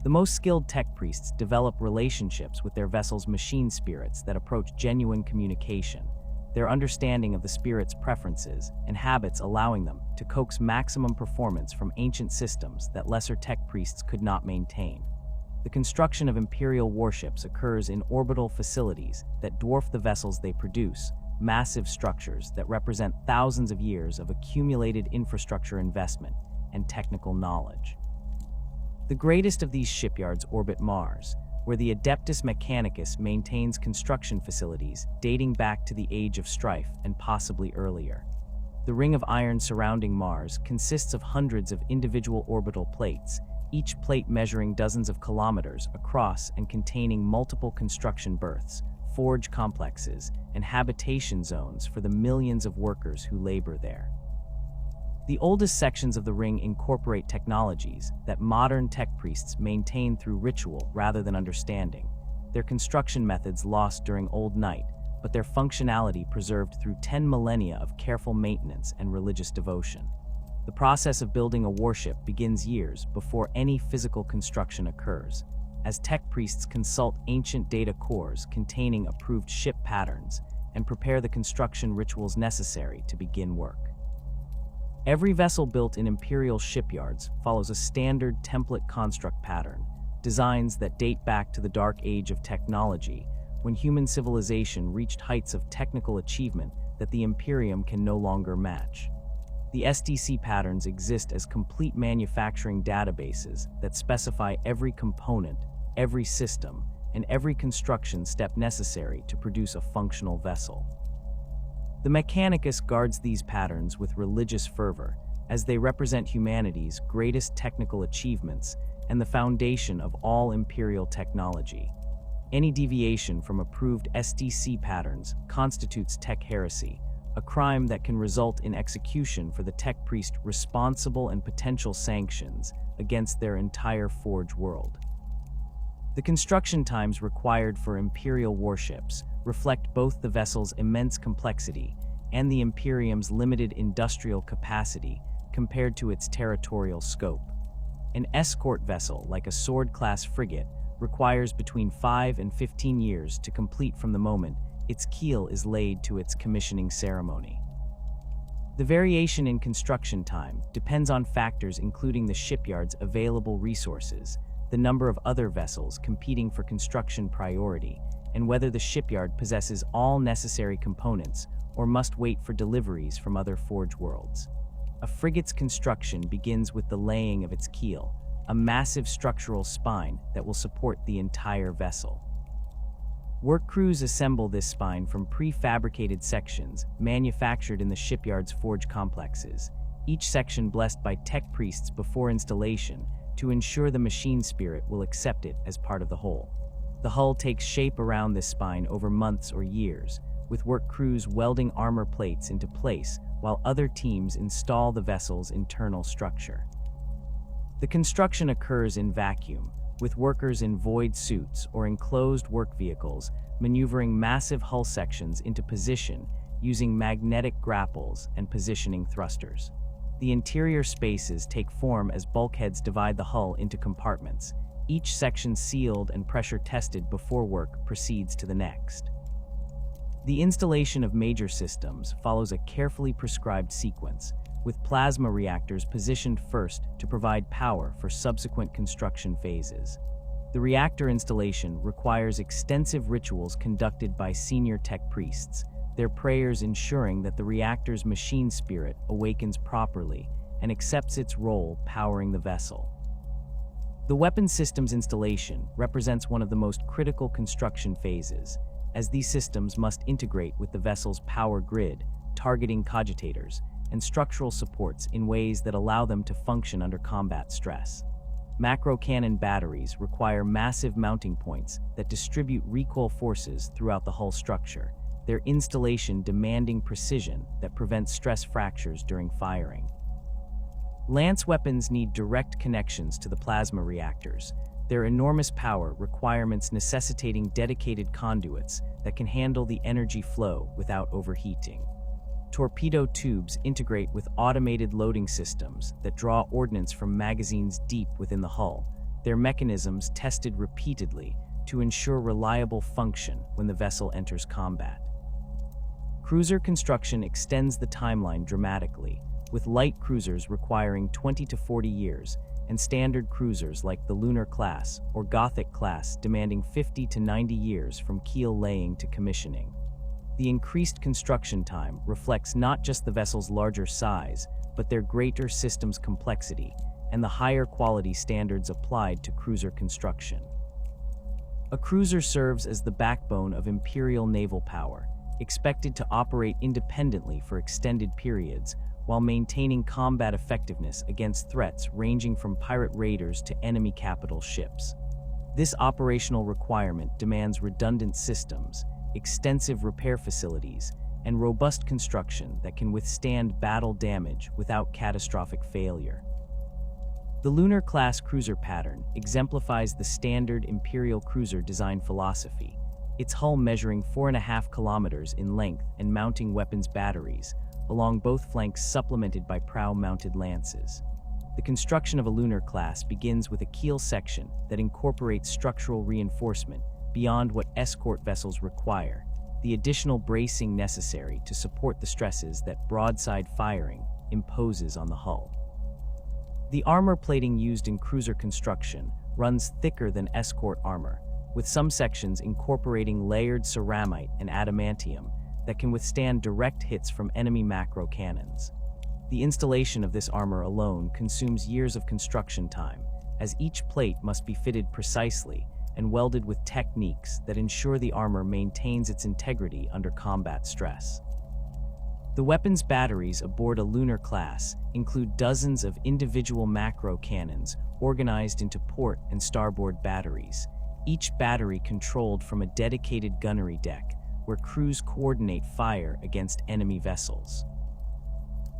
The most skilled tech priests develop relationships with their vessel's machine spirits that approach genuine communication, their understanding of the spirit's preferences and habits allowing them to coax maximum performance from ancient systems that lesser tech priests could not maintain. The construction of Imperial warships occurs in orbital facilities that dwarf the vessels they produce, massive structures that represent thousands of years of accumulated infrastructure investment and technical knowledge. The greatest of these shipyards orbit Mars, where the Adeptus Mechanicus maintains construction facilities dating back to the Age of Strife and possibly earlier. The ring of iron surrounding Mars consists of hundreds of individual orbital plates, each plate measuring dozens of kilometers across and containing multiple construction berths, forge complexes, and habitation zones for the millions of workers who labor there. The oldest sections of the ring incorporate technologies that modern tech priests maintain through ritual rather than understanding, their construction methods lost during Old Night, but their functionality preserved through 10 millennia of careful maintenance and religious devotion. The process of building a warship begins years before any physical construction occurs, as tech priests consult ancient data cores containing approved ship patterns and prepare the construction rituals necessary to begin work. Every vessel built in Imperial shipyards follows a standard template construct pattern, designs that date back to the dark age of technology, when human civilization reached heights of technical achievement that the Imperium can no longer match. The SDC patterns exist as complete manufacturing databases that specify every component, every system, and every construction step necessary to produce a functional vessel. The Mechanicus guards these patterns with religious fervor, as they represent humanity's greatest technical achievements and the foundation of all Imperial technology. Any deviation from approved SDC patterns constitutes tech heresy, a crime that can result in execution for the tech priest responsible and potential sanctions against their entire Forge world. The construction times required for Imperial warships reflect both the vessel's immense complexity and the Imperium's limited industrial capacity compared to its territorial scope. An escort vessel, like a sword-class frigate, requires between 5 and 15 years to complete from the moment its keel is laid to its commissioning ceremony. The variation in construction time depends on factors including the shipyard's available resources, the number of other vessels competing for construction priority, and whether the shipyard possesses all necessary components or must wait for deliveries from other Forge worlds. A frigate's construction begins with the laying of its keel, a massive structural spine that will support the entire vessel. Work crews assemble this spine from prefabricated sections manufactured in the shipyard's forge complexes, each section blessed by tech priests before installation to ensure the machine spirit will accept it as part of the whole. The hull takes shape around this spine over months or years, with work crews welding armor plates into place while other teams install the vessel's internal structure. The construction occurs in vacuum, with workers in void suits or enclosed work vehicles maneuvering massive hull sections into position using magnetic grapples and positioning thrusters. The interior spaces take form as bulkheads divide the hull into compartments, each section sealed and pressure tested before work proceeds to the next. The installation of major systems follows a carefully prescribed sequence, with plasma reactors positioned first to provide power for subsequent construction phases. The reactor installation requires extensive rituals conducted by senior tech priests, their prayers ensuring that the reactor's machine spirit awakens properly and accepts its role powering the vessel. The weapon systems installation represents one of the most critical construction phases, as these systems must integrate with the vessel's power grid, targeting cogitators, and structural supports in ways that allow them to function under combat stress. Macro cannon batteries require massive mounting points that distribute recoil forces throughout the hull structure, their installation demanding precision that prevents stress fractures during firing. Lance weapons need direct connections to the plasma reactors, their enormous power requirements necessitating dedicated conduits that can handle the energy flow without overheating. Torpedo tubes integrate with automated loading systems that draw ordnance from magazines deep within the hull, their mechanisms tested repeatedly to ensure reliable function when the vessel enters combat. Cruiser construction extends the timeline dramatically, with light cruisers requiring 20 to 40 years, and standard cruisers like the Lunar-class or Gothic-class demanding 50 to 90 years from keel laying to commissioning. The increased construction time reflects not just the vessel's larger size, but their greater systems complexity and the higher quality standards applied to cruiser construction. A cruiser serves as the backbone of Imperial naval power, expected to operate independently for extended periods while maintaining combat effectiveness against threats ranging from pirate raiders to enemy capital ships. This operational requirement demands redundant systems, extensive repair facilities, and robust construction that can withstand battle damage without catastrophic failure. The Lunar-class cruiser pattern exemplifies the standard Imperial cruiser design philosophy, its hull measuring 4.5 kilometers in length and mounting weapons batteries, along both flanks supplemented by prow-mounted lances. The construction of a Lunar-class begins with a keel section that incorporates structural reinforcement beyond what escort vessels require, the additional bracing necessary to support the stresses that broadside firing imposes on the hull. The armor plating used in cruiser construction runs thicker than escort armor, with some sections incorporating layered ceramite and adamantium that can withstand direct hits from enemy macro cannons. The installation of this armor alone consumes years of construction time, as each plate must be fitted precisely and welded with techniques that ensure the armor maintains its integrity under combat stress. The weapons batteries aboard a lunar class include dozens of individual macro cannons organized into port and starboard batteries, each battery controlled from a dedicated gunnery deck where crews coordinate fire against enemy vessels.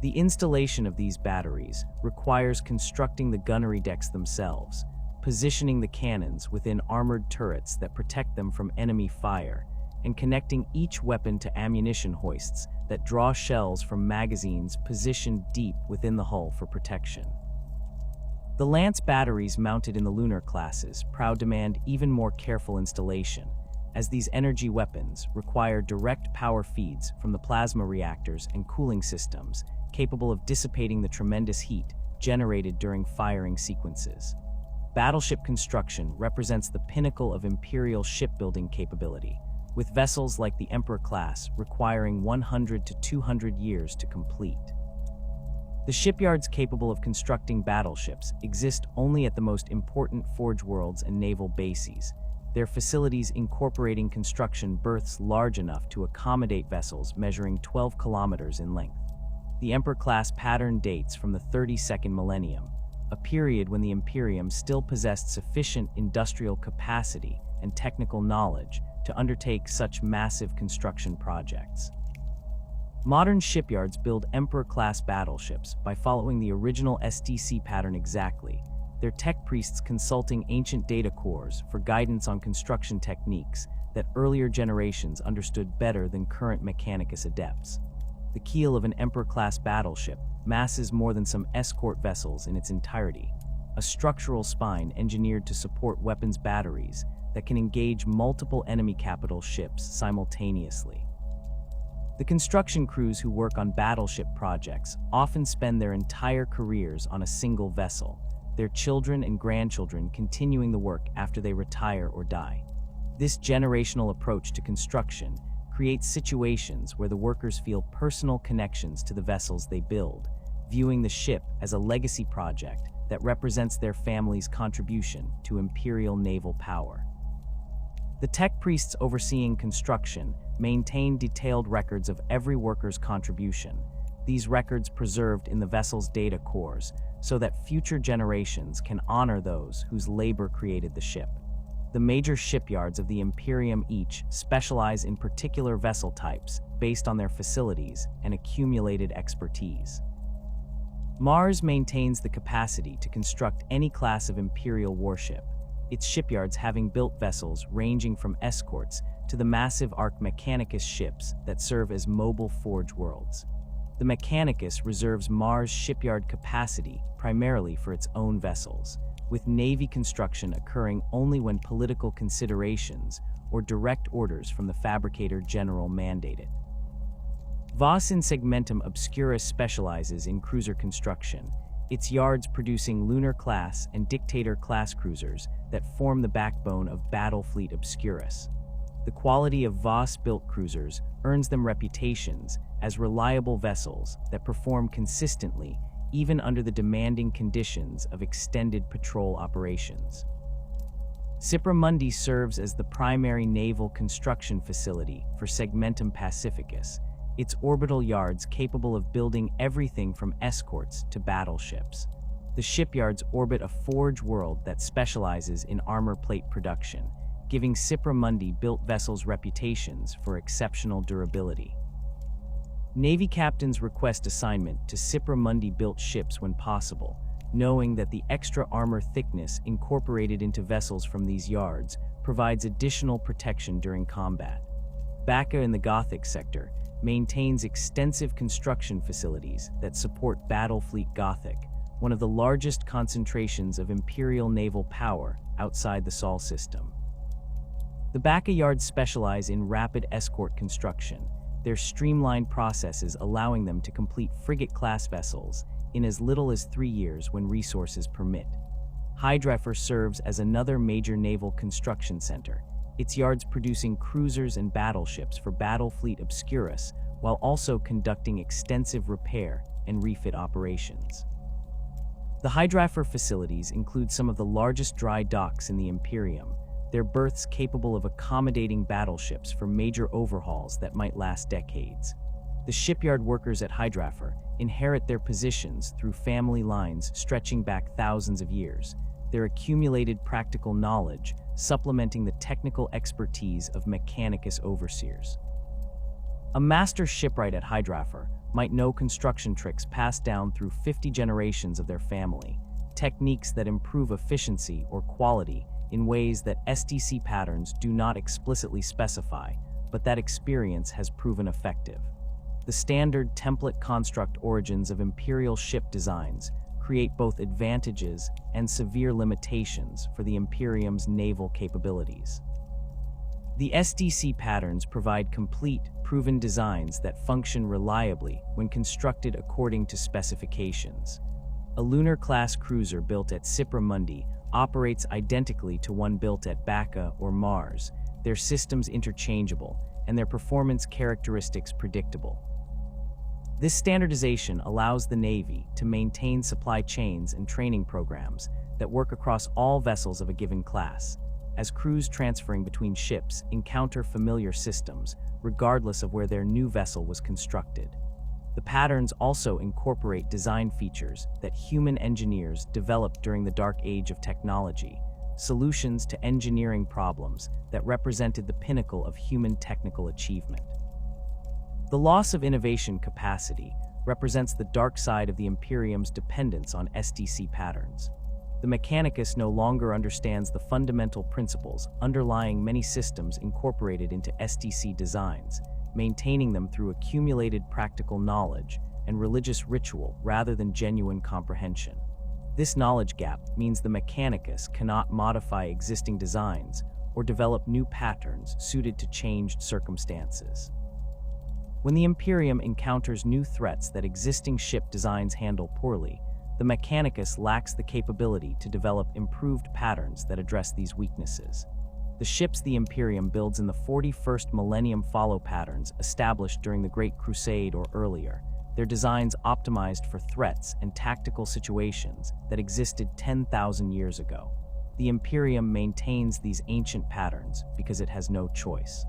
The installation of these batteries requires constructing the gunnery decks themselves, positioning the cannons within armored turrets that protect them from enemy fire, and connecting each weapon to ammunition hoists that draw shells from magazines positioned deep within the hull for protection. The Lance batteries mounted in the lunar classes demand even more careful installation, as these energy weapons require direct power feeds from the plasma reactors and cooling systems capable of dissipating the tremendous heat generated during firing sequences. Battleship construction represents the pinnacle of Imperial shipbuilding capability, with vessels like the Emperor class requiring 100 to 200 years to complete. The shipyards capable of constructing battleships exist only at the most important forge worlds and naval bases, their facilities incorporating construction berths large enough to accommodate vessels measuring 12 kilometers in length. The Emperor-class pattern dates from the 32nd millennium, a period when the Imperium still possessed sufficient industrial capacity and technical knowledge to undertake such massive construction projects. Modern shipyards build Emperor-class battleships by following the original STC pattern exactly, their tech priests consulting ancient data cores for guidance on construction techniques that earlier generations understood better than current Mechanicus adepts. The keel of an Emperor-class battleship masses more than some escort vessels in its entirety, a structural spine engineered to support weapons batteries that can engage multiple enemy capital ships simultaneously. The construction crews who work on battleship projects often spend their entire careers on a single vessel, their children and grandchildren continuing the work after they retire or die. This generational approach to construction creates situations where the workers feel personal connections to the vessels they build, viewing the ship as a legacy project that represents their family's contribution to Imperial naval power. The tech priests overseeing construction maintain detailed records of every worker's contribution, these records preserved in the vessel's data cores so that future generations can honor those whose labor created the ship. The major shipyards of the Imperium each specialize in particular vessel types based on their facilities and accumulated expertise. Mars maintains the capacity to construct any class of Imperial warship, its shipyards having built vessels ranging from escorts to the massive Arch Mechanicus ships that serve as mobile forge worlds. The Mechanicus reserves Mars' shipyard capacity primarily for its own vessels, with Navy construction occurring only when political considerations or direct orders from the fabricator general mandate it. Voss in Segmentum Obscurus specializes in cruiser construction, its yards producing Lunar-class and Dictator-class cruisers that form the backbone of Battlefleet Obscurus. The quality of Voss-built cruisers earns them reputations as reliable vessels that perform consistently even under the demanding conditions of extended patrol operations. Cipra Mundi serves as the primary naval construction facility for Segmentum Pacificus, its orbital yards capable of building everything from escorts to battleships. The shipyards orbit a forge world that specializes in armor plate production, giving Cipra Mundi-built vessels reputations for exceptional durability. Navy captains request assignment to Cipra Mundi-built ships when possible, knowing that the extra armor thickness incorporated into vessels from these yards provides additional protection during combat. BACA in the Gothic sector maintains extensive construction facilities that support Battlefleet Gothic, one of the largest concentrations of Imperial naval power outside the Sol system. The BACA yards specialize in rapid escort construction, their streamlined processes allowing them to complete frigate-class vessels in as little as 3 years when resources permit. Hydrafor serves as another major naval construction center, its yards producing cruisers and battleships for Battlefleet Obscurus, while also conducting extensive repair and refit operations. The Hydrafor facilities include some of the largest dry docks in the Imperium, their berths capable of accommodating battleships for major overhauls that might last decades. The shipyard workers at Hydrafor inherit their positions through family lines stretching back thousands of years, their accumulated practical knowledge supplementing the technical expertise of mechanicus overseers. A master shipwright at Hydrafor might know construction tricks passed down through 50 generations of their family, techniques that improve efficiency or quality in ways that STC patterns do not explicitly specify, but that experience has proven effective. The standard template construct origins of Imperial ship designs create both advantages and severe limitations for the Imperium's naval capabilities. The SDC patterns provide complete, proven designs that function reliably when constructed according to specifications. A Lunar-class cruiser built at Cipra Mundi operates identically to one built at Bacca or Mars, their systems interchangeable, and their performance characteristics predictable. This standardization allows the Navy to maintain supply chains and training programs that work across all vessels of a given class, as crews transferring between ships encounter familiar systems, regardless of where their new vessel was constructed. The patterns also incorporate design features that human engineers developed during the dark age of technology, solutions to engineering problems that represented the pinnacle of human technical achievement. The loss of innovation capacity represents the dark side of the Imperium's dependence on SDC patterns. The mechanicus no longer understands the fundamental principles underlying many systems incorporated into SDC designs, maintaining them through accumulated practical knowledge and religious ritual rather than genuine comprehension. This knowledge gap means the mechanicus cannot modify existing designs or develop new patterns suited to changed circumstances. When the Imperium encounters new threats that existing ship designs handle poorly, the mechanicus lacks the capability to develop improved patterns that address these weaknesses. The ships the Imperium builds in the 41st millennium follow patterns established during the Great Crusade or earlier, their designs optimized for threats and tactical situations that existed 10,000 years ago. The Imperium maintains these ancient patterns because it has no choice.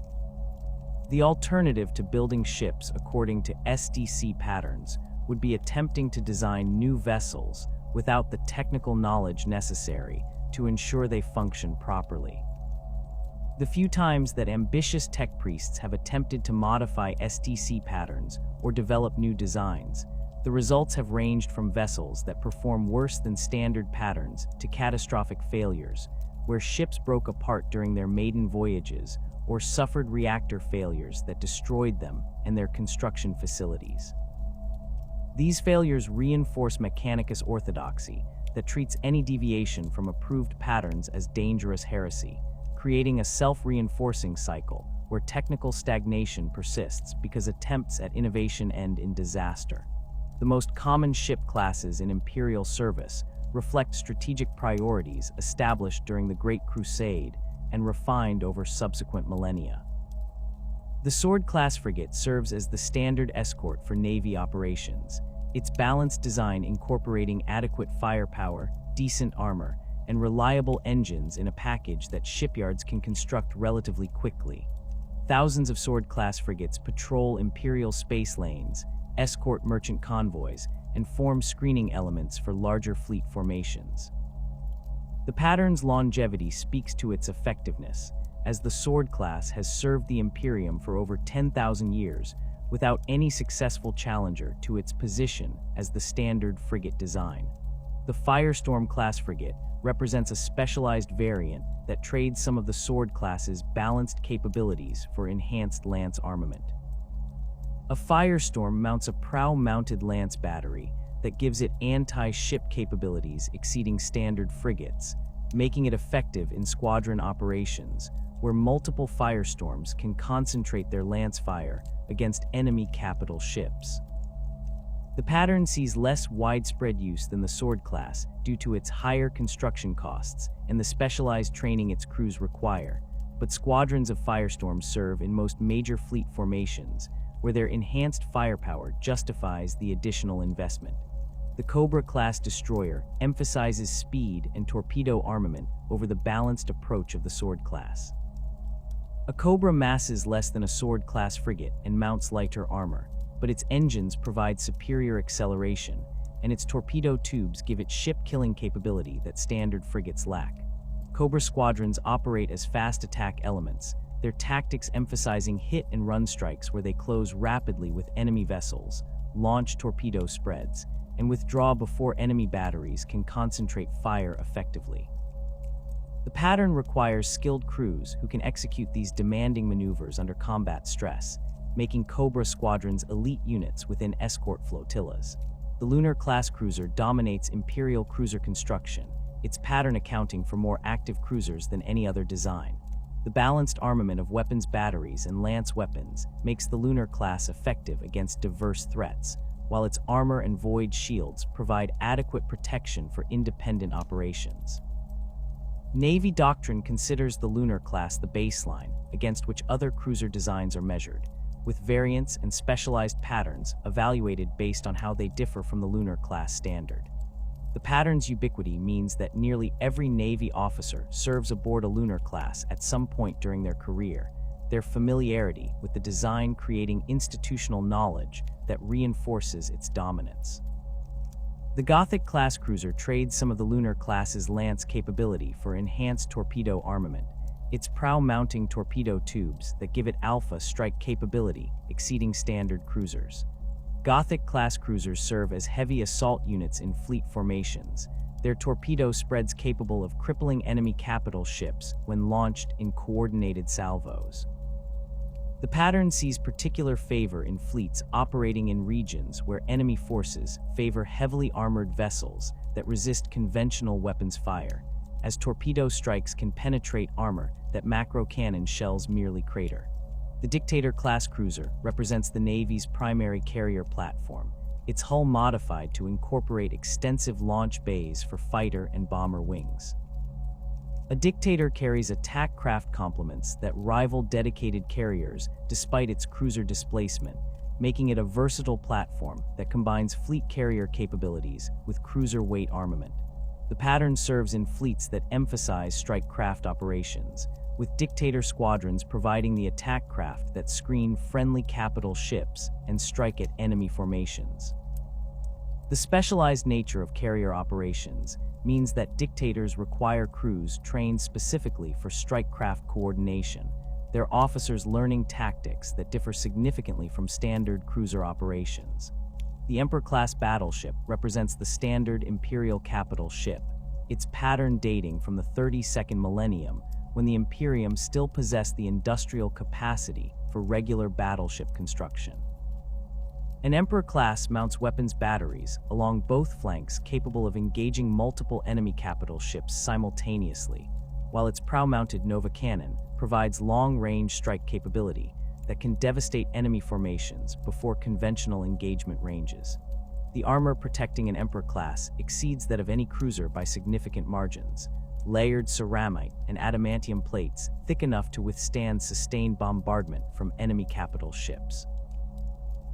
The alternative to building ships according to SDC patterns would be attempting to design new vessels without the technical knowledge necessary to ensure they function properly. The few times that ambitious tech priests have attempted to modify SDC patterns or develop new designs, the results have ranged from vessels that perform worse than standard patterns to catastrophic failures, where ships broke apart during their maiden voyages or suffered reactor failures that destroyed them and their construction facilities. These failures reinforce mechanicus orthodoxy that treats any deviation from approved patterns as dangerous heresy, creating a self-reinforcing cycle where technical stagnation persists because attempts at innovation end in disaster. The most common ship classes in Imperial service reflect strategic priorities established during the Great Crusade and refined over subsequent millennia. The Sword-class frigate serves as the standard escort for Navy operations, its balanced design incorporating adequate firepower, decent armor, and reliable engines in a package that shipyards can construct relatively quickly. Thousands of Sword-class frigates patrol Imperial space lanes, escort merchant convoys, and form screening elements for larger fleet formations. The pattern's longevity speaks to its effectiveness, as the Sword class has served the Imperium for over 10,000 years without any successful challenger to its position as the standard frigate design. The Firestorm-class frigate represents a specialized variant that trades some of the Sword class's balanced capabilities for enhanced lance armament. A Firestorm mounts a prow-mounted lance battery that gives it anti-ship capabilities exceeding standard frigates, making it effective in squadron operations, where multiple Firestorms can concentrate their lance fire against enemy capital ships. The pattern sees less widespread use than the Sword class due to its higher construction costs and the specialized training its crews require, but squadrons of Firestorm serve in most major fleet formations, where their enhanced firepower justifies the additional investment. The Cobra-class destroyer emphasizes speed and torpedo armament over the balanced approach of the Sword class. A Cobra masses less than a Sword-class frigate and mounts lighter armor, but its engines provide superior acceleration, and its torpedo tubes give it ship-killing capability that standard frigates lack. Cobra squadrons operate as fast attack elements, their tactics emphasizing hit-and-run strikes where they close rapidly with enemy vessels, launch torpedo spreads, and withdraw before enemy batteries can concentrate fire effectively. The pattern requires skilled crews who can execute these demanding maneuvers under combat stress, making Cobra squadrons elite units within escort flotillas. The Lunar-class cruiser dominates Imperial cruiser construction, its pattern accounting for more active cruisers than any other design. The balanced armament of weapons batteries and lance weapons makes the Lunar class effective against diverse threats, while its armor and void shields provide adequate protection for independent operations. Navy doctrine considers the Lunar class the baseline against which other cruiser designs are measured, with variants and specialized patterns evaluated based on how they differ from the Lunar class standard. The pattern's ubiquity means that nearly every Navy officer serves aboard a Lunar class at some point during their career, their familiarity with the design creating institutional knowledge that reinforces its dominance. The Gothic-class cruiser trades some of the Lunar class's lance capability for enhanced torpedo armament, its prow-mounting torpedo tubes that give it alpha strike capability exceeding standard cruisers. Gothic-class cruisers serve as heavy assault units in fleet formations, their torpedo spreads capable of crippling enemy capital ships when launched in coordinated salvos. The pattern sees particular favor in fleets operating in regions where enemy forces favor heavily armored vessels that resist conventional weapons fire, as torpedo strikes can penetrate armor that macro-cannon shells merely crater. The Dictator-class cruiser represents the Navy's primary carrier platform, its hull modified to incorporate extensive launch bays for fighter and bomber wings. A Dictator carries attack craft complements that rival dedicated carriers despite its cruiser displacement, making it a versatile platform that combines fleet carrier capabilities with cruiser weight armament. The pattern serves in fleets that emphasize strike craft operations, with Dictator squadrons providing the attack craft that screen friendly capital ships and strike at enemy formations. The specialized nature of carrier operations means that Dictators require crews trained specifically for strike craft coordination, their officers learning tactics that differ significantly from standard cruiser operations. The Emperor-class battleship represents the standard Imperial capital ship, its pattern dating from the 32nd millennium, when the Imperium still possessed the industrial capacity for regular battleship construction. An Emperor class mounts weapons batteries along both flanks capable of engaging multiple enemy capital ships simultaneously, while its prow-mounted Nova cannon provides long-range strike capability that can devastate enemy formations before conventional engagement ranges. The armor protecting an Emperor class exceeds that of any cruiser by significant margins, layered ceramite and adamantium plates thick enough to withstand sustained bombardment from enemy capital ships.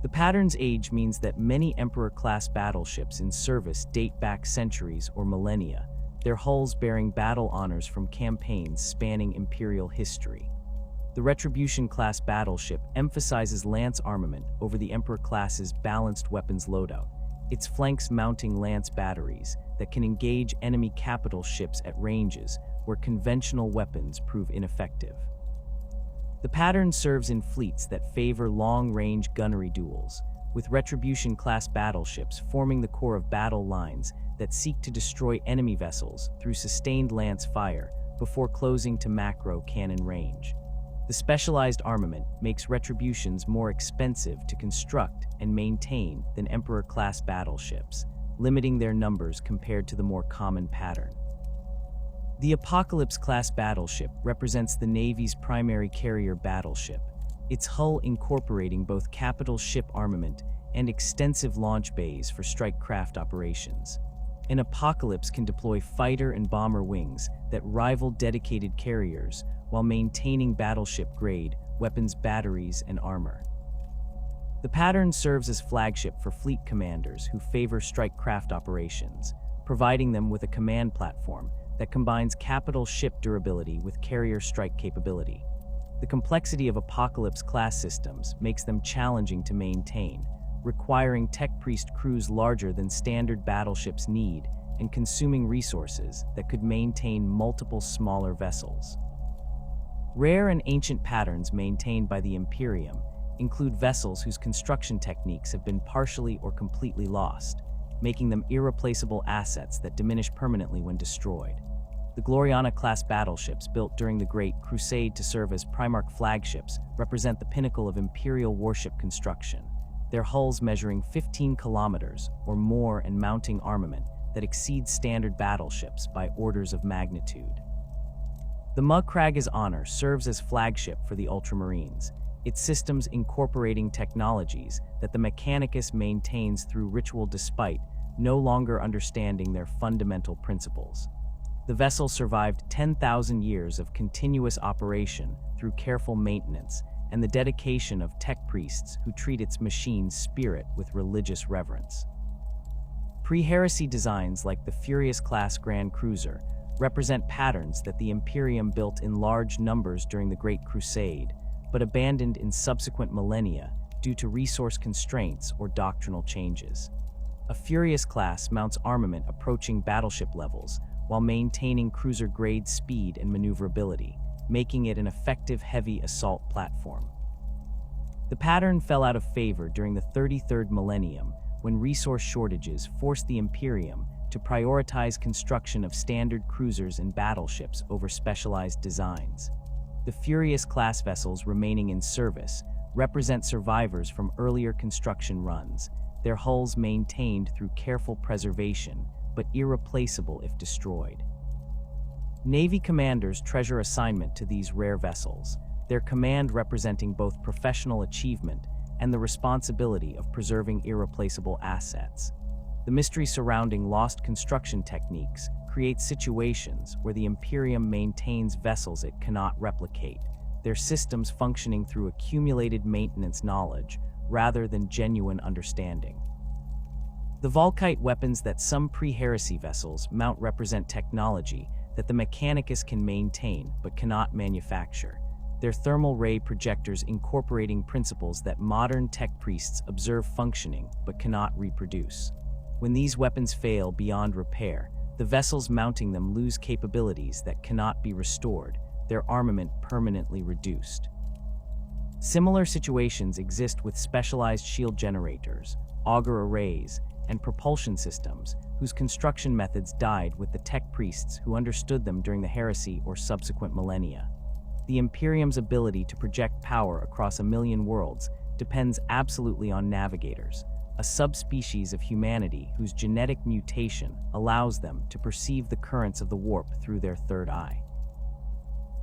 The pattern's age means that many Emperor-class battleships in service date back centuries or millennia, their hulls bearing battle honors from campaigns spanning Imperial history. The Retribution-class battleship emphasizes lance armament over the Emperor-class's balanced weapons loadout, its flanks mounting lance batteries that can engage enemy capital ships at ranges where conventional weapons prove ineffective. The pattern serves in fleets that favor long-range gunnery duels, with Retribution-class battleships forming the core of battle lines that seek to destroy enemy vessels through sustained lance fire before closing to macro cannon range. The specialized armament makes Retributions more expensive to construct and maintain than Emperor-class battleships, limiting their numbers compared to the more common pattern. The Apocalypse-class battleship represents the Navy's primary carrier battleship, its hull incorporating both capital ship armament and extensive launch bays for strike craft operations. An Apocalypse can deploy fighter and bomber wings that rival dedicated carriers while maintaining battleship-grade weapons batteries and armor. The pattern serves as flagship for fleet commanders who favor strike craft operations, providing them with a command platform that combines capital ship durability with carrier strike capability. The complexity of Apocalypse-class systems makes them challenging to maintain, requiring tech priest crews larger than standard battleships need and consuming resources that could maintain multiple smaller vessels. Rare and ancient patterns maintained by the Imperium include vessels whose construction techniques have been partially or completely lost, making them irreplaceable assets that diminish permanently when destroyed. The Gloriana-class battleships built during the Great Crusade to serve as Primarch flagships represent the pinnacle of Imperial warship construction, their hulls measuring 15 kilometers or more and mounting armament that exceeds standard battleships by orders of magnitude. The Mugkraga's Honor serves as flagship for the Ultramarines, its systems incorporating technologies that the Mechanicus maintains through ritual despite no longer understanding their fundamental principles. The vessel survived 10,000 years of continuous operation through careful maintenance and the dedication of tech priests who treat its machine's spirit with religious reverence. Pre-heresy designs like the Furious-class Grand Cruiser represent patterns that the Imperium built in large numbers during the Great Crusade, but abandoned in subsequent millennia due to resource constraints or doctrinal changes. A Furious class mounts armament approaching battleship levels while maintaining cruiser-grade speed and maneuverability, making it an effective heavy assault platform. The pattern fell out of favor during the 33rd millennium when resource shortages forced the Imperium to prioritize construction of standard cruisers and battleships over specialized designs. The Furious-class vessels remaining in service represent survivors from earlier construction runs, their hulls maintained through careful preservation, but irreplaceable if destroyed. Navy commanders treasure assignment to these rare vessels, their command representing both professional achievement and the responsibility of preserving irreplaceable assets. The mystery surrounding lost construction techniques creates situations where the Imperium maintains vessels it cannot replicate, their systems functioning through accumulated maintenance knowledge rather than genuine understanding. The Volkite weapons that some pre-heresy vessels mount represent technology that the Mechanicus can maintain but cannot manufacture, their thermal ray projectors incorporating principles that modern tech priests observe functioning but cannot reproduce. When these weapons fail beyond repair, the vessels mounting them lose capabilities that cannot be restored, their armament permanently reduced. Similar situations exist with specialized shield generators, auger arrays, and propulsion systems whose construction methods died with the tech priests who understood them during the heresy or subsequent millennia. The Imperium's ability to project power across a million worlds depends absolutely on navigators, a subspecies of humanity whose genetic mutation allows them to perceive the currents of the warp through their third eye.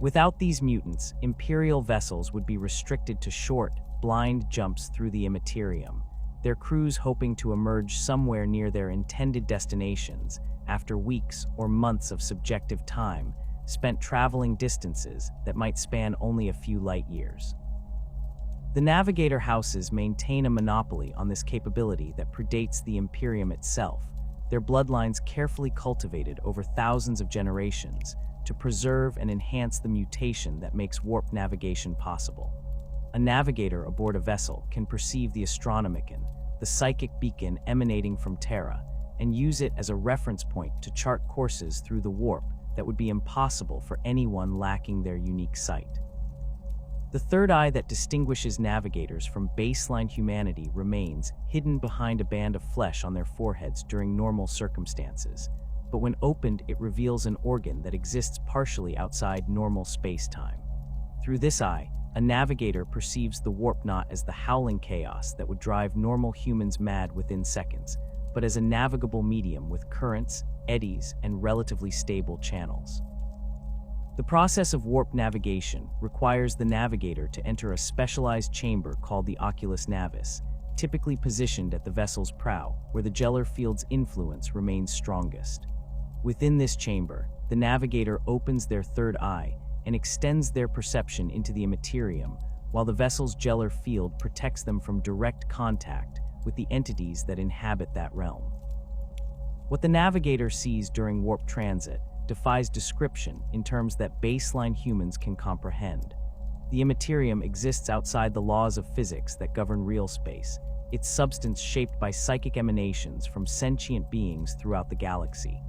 Without these mutants, Imperial vessels would be restricted to short, blind jumps through the immaterium, their crews hoping to emerge somewhere near their intended destinations after weeks or months of subjective time spent traveling distances that might span only a few light years. The Navigator houses maintain a monopoly on this capability that predates the Imperium itself, their bloodlines carefully cultivated over thousands of generations to preserve and enhance the mutation that makes warp navigation possible. A navigator aboard a vessel can perceive the astronomicon, the psychic beacon emanating from Terra, and use it as a reference point to chart courses through the warp that would be impossible for anyone lacking their unique sight. The third eye that distinguishes navigators from baseline humanity remains hidden behind a band of flesh on their foreheads during normal circumstances, but when opened it reveals an organ that exists partially outside normal space-time. Through this eye, a navigator perceives the warp not as the howling chaos that would drive normal humans mad within seconds, but as a navigable medium with currents, eddies, and relatively stable channels. The process of warp navigation requires the navigator to enter a specialized chamber called the Oculus Navis, typically positioned at the vessel's prow, where the Gellar field's influence remains strongest. Within this chamber, the navigator opens their third eye and extends their perception into the immaterium, while the vessel's Gellar field protects them from direct contact with the entities that inhabit that realm. What the navigator sees during warp transit defies description in terms that baseline humans can comprehend. The immaterium exists outside the laws of physics that govern real space, its substance shaped by psychic emanations from sentient beings throughout the galaxy.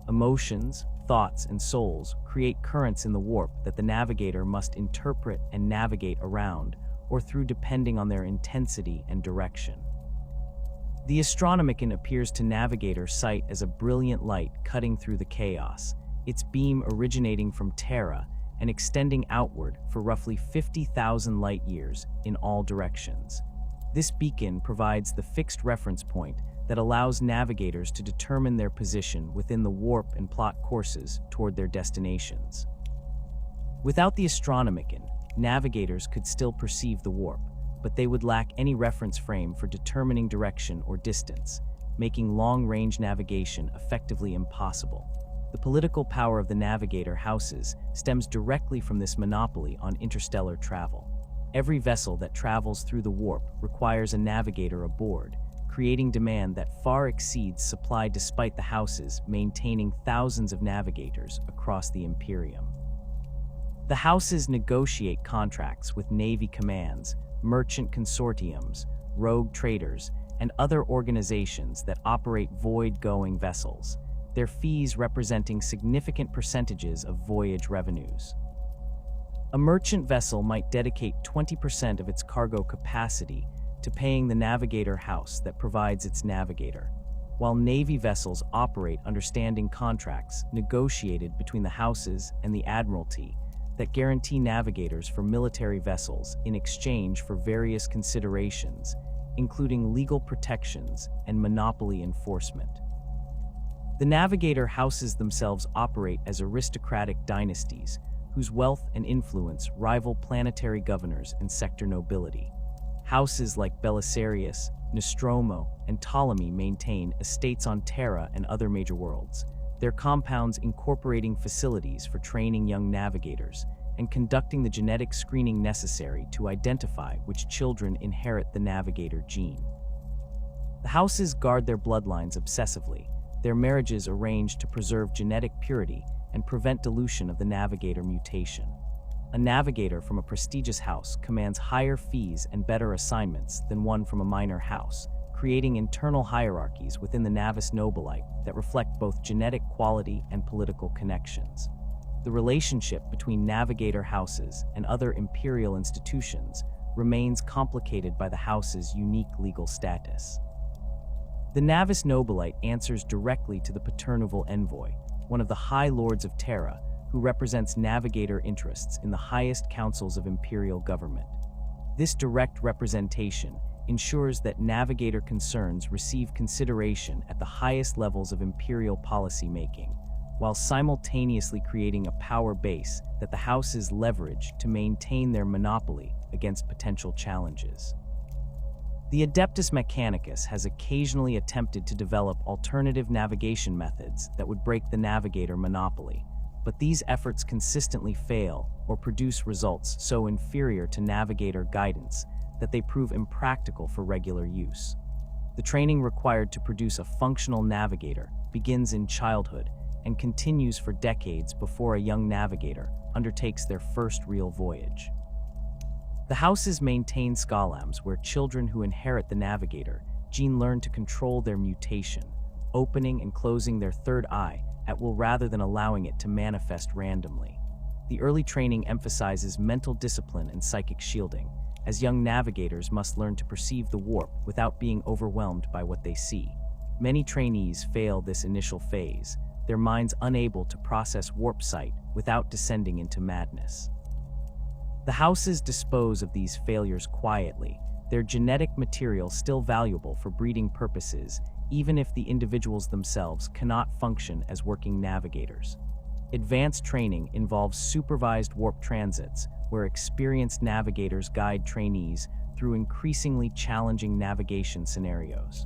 Emotions, thoughts, and souls create currents in the warp that the navigator must interpret and navigate around or through depending on their intensity and direction. The Astronomicon appears to navigator's sight as a brilliant light cutting through the chaos, its beam originating from Terra and extending outward for roughly 50,000 light-years in all directions. This beacon provides the fixed reference point that allows navigators to determine their position within the warp and plot courses toward their destinations. Without the Astronomicon, navigators could still perceive the warp, but they would lack any reference frame for determining direction or distance, making long-range navigation effectively impossible. The political power of the navigator houses stems directly from this monopoly on interstellar travel. Every vessel that travels through the warp requires a navigator aboard, creating demand that far exceeds supply despite the houses maintaining thousands of navigators across the Imperium. The houses negotiate contracts with Navy commands, merchant consortiums, rogue traders, and other organizations that operate void-going vessels, their fees representing significant percentages of voyage revenues. A merchant vessel might dedicate 20% of its cargo capacity to paying the navigator house that provides its navigator, while Navy vessels operate under standing contracts negotiated between the houses and the Admiralty that guarantee navigators for military vessels in exchange for various considerations, including legal protections and monopoly enforcement. The navigator houses themselves operate as aristocratic dynasties whose wealth and influence rival planetary governors and sector nobility. Houses like Belisarius, Nostromo, and Ptolemy maintain estates on Terra and other major worlds, their compounds incorporating facilities for training young navigators and conducting the genetic screening necessary to identify which children inherit the navigator gene. The houses guard their bloodlines obsessively, their marriages arranged to preserve genetic purity and prevent dilution of the navigator mutation. A navigator from a prestigious house commands higher fees and better assignments than one from a minor house, creating internal hierarchies within the Navis Nobilite that reflect both genetic quality and political connections. The relationship between navigator houses and other imperial institutions remains complicated by the house's unique legal status. The Navis Nobilite answers directly to the Paternoval Envoy, one of the High Lords of Terra, who represents navigator interests in the highest councils of imperial government. This direct representation ensures that navigator concerns receive consideration at the highest levels of imperial policy making, while simultaneously creating a power base that the houses leverage to maintain their monopoly against potential challenges. The Adeptus Mechanicus has occasionally attempted to develop alternative navigation methods that would break the navigator monopoly, but these efforts consistently fail or produce results so inferior to navigator guidance that they prove impractical for regular use. The training required to produce a functional navigator begins in childhood and continues for decades before a young navigator undertakes their first real voyage. The houses maintain scholams where children who inherit the navigator gene learn to control their mutation, opening and closing their third eye at will rather than allowing it to manifest randomly. The early training emphasizes mental discipline and psychic shielding, as young navigators must learn to perceive the warp without being overwhelmed by what they see. Many trainees fail this initial phase, their minds unable to process warp sight without descending into madness. The houses dispose of these failures quietly, their genetic material still valuable for breeding purposes, even if the individuals themselves cannot function as working navigators. Advanced training involves supervised warp transits, where experienced navigators guide trainees through increasingly challenging navigation scenarios.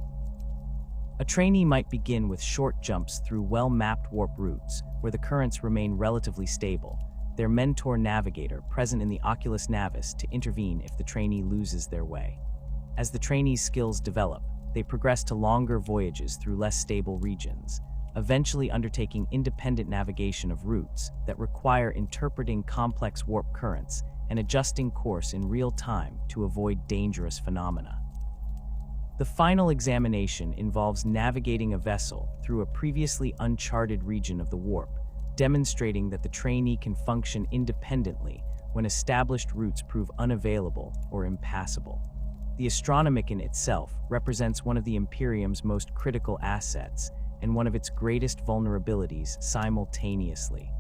A trainee might begin with short jumps through well-mapped warp routes, where the currents remain relatively stable, their mentor navigator present in the Oculus Navis to intervene if the trainee loses their way. As the trainee's skills develop, they progress to longer voyages through less stable regions, eventually undertaking independent navigation of routes that require interpreting complex warp currents and adjusting course in real time to avoid dangerous phenomena. The final examination involves navigating a vessel through a previously uncharted region of the warp, demonstrating that the trainee can function independently when established routes prove unavailable or impassable. The Astronomicon itself represents one of the Imperium's most critical assets and one of its greatest vulnerabilities simultaneously.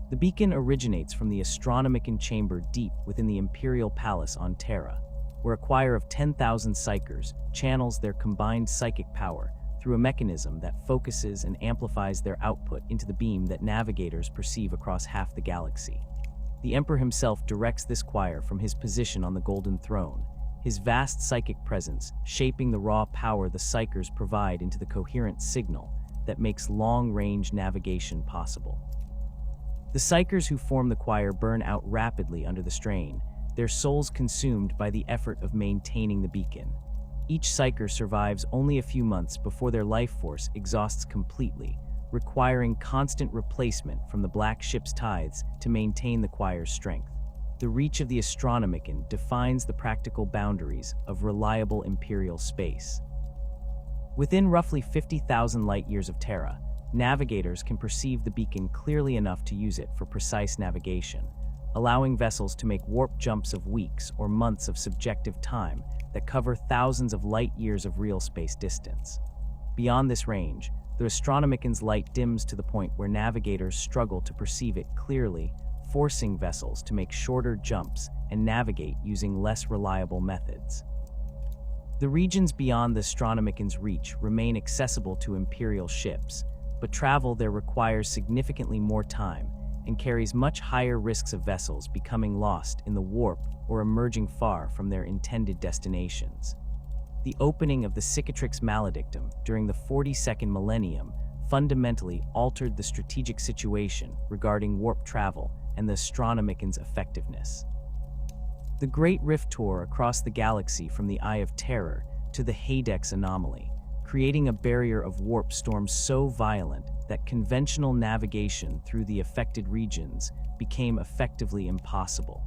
The beacon originates from the Astronomicon chamber deep within the Imperial Palace on Terra, where a choir of 10,000 psychers channels their combined psychic power through a mechanism that focuses and amplifies their output into the beam that navigators perceive across half the galaxy. The Emperor himself directs this choir from his position on the Golden Throne, his vast psychic presence shaping the raw power the psychers provide into the coherent signal that makes long-range navigation possible. The psychers who form the choir burn out rapidly under the strain, their souls consumed by the effort of maintaining the beacon. Each psycher survives only a few months before their life force exhausts completely, requiring constant replacement from the Black Ship's tithes to maintain the choir's strength. The reach of the Astronomicon defines the practical boundaries of reliable Imperial space. Within roughly 50,000 light-years of Terra, navigators can perceive the beacon clearly enough to use it for precise navigation, allowing vessels to make warp jumps of weeks or months of subjective time that cover thousands of light-years of real space distance. Beyond this range, the Astronomicon's light dims to the point where navigators struggle to perceive it clearly, forcing vessels to make shorter jumps and navigate using less reliable methods. The regions beyond the Astronomicon's reach remain accessible to Imperial ships, but travel there requires significantly more time and carries much higher risks of vessels becoming lost in the warp or emerging far from their intended destinations. The opening of the Cicatrix Maledictum during the 42nd millennium fundamentally altered the strategic situation regarding warp travel and the Astronomicon's effectiveness. The Great Rift tore across the galaxy from the Eye of Terror to the Hadex anomaly, creating a barrier of warp storms so violent that conventional navigation through the affected regions became effectively impossible.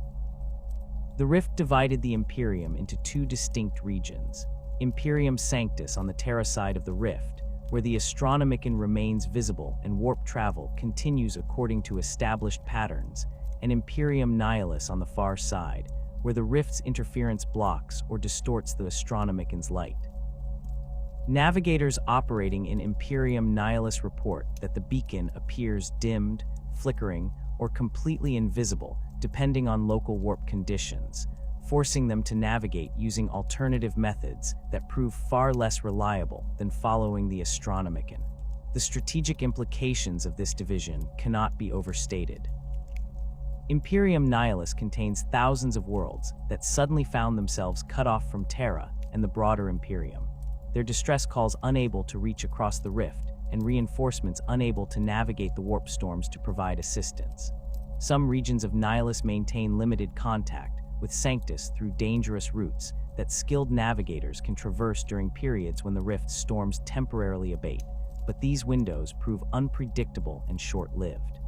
The rift divided the Imperium into two distinct regions: Imperium Sanctus on the Terra side of the rift, where the Astronomicon remains visible and warp travel continues according to established patterns, and Imperium Nihilus on the far side, where the rift's interference blocks or distorts the Astronomicon's light. Navigators operating in Imperium Nihilus report that the beacon appears dimmed, flickering, or completely invisible depending on local warp conditions, forcing them to navigate using alternative methods that prove far less reliable than following the Astronomicon. The strategic implications of this division cannot be overstated. Imperium Nihilus contains thousands of worlds that suddenly found themselves cut off from Terra and the broader Imperium, their distress calls unable to reach across the rift, and reinforcements unable to navigate the warp storms to provide assistance. Some regions of Nihilus maintain limited contact with Sanctus through dangerous routes that skilled navigators can traverse during periods when the rift's storms temporarily abate, but these windows prove unpredictable and short-lived.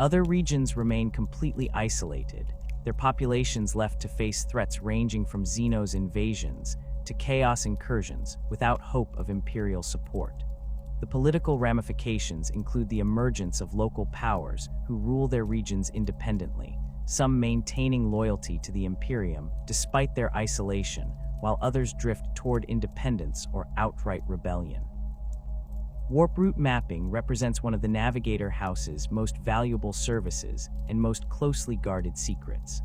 Other regions remain completely isolated, their populations left to face threats ranging from Xenos invasions to chaos incursions without hope of Imperial support. The political ramifications include the emergence of local powers who rule their regions independently, some maintaining loyalty to the Imperium despite their isolation, while others drift toward independence or outright rebellion. Warp route mapping represents one of the Navigator House's most valuable services and most closely guarded secrets.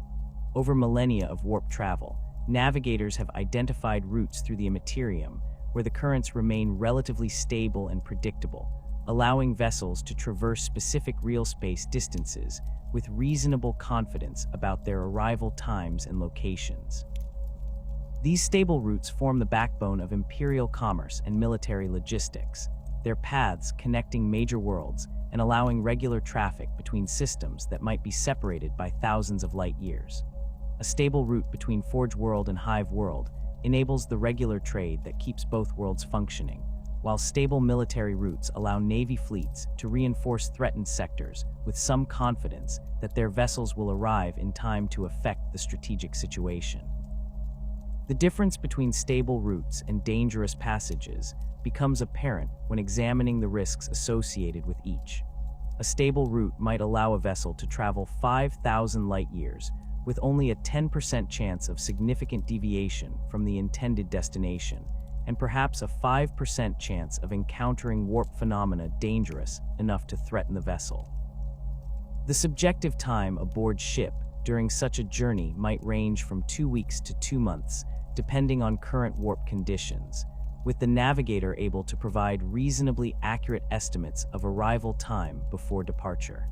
Over millennia of warp travel, navigators have identified routes through the Immaterium where the currents remain relatively stable and predictable, allowing vessels to traverse specific real space distances with reasonable confidence about their arrival times and locations. These stable routes form the backbone of imperial commerce and military logistics, their paths connecting major worlds and allowing regular traffic between systems that might be separated by thousands of light years. A stable route between Forge World and Hive World enables the regular trade that keeps both worlds functioning, while stable military routes allow Navy fleets to reinforce threatened sectors with some confidence that their vessels will arrive in time to affect the strategic situation. The difference between stable routes and dangerous passages becomes apparent when examining the risks associated with each. A stable route might allow a vessel to travel 5,000 light-years with only a 10% chance of significant deviation from the intended destination, and perhaps a 5% chance of encountering warp phenomena dangerous enough to threaten the vessel. The subjective time aboard ship during such a journey might range from 2 weeks to 2 months, depending on current warp conditions, with the navigator able to provide reasonably accurate estimates of arrival time before departure.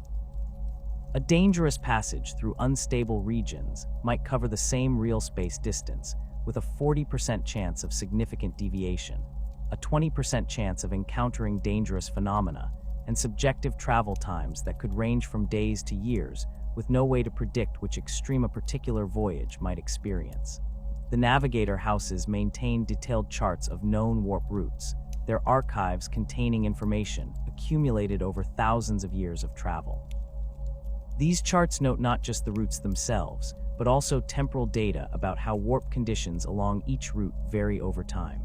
A dangerous passage through unstable regions might cover the same real space distance, with a 40% chance of significant deviation, a 20% chance of encountering dangerous phenomena, and subjective travel times that could range from days to years, with no way to predict which extreme a particular voyage might experience. The navigator houses maintain detailed charts of known warp routes, their archives containing information accumulated over thousands of years of travel. These charts note not just the routes themselves, but also temporal data about how warp conditions along each route vary over time.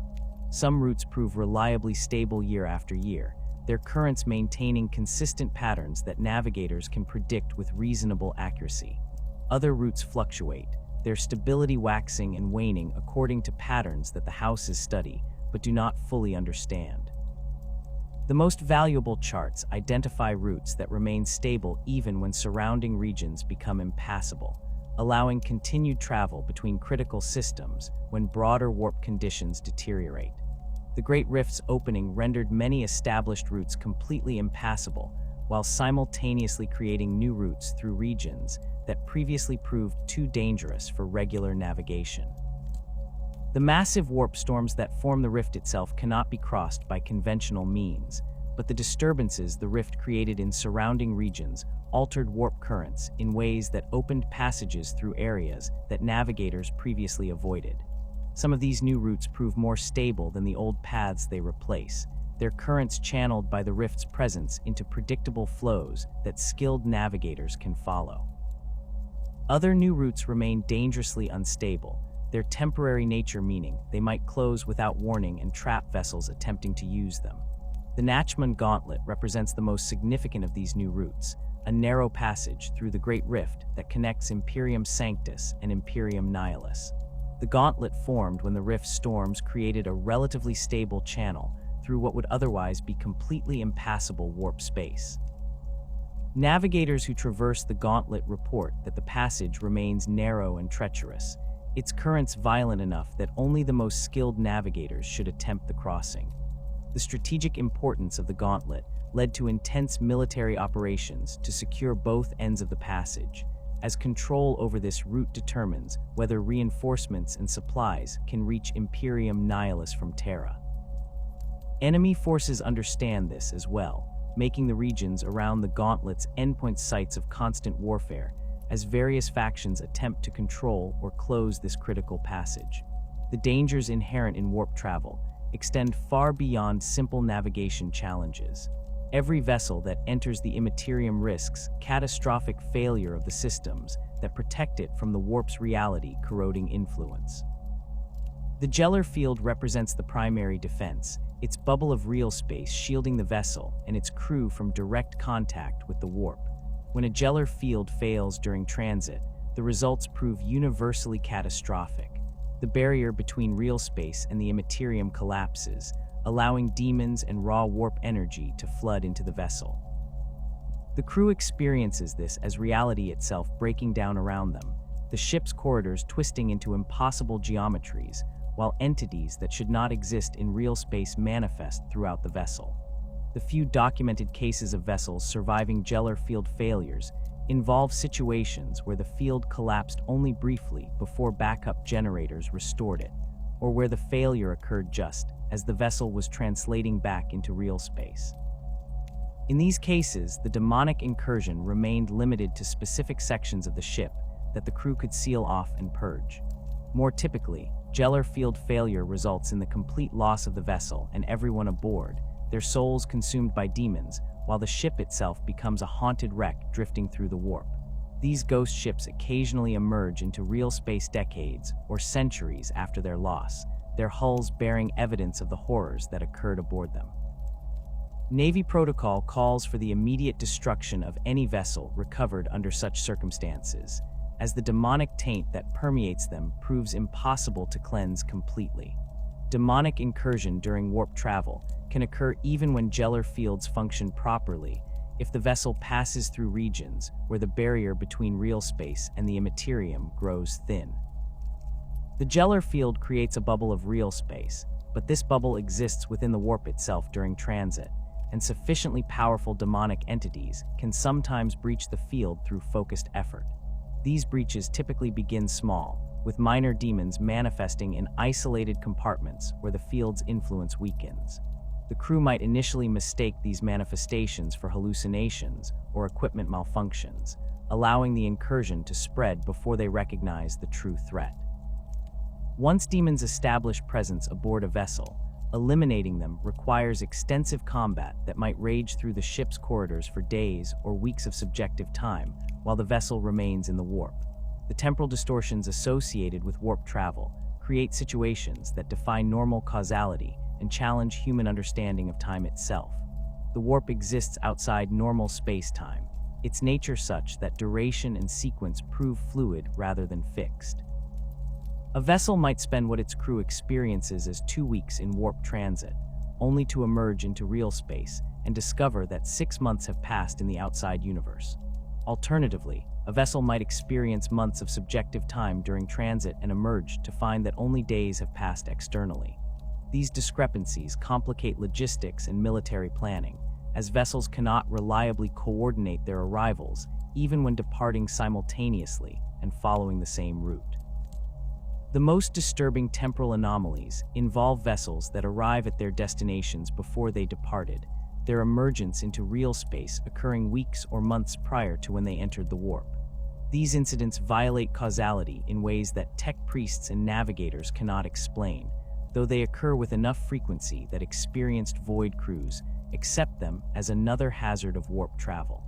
Some routes prove reliably stable year after year, their currents maintaining consistent patterns that navigators can predict with reasonable accuracy. Other routes fluctuate, their stability waxing and waning according to patterns that the houses study, but do not fully understand. The most valuable charts identify routes that remain stable even when surrounding regions become impassable, allowing continued travel between critical systems when broader warp conditions deteriorate. The Great Rift's opening rendered many established routes completely impassable, while simultaneously creating new routes through regions that previously proved too dangerous for regular navigation. The massive warp storms that form the rift itself cannot be crossed by conventional means, but the disturbances the rift created in surrounding regions altered warp currents in ways that opened passages through areas that navigators previously avoided. Some of these new routes prove more stable than the old paths they replace, their currents channeled by the rift's presence into predictable flows that skilled navigators can follow. Other new routes remain dangerously unstable, their temporary nature meaning they might close without warning and trap vessels attempting to use them. The Nachman Gauntlet represents the most significant of these new routes, a narrow passage through the Great Rift that connects Imperium Sanctus and Imperium Nihilis. The gauntlet formed when the rift's storms created a relatively stable channel through what would otherwise be completely impassable warp space. Navigators who traverse the gauntlet report that the passage remains narrow and treacherous, its currents violent enough that only the most skilled navigators should attempt the crossing. The strategic importance of the gauntlet led to intense military operations to secure both ends of the passage, as control over this route determines whether reinforcements and supplies can reach Imperium Nihilis from Terra. Enemy forces understand this as well, making the regions around the gauntlet's endpoint sites of constant warfare as various factions attempt to control or close this critical passage. The dangers inherent in warp travel extend far beyond simple navigation challenges. Every vessel that enters the Immaterium risks catastrophic failure of the systems that protect it from the warp's reality corroding influence. The Gellar field represents the primary defense, its bubble of real space shielding the vessel and its crew from direct contact with the warp. When a Gellar field fails during transit, the results prove universally catastrophic. The barrier between real space and the Immaterium collapses, allowing demons and raw warp energy to flood into the vessel. The crew experiences this as reality itself breaking down around them, the ship's corridors twisting into impossible geometries, while entities that should not exist in real space manifest throughout the vessel. The few documented cases of vessels surviving Gellar field failures involve situations where the field collapsed only briefly before backup generators restored it, or where the failure occurred just as the vessel was translating back into real space. In these cases, the demonic incursion remained limited to specific sections of the ship that the crew could seal off and purge. More typically, gellar field failure results in the complete loss of the vessel and everyone aboard, their souls consumed by demons, while the ship itself becomes a haunted wreck drifting through the warp. These ghost ships occasionally emerge into real space decades or centuries after their loss, their hulls bearing evidence of the horrors that occurred aboard them. Navy protocol calls for the immediate destruction of any vessel recovered under such circumstances, as the demonic taint that permeates them proves impossible to cleanse completely. Demonic incursion during warp travel can occur even when gellar fields function properly if the vessel passes through regions where the barrier between real space and the immaterium grows thin. The gellar field creates a bubble of real space, but this bubble exists within the warp itself during transit, and sufficiently powerful demonic entities can sometimes breach the field through focused effort. These breaches typically begin small, with minor demons manifesting in isolated compartments where the field's influence weakens. The crew might initially mistake these manifestations for hallucinations or equipment malfunctions, allowing the incursion to spread before they recognize the true threat. Once demons establish presence aboard a vessel, eliminating them requires extensive combat that might rage through the ship's corridors for days or weeks of subjective time while the vessel remains in the warp. The temporal distortions associated with warp travel create situations that defy normal causality and challenge human understanding of time itself. The warp exists outside normal space-time, its nature such that duration and sequence prove fluid rather than fixed. A vessel might spend what its crew experiences as 2 weeks in warp transit, only to emerge into real space and discover that 6 months have passed in the outside universe. Alternatively, a vessel might experience months of subjective time during transit and emerge to find that only days have passed externally. These discrepancies complicate logistics and military planning, as vessels cannot reliably coordinate their arrivals even when departing simultaneously and following the same route. The most disturbing temporal anomalies involve vessels that arrive at their destinations before they departed, their emergence into real space occurring weeks or months prior to when they entered the warp. These incidents violate causality in ways that tech priests and navigators cannot explain, though they occur with enough frequency that experienced void crews accept them as another hazard of warp travel.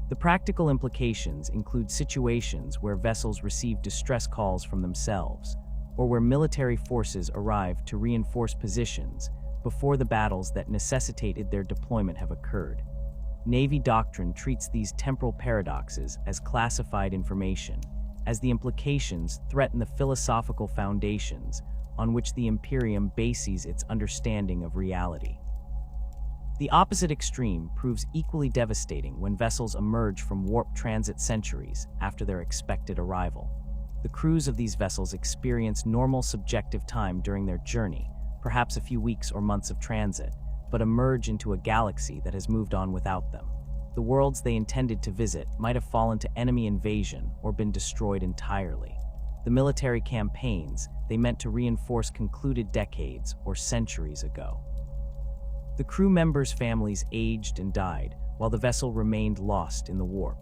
The practical implications include situations where vessels receive distress calls from themselves, or where military forces arrive to reinforce positions before the battles that necessitated their deployment have occurred. Navy doctrine treats these temporal paradoxes as classified information, as the implications threaten the philosophical foundations on which the Imperium bases its understanding of reality. The opposite extreme proves equally devastating when vessels emerge from warp transit centuries after their expected arrival. The crews of these vessels experience normal subjective time during their journey, perhaps a few weeks or months of transit, but emerge into a galaxy that has moved on without them. The worlds they intended to visit might have fallen to enemy invasion or been destroyed entirely. The military campaigns they meant to reinforce concluded decades or centuries ago. The crew members' families aged and died, while the vessel remained lost in the warp.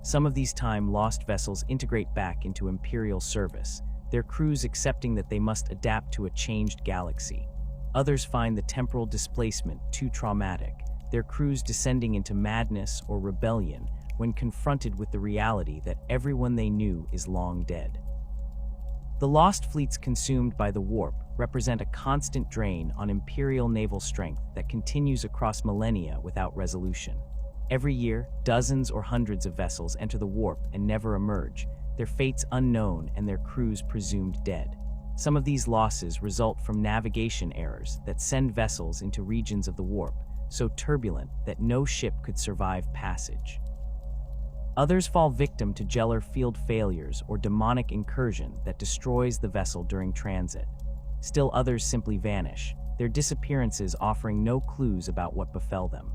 Some of these time-lost vessels integrate back into Imperial service, their crews accepting that they must adapt to a changed galaxy. Others find the temporal displacement too traumatic, their crews descending into madness or rebellion when confronted with the reality that everyone they knew is long dead. The lost fleets consumed by the warp represent a constant drain on Imperial naval strength that continues across millennia without resolution. Every year, dozens or hundreds of vessels enter the warp and never emerge, their fates unknown and their crews presumed dead. Some of these losses result from navigation errors that send vessels into regions of the warp so turbulent that no ship could survive passage. Others fall victim to gellar field failures or demonic incursion that destroys the vessel during transit. Still others simply vanish, their disappearances offering no clues about what befell them.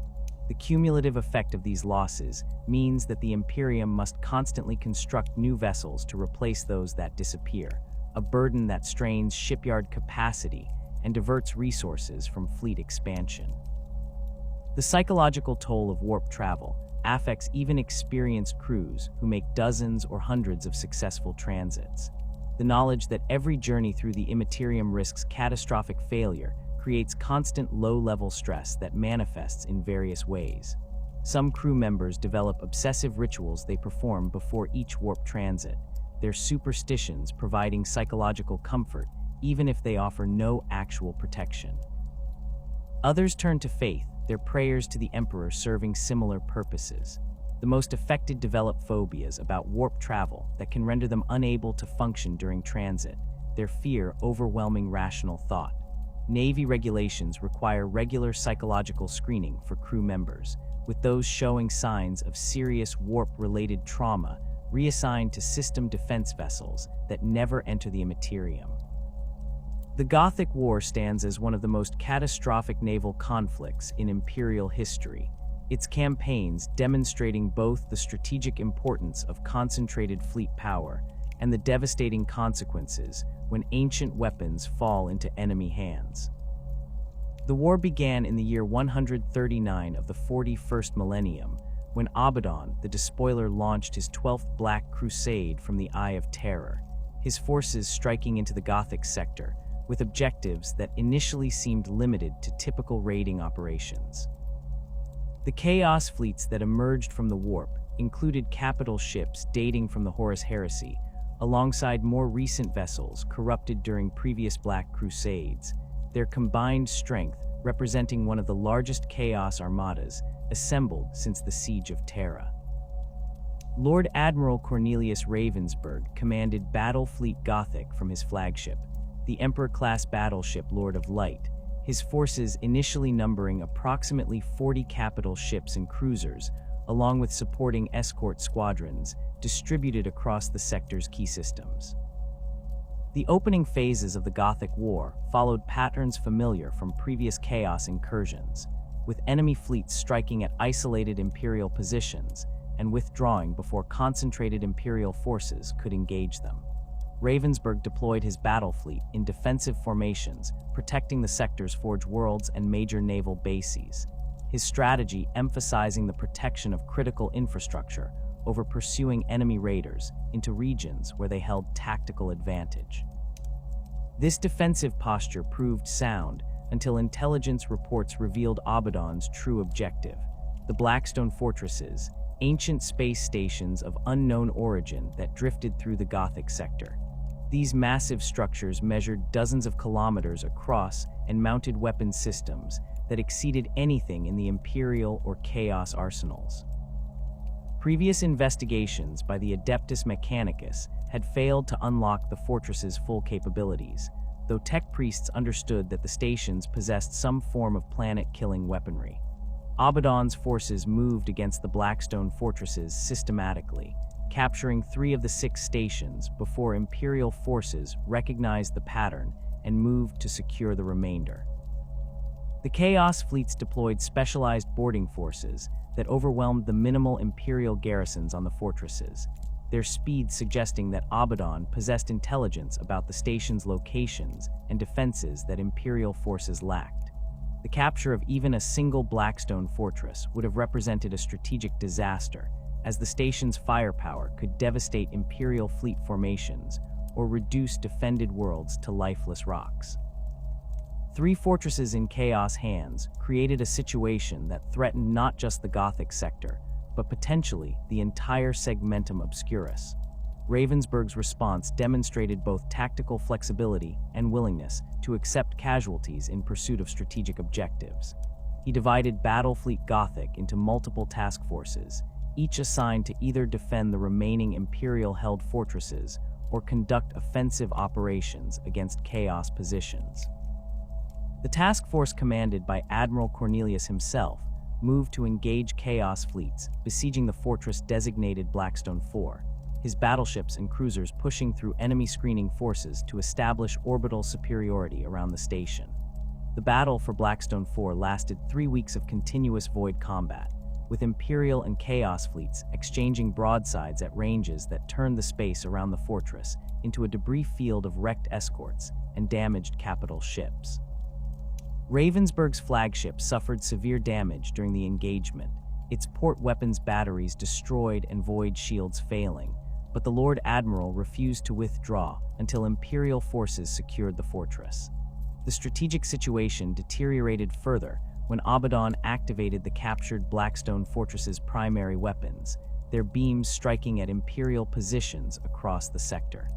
The cumulative effect of these losses means that the Imperium must constantly construct new vessels to replace those that disappear, a burden that strains shipyard capacity and diverts resources from fleet expansion. The psychological toll of warp travel affects even experienced crews who make dozens or hundreds of successful transits. The knowledge that every journey through the Immaterium risks catastrophic failure creates constant low-level stress that manifests in various ways. Some crew members develop obsessive rituals they perform before each warp transit, their superstitions providing psychological comfort even if they offer no actual protection. Others turn to faith, their prayers to the Emperor serving similar purposes. The most affected develop phobias about warp travel that can render them unable to function during transit, their fear overwhelming rational thought. Navy regulations require regular psychological screening for crew members, with those showing signs of serious warp-related trauma reassigned to system defense vessels that never enter the Immaterium. The Gothic War stands as one of the most catastrophic naval conflicts in Imperial history, its campaigns demonstrating both the strategic importance of concentrated fleet power and the devastating consequences when ancient weapons fall into enemy hands. The war began in the year 139 of the 41st millennium, when Abaddon, the despoiler, launched his 12th Black Crusade from the Eye of Terror, his forces striking into the Gothic sector, with objectives that initially seemed limited to typical raiding operations. The Chaos fleets that emerged from the warp included capital ships dating from the Horus Heresy, alongside more recent vessels corrupted during previous Black Crusades, their combined strength representing one of the largest Chaos armadas assembled since the Siege of Terra. Lord Admiral Cornelius Ravensburg commanded Battle Fleet Gothic from his flagship, the Emperor-class battleship Lord of Light, his forces initially numbering approximately 40 capital ships and cruisers, along with supporting escort squadrons distributed across the sector's key systems. The opening phases of the Gothic War followed patterns familiar from previous Chaos incursions, with enemy fleets striking at isolated Imperial positions and withdrawing before concentrated Imperial forces could engage them. Ravensburg deployed his battle fleet in defensive formations, protecting the sector's Forge Worlds and major naval bases, his strategy emphasizing the protection of critical infrastructure over pursuing enemy raiders into regions where they held tactical advantage. This defensive posture proved sound until intelligence reports revealed Abaddon's true objective: the Blackstone fortresses, ancient space stations of unknown origin that drifted through the Gothic sector. These massive structures measured dozens of kilometers across and mounted weapon systems that exceeded anything in the Imperial or Chaos arsenals. Previous investigations by the Adeptus Mechanicus had failed to unlock the fortress's full capabilities, though tech priests understood that the stations possessed some form of planet-killing weaponry. Abaddon's forces moved against the Blackstone fortresses systematically, capturing 3 of the 6 stations before Imperial forces recognized the pattern and moved to secure the remainder. The Chaos fleets deployed specialized boarding forces that overwhelmed the minimal Imperial garrisons on the fortresses, their speed suggesting that Abaddon possessed intelligence about the station's locations and defenses that Imperial forces lacked. The capture of even a single Blackstone fortress would have represented a strategic disaster, as the station's firepower could devastate Imperial fleet formations or reduce defended worlds to lifeless rocks. 3 fortresses in Chaos hands created a situation that threatened not just the Gothic sector, but potentially the entire Segmentum Obscurus. Ravensburg's response demonstrated both tactical flexibility and willingness to accept casualties in pursuit of strategic objectives. He divided Battlefleet Gothic into multiple task forces, each assigned to either defend the remaining Imperial-held fortresses or conduct offensive operations against Chaos positions. The task force, commanded by Admiral Cornelius himself, moved to engage Chaos fleets besieging the fortress designated Blackstone 4, his battleships and cruisers pushing through enemy screening forces to establish orbital superiority around the station. The battle for Blackstone 4 lasted 3 weeks of continuous void combat, with Imperial and Chaos fleets exchanging broadsides at ranges that turned the space around the fortress into a debris field of wrecked escorts and damaged capital ships. Ravensburg's flagship suffered severe damage during the engagement, its port weapons batteries destroyed and void shields failing, but the Lord Admiral refused to withdraw until Imperial forces secured the fortress. The strategic situation deteriorated further when Abaddon activated the captured Blackstone fortress's primary weapons, their beams striking at Imperial positions across the sector.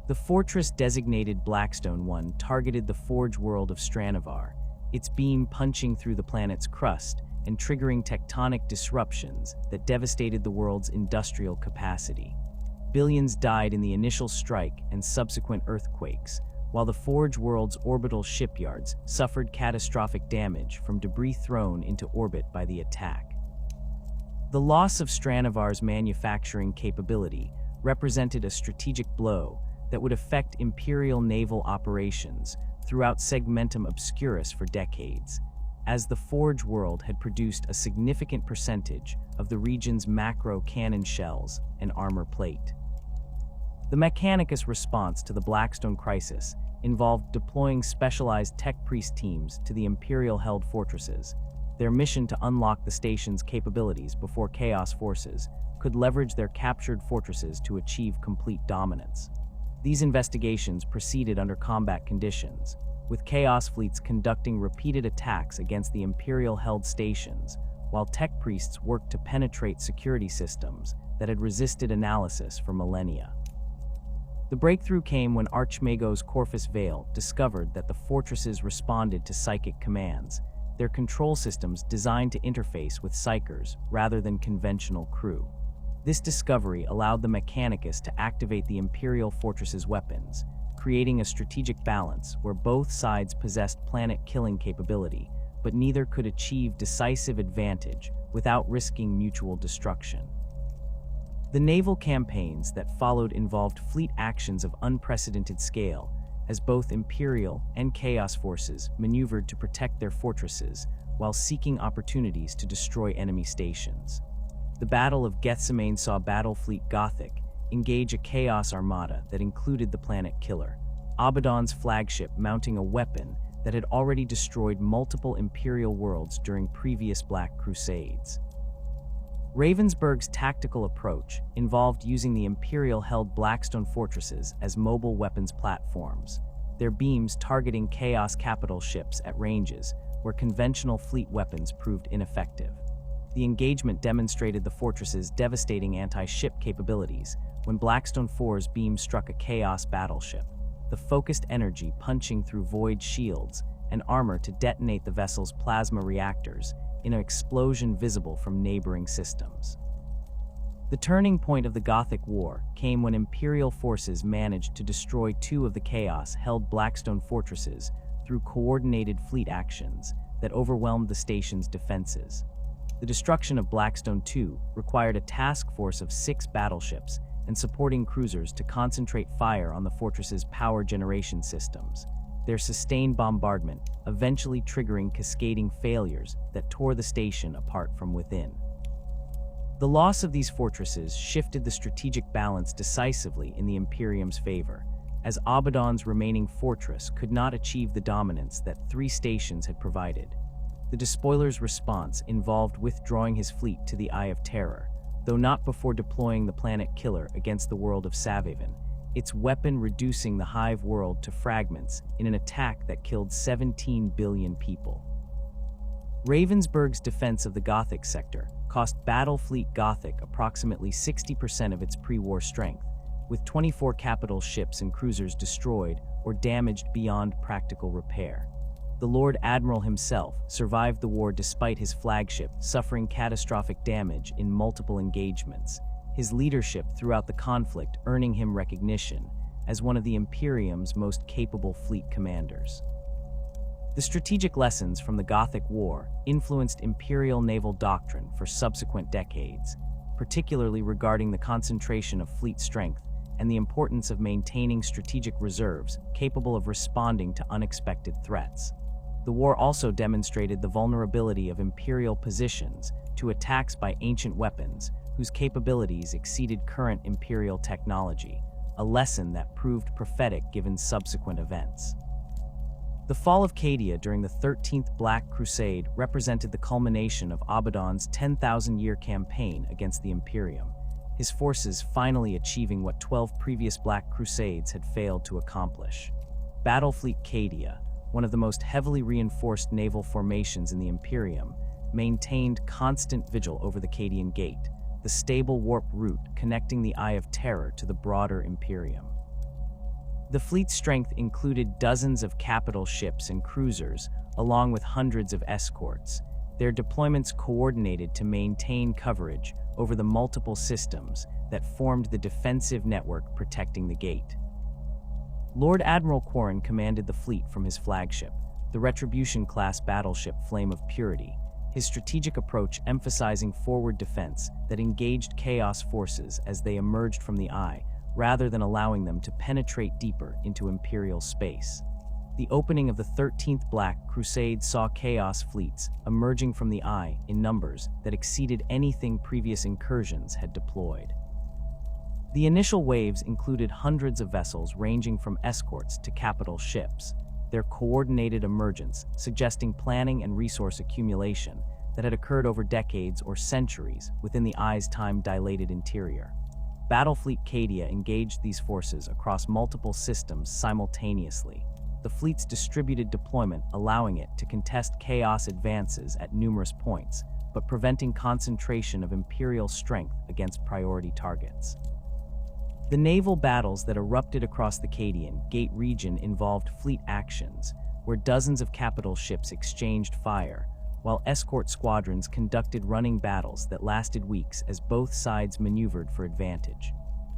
The fortress designated Blackstone 1 targeted the forge world of Stranavar, its beam punching through the planet's crust and triggering tectonic disruptions that devastated the world's industrial capacity. Billions died in the initial strike and subsequent earthquakes, while the forge world's orbital shipyards suffered catastrophic damage from debris thrown into orbit by the attack. The loss of Stranavar's manufacturing capability represented a strategic blow that would affect Imperial naval operations throughout Segmentum Obscurus for decades, as the Forge world had produced a significant percentage of the region's macro cannon shells and armor plate. The Mechanicus response to the Blackstone crisis involved deploying specialized tech priest teams to the Imperial-held fortresses, their mission to unlock the station's capabilities before Chaos forces could leverage their captured fortresses to achieve complete dominance. These investigations proceeded under combat conditions, with Chaos fleets conducting repeated attacks against the Imperial-held stations, while tech priests worked to penetrate security systems that had resisted analysis for millennia. The breakthrough came when Archmagos Corvus Vale discovered that the fortresses responded to psychic commands, their control systems designed to interface with psychers rather than conventional crew. This discovery allowed the Mechanicus to activate the Imperial fortress's weapons, creating a strategic balance where both sides possessed planet-killing capability, but neither could achieve decisive advantage without risking mutual destruction. The naval campaigns that followed involved fleet actions of unprecedented scale, as both Imperial and Chaos forces maneuvered to protect their fortresses while seeking opportunities to destroy enemy stations. The Battle of Gethsemane saw Battlefleet Gothic engage a Chaos armada that included the Planet Killer, Abaddon's flagship mounting a weapon that had already destroyed multiple Imperial worlds during previous Black Crusades. Ravensburg's tactical approach involved using the Imperial-held Blackstone fortresses as mobile weapons platforms, their beams targeting Chaos capital ships at ranges where conventional fleet weapons proved ineffective. The engagement demonstrated the fortress's devastating anti-ship capabilities when Blackstone 4's beam struck a Chaos battleship, the focused energy punching through void shields and armor to detonate the vessel's plasma reactors in an explosion visible from neighboring systems. The turning point of the Gothic War came when Imperial forces managed to destroy 2 of the Chaos-held Blackstone fortresses through coordinated fleet actions that overwhelmed the station's defenses. The destruction of Blackstone 2 required a task force of 6 battleships and supporting cruisers to concentrate fire on the fortress's power generation systems, their sustained bombardment eventually triggering cascading failures that tore the station apart from within. The loss of these fortresses shifted the strategic balance decisively in the Imperium's favor, as Abaddon's remaining fortress could not achieve the dominance that 3 stations had provided. The despoiler's response involved withdrawing his fleet to the Eye of Terror, though not before deploying the Planet Killer against the world of Savaven, its weapon reducing the Hive world to fragments in an attack that killed 17 billion people. Ravensburg's defense of the Gothic sector cost Battlefleet Gothic approximately 60% of its pre-war strength, with 24 capital ships and cruisers destroyed or damaged beyond practical repair. The Lord Admiral himself survived the war despite his flagship suffering catastrophic damage in multiple engagements, his leadership throughout the conflict earning him recognition as one of the Imperium's most capable fleet commanders. The strategic lessons from the Gothic War influenced Imperial naval doctrine for subsequent decades, particularly regarding the concentration of fleet strength and the importance of maintaining strategic reserves capable of responding to unexpected threats. The war also demonstrated the vulnerability of Imperial positions to attacks by ancient weapons whose capabilities exceeded current Imperial technology, a lesson that proved prophetic given subsequent events. The fall of Cadia during the 13th Black Crusade represented the culmination of Abaddon's 10,000-year campaign against the Imperium, his forces finally achieving what 12 previous Black Crusades had failed to accomplish. Battlefleet Cadia, one of the most heavily reinforced naval formations in the Imperium, maintained constant vigil over the Cadian Gate, the stable warp route connecting the Eye of Terror to the broader Imperium. The fleet's strength included dozens of capital ships and cruisers, along with hundreds of escorts, their deployments coordinated to maintain coverage over the multiple systems that formed the defensive network protecting the gate. Lord Admiral Quarren commanded the fleet from his flagship, the Retribution-class Battleship Flame of Purity, his strategic approach emphasizing forward defense that engaged Chaos forces as they emerged from the Eye, rather than allowing them to penetrate deeper into Imperial space. The opening of the 13th Black Crusade saw Chaos fleets emerging from the Eye in numbers that exceeded anything previous incursions had deployed. The initial waves included hundreds of vessels ranging from escorts to capital ships, their coordinated emergence suggesting planning and resource accumulation that had occurred over decades or centuries within the Eye's time-dilated interior. Battlefleet Cadia engaged these forces across multiple systems simultaneously, the fleet's distributed deployment allowing it to contest Chaos advances at numerous points, but preventing concentration of Imperial strength against priority targets. The naval battles that erupted across the Cadian Gate region involved fleet actions, where dozens of capital ships exchanged fire, while escort squadrons conducted running battles that lasted weeks as both sides maneuvered for advantage.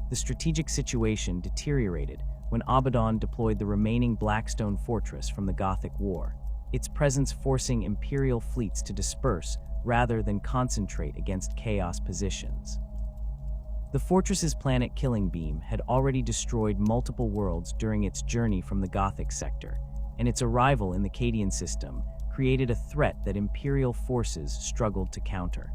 The strategic situation deteriorated when Abaddon deployed the remaining Blackstone fortress from the Gothic War, its presence forcing Imperial fleets to disperse rather than concentrate against Chaos positions. The fortress's planet killing beam had already destroyed multiple worlds during its journey from the Gothic sector, and its arrival in the Cadian system created a threat that Imperial forces struggled to counter.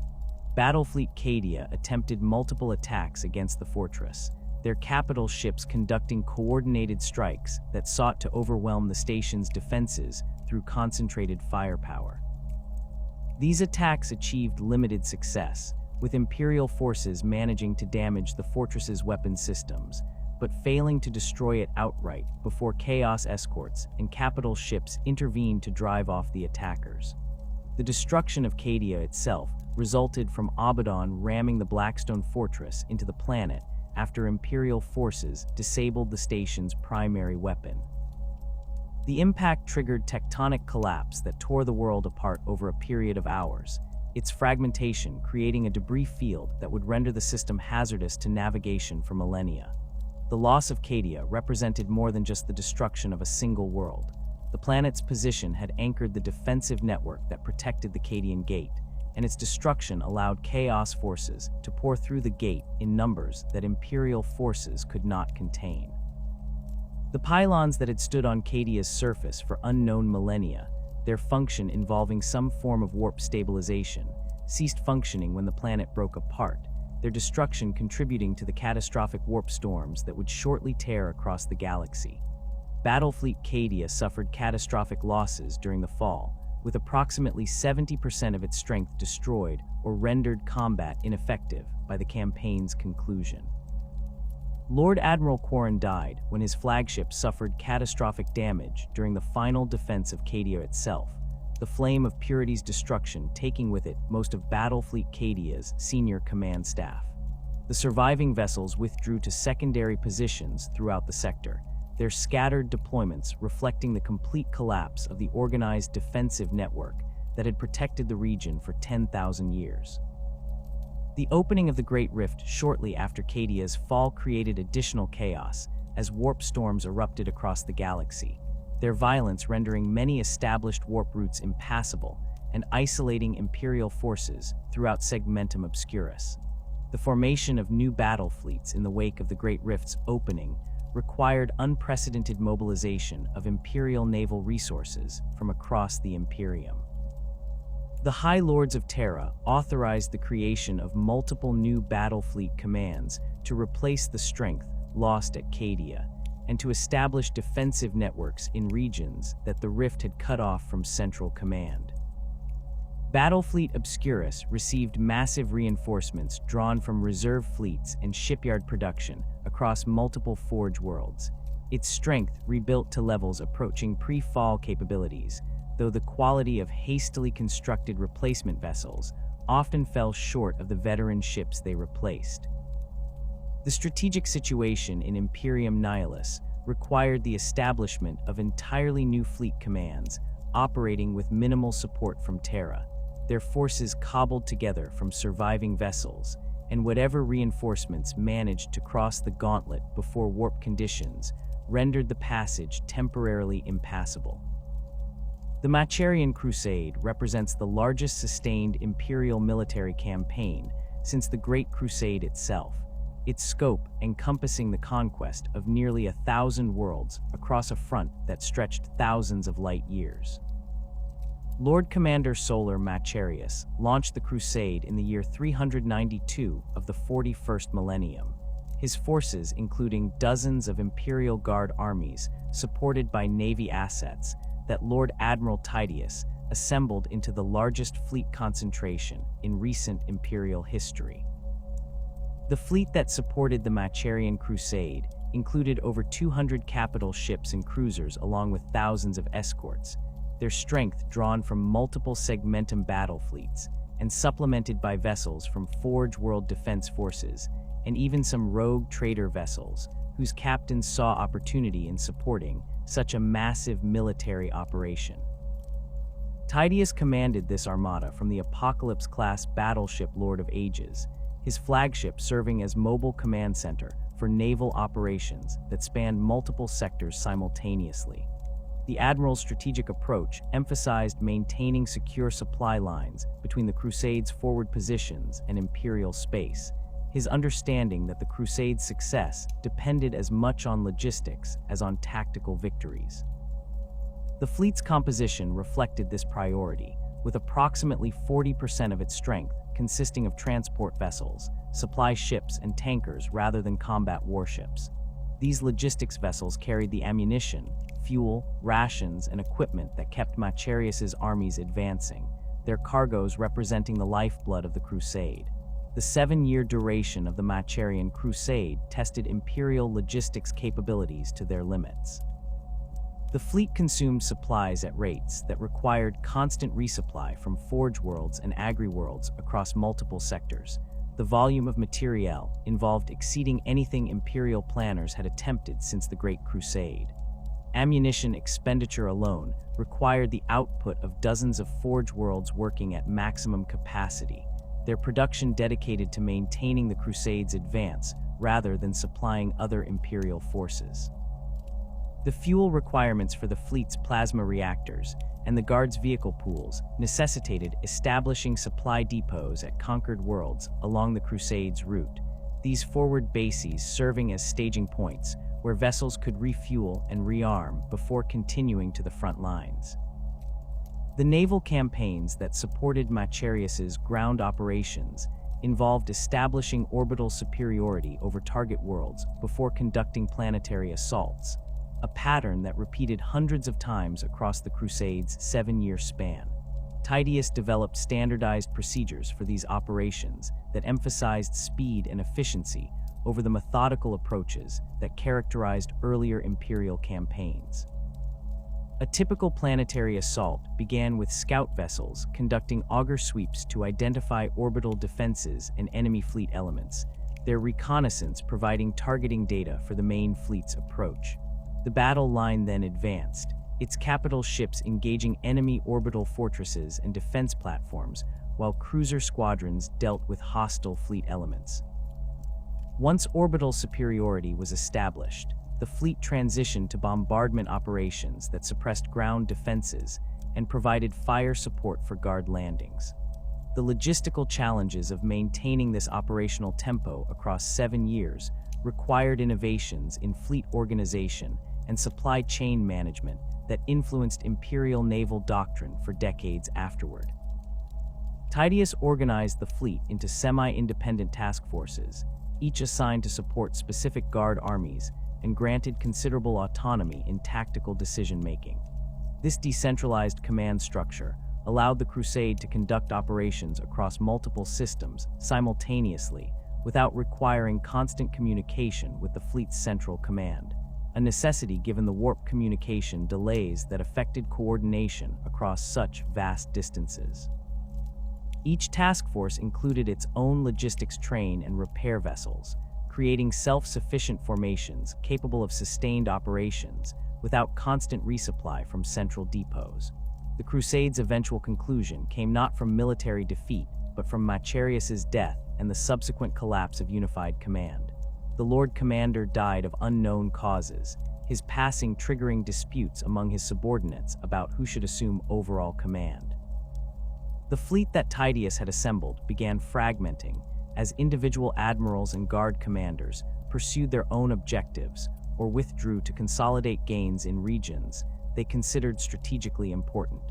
Battlefleet Cadia attempted multiple attacks against the fortress, their capital ships conducting coordinated strikes that sought to overwhelm the station's defenses through concentrated firepower. These attacks achieved limited success, with Imperial forces managing to damage the fortress's weapon systems, but failing to destroy it outright before Chaos escorts and capital ships intervened to drive off the attackers. The destruction of Cadia itself resulted from Abaddon ramming the Blackstone fortress into the planet after Imperial forces disabled the station's primary weapon. The impact triggered tectonic collapse that tore the world apart over a period of hours, its fragmentation creating a debris field that would render the system hazardous to navigation for millennia. The loss of Cadia represented more than just the destruction of a single world. The planet's position had anchored the defensive network that protected the Cadian Gate, and its destruction allowed Chaos forces to pour through the gate in numbers that Imperial forces could not contain. The pylons that had stood on Cadia's surface for unknown millennia, their function involving some form of warp stabilization, ceased functioning when the planet broke apart, their destruction contributing to the catastrophic warp storms that would shortly tear across the galaxy. Battlefleet Cadia suffered catastrophic losses during the fall, with approximately 70% of its strength destroyed or rendered combat ineffective by the campaign's conclusion. Lord Admiral Quarren died when his flagship suffered catastrophic damage during the final defense of Cadia itself, the Flame of Purity's destruction taking with it most of Battlefleet Cadia's senior command staff. The surviving vessels withdrew to secondary positions throughout the sector, their scattered deployments reflecting the complete collapse of the organized defensive network that had protected the region for 10,000 years. The opening of the Great Rift shortly after Cadia's fall created additional chaos as warp storms erupted across the galaxy, their violence rendering many established warp routes impassable and isolating Imperial forces throughout Segmentum Obscurus. The formation of new battle fleets in the wake of the Great Rift's opening required unprecedented mobilization of Imperial naval resources from across the Imperium. The High Lords of Terra authorized the creation of multiple new battle fleet commands to replace the strength lost at Cadia, and to establish defensive networks in regions that the Rift had cut off from central command. Battlefleet Obscurus received massive reinforcements drawn from reserve fleets and shipyard production across multiple Forge worlds, its strength rebuilt to levels approaching pre-fall capabilities, though the quality of hastily constructed replacement vessels often fell short of the veteran ships they replaced. The strategic situation in Imperium Nihilus required the establishment of entirely new fleet commands operating with minimal support from Terra, their forces cobbled together from surviving vessels, and whatever reinforcements managed to cross the gauntlet before warp conditions rendered the passage temporarily impassable. The Macharian Crusade represents the largest sustained Imperial military campaign since the Great Crusade itself, its scope encompassing the conquest of nearly 1,000 worlds across a front that stretched thousands of light years. Lord Commander Solar Macharius launched the crusade in the year 392 of the 41st millennium, his forces including dozens of Imperial Guard armies supported by Navy assets that Lord Admiral Tydeus assembled into the largest fleet concentration in recent Imperial history. The fleet that supported the Macharian Crusade included over 200 capital ships and cruisers along with thousands of escorts, their strength drawn from multiple Segmentum Battlefleets and supplemented by vessels from Forge World Defense Forces and even some rogue trader vessels whose captains saw opportunity in supporting such a massive military operation. Tydeus commanded this armada from the Apocalypse-class Battleship Lord of Ages, his flagship serving as mobile command center for naval operations that spanned multiple sectors simultaneously. The Admiral's strategic approach emphasized maintaining secure supply lines between the Crusade's forward positions and Imperial space, his understanding that the Crusade's success depended as much on logistics as on tactical victories. The fleet's composition reflected this priority, with approximately 40% of its strength consisting of transport vessels, supply ships, and tankers rather than combat warships. These logistics vessels carried the ammunition, fuel, rations, and equipment that kept Macharius's armies advancing, their cargoes representing the lifeblood of the Crusade. The 7-year duration of the Macharian Crusade tested Imperial logistics capabilities to their limits. The fleet consumed supplies at rates that required constant resupply from Forge worlds and agri-worlds across multiple sectors. The volume of materiel involved exceeding anything Imperial planners had attempted since the Great Crusade. Ammunition expenditure alone required the output of dozens of Forge worlds working at maximum capacity, their production dedicated to maintaining the Crusade's advance rather than supplying other Imperial forces. The fuel requirements for the fleet's plasma reactors and the Guard's vehicle pools necessitated establishing supply depots at conquered worlds along the Crusade's route, these forward bases serving as staging points where vessels could refuel and rearm before continuing to the front lines. The naval campaigns that supported Macharius's ground operations involved establishing orbital superiority over target worlds before conducting planetary assaults, a pattern that repeated hundreds of times across the Crusade's 7-year span. Tydeus developed standardized procedures for these operations that emphasized speed and efficiency over the methodical approaches that characterized earlier Imperial campaigns. A typical planetary assault began with scout vessels conducting auger sweeps to identify orbital defenses and enemy fleet elements, their reconnaissance providing targeting data for the main fleet's approach. The battle line then advanced, its capital ships engaging enemy orbital fortresses and defense platforms, while cruiser squadrons dealt with hostile fleet elements. Once orbital superiority was established, the fleet transitioned to bombardment operations that suppressed ground defenses and provided fire support for Guard landings. The logistical challenges of maintaining this operational tempo across 7 years required innovations in fleet organization and supply chain management that influenced imperial naval doctrine for decades afterward. Titius organized the fleet into semi-independent task forces, each assigned to support specific guard armies, and granted considerable autonomy in tactical decision-making. This decentralized command structure allowed the Crusade to conduct operations across multiple systems simultaneously without requiring constant communication with the fleet's central command, a necessity given the warp communication delays that affected coordination across such vast distances. Each task force included its own logistics train and repair vessels, creating self-sufficient formations capable of sustained operations without constant resupply from central depots. The Crusade's eventual conclusion came not from military defeat, but from Macharius's death and the subsequent collapse of unified command. The Lord Commander died of unknown causes, his passing triggering disputes among his subordinates about who should assume overall command. The fleet that Titius had assembled began fragmenting as individual admirals and guard commanders pursued their own objectives or withdrew to consolidate gains in regions they considered strategically important.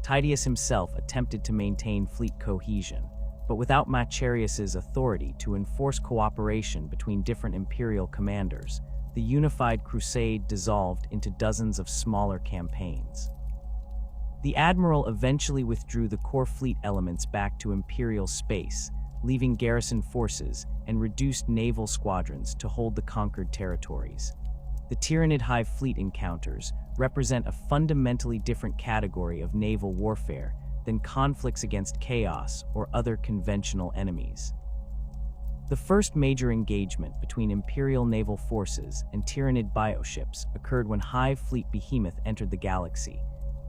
Titius himself attempted to maintain fleet cohesion, but without Macharius's authority to enforce cooperation between different imperial commanders, the unified crusade dissolved into dozens of smaller campaigns. The admiral eventually withdrew the core fleet elements back to imperial space, leaving garrison forces and reduced naval squadrons to hold the conquered territories. The Tyranid Hive fleet encounters represent a fundamentally different category of naval warfare than conflicts against chaos or other conventional enemies. The first major engagement between Imperial naval forces and Tyranid bioships occurred when Hive fleet Behemoth entered the galaxy,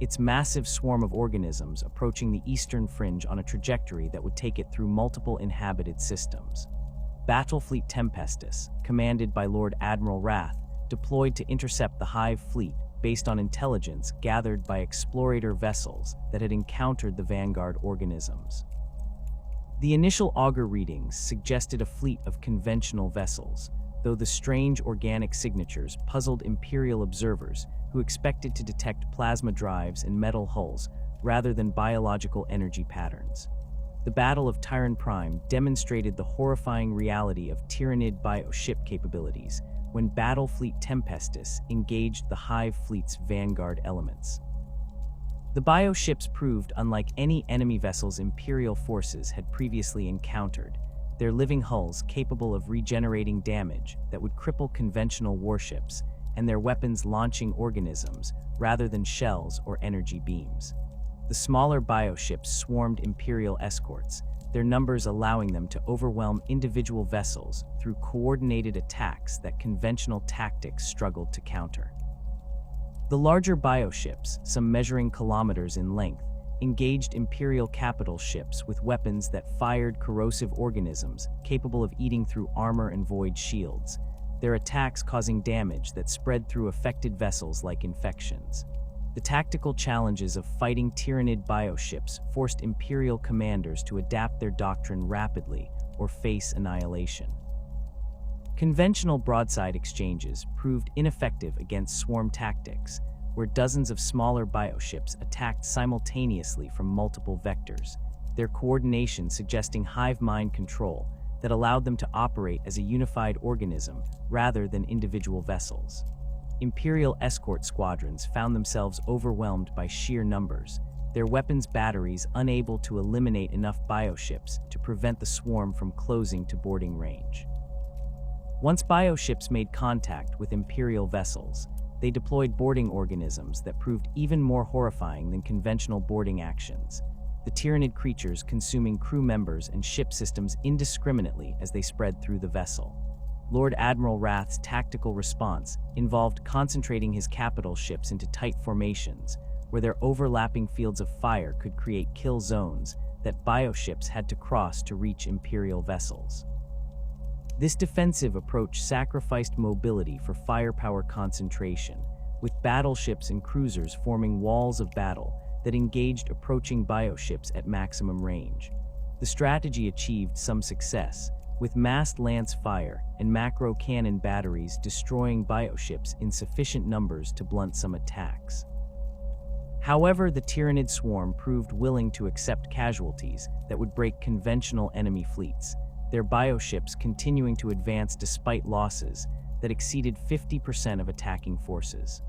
its massive swarm of organisms approaching the eastern fringe on a trajectory that would take it through multiple inhabited systems. Battlefleet Tempestus, commanded by Lord Admiral Wrath, deployed to intercept the Hive fleet based on intelligence gathered by explorator vessels that had encountered the Vanguard organisms. The initial augur readings suggested a fleet of conventional vessels, though the strange organic signatures puzzled Imperial observers who expected to detect plasma drives and metal hulls rather than biological energy patterns. The Battle of Tyran Prime demonstrated the horrifying reality of Tyranid bioship capabilities when Battlefleet Tempestus engaged the Hive fleet's Vanguard elements. The bioships proved unlike any enemy vessels Imperial forces had previously encountered, their living hulls capable of regenerating damage that would cripple conventional warships, and their weapons launching organisms rather than shells or energy beams. The smaller bioships swarmed Imperial escorts, their numbers allowing them to overwhelm individual vessels through coordinated attacks that conventional tactics struggled to counter. The larger bioships, some measuring kilometers in length, engaged Imperial capital ships with weapons that fired corrosive organisms capable of eating through armor and void shields, their attacks causing damage that spread through affected vessels like infections. The tactical challenges of fighting Tyranid bioships forced Imperial commanders to adapt their doctrine rapidly or face annihilation. Conventional broadside exchanges proved ineffective against swarm tactics, where dozens of smaller bioships attacked simultaneously from multiple vectors, their coordination suggesting hive mind control that allowed them to operate as a unified organism rather than individual vessels. Imperial escort squadrons found themselves overwhelmed by sheer numbers, their weapons batteries unable to eliminate enough bioships to prevent the swarm from closing to boarding range. Once bioships made contact with Imperial vessels, they deployed boarding organisms that proved even more horrifying than conventional boarding actions, the Tyranid creatures consuming crew members and ship systems indiscriminately as they spread through the vessel. Lord Admiral Wrath's tactical response involved concentrating his capital ships into tight formations, where their overlapping fields of fire could create kill zones that bioships had to cross to reach Imperial vessels. This defensive approach sacrificed mobility for firepower concentration, with battleships and cruisers forming walls of battle that engaged approaching bioships at maximum range. The strategy achieved some success, with massed lance fire and macro cannon batteries destroying bioships in sufficient numbers to blunt some attacks. However, the Tyranid swarm proved willing to accept casualties that would break conventional enemy fleets, their bioships continuing to advance despite losses that exceeded 50% of attacking forces.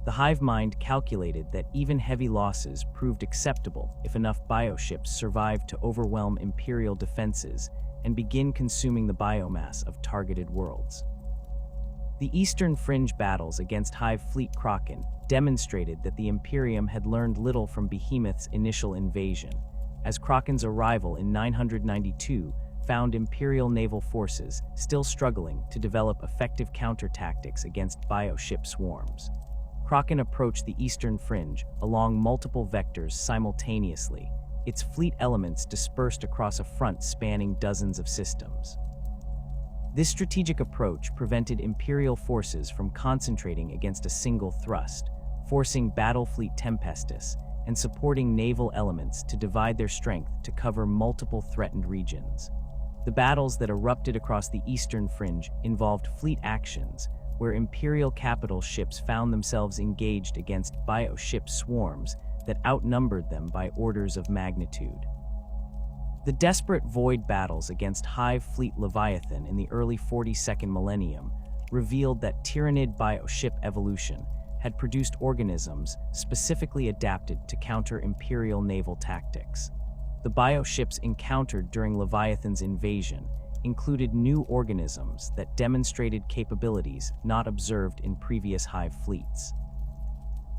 The hive mind calculated that even heavy losses proved acceptable if enough bioships survived to overwhelm Imperial defenses and begin consuming the biomass of targeted worlds. The Eastern Fringe battles against Hive Fleet Kraken demonstrated that the Imperium had learned little from Behemoth's initial invasion, as Kraken's arrival in 992 found Imperial naval forces still struggling to develop effective counter-tactics against bioship swarms. Kraken approached the Eastern Fringe along multiple vectors simultaneously, its fleet elements dispersed across a front spanning dozens of systems. This strategic approach prevented Imperial forces from concentrating against a single thrust, forcing Battlefleet Tempestus and supporting naval elements to divide their strength to cover multiple threatened regions. The battles that erupted across the Eastern Fringe involved fleet actions, where Imperial capital ships found themselves engaged against bioship swarms that outnumbered them by orders of magnitude. The desperate void battles against Hive Fleet Leviathan in the early 42nd millennium revealed that Tyranid bioship evolution had produced organisms specifically adapted to counter Imperial naval tactics. The bioships encountered during Leviathan's invasion included new organisms that demonstrated capabilities not observed in previous Hive fleets.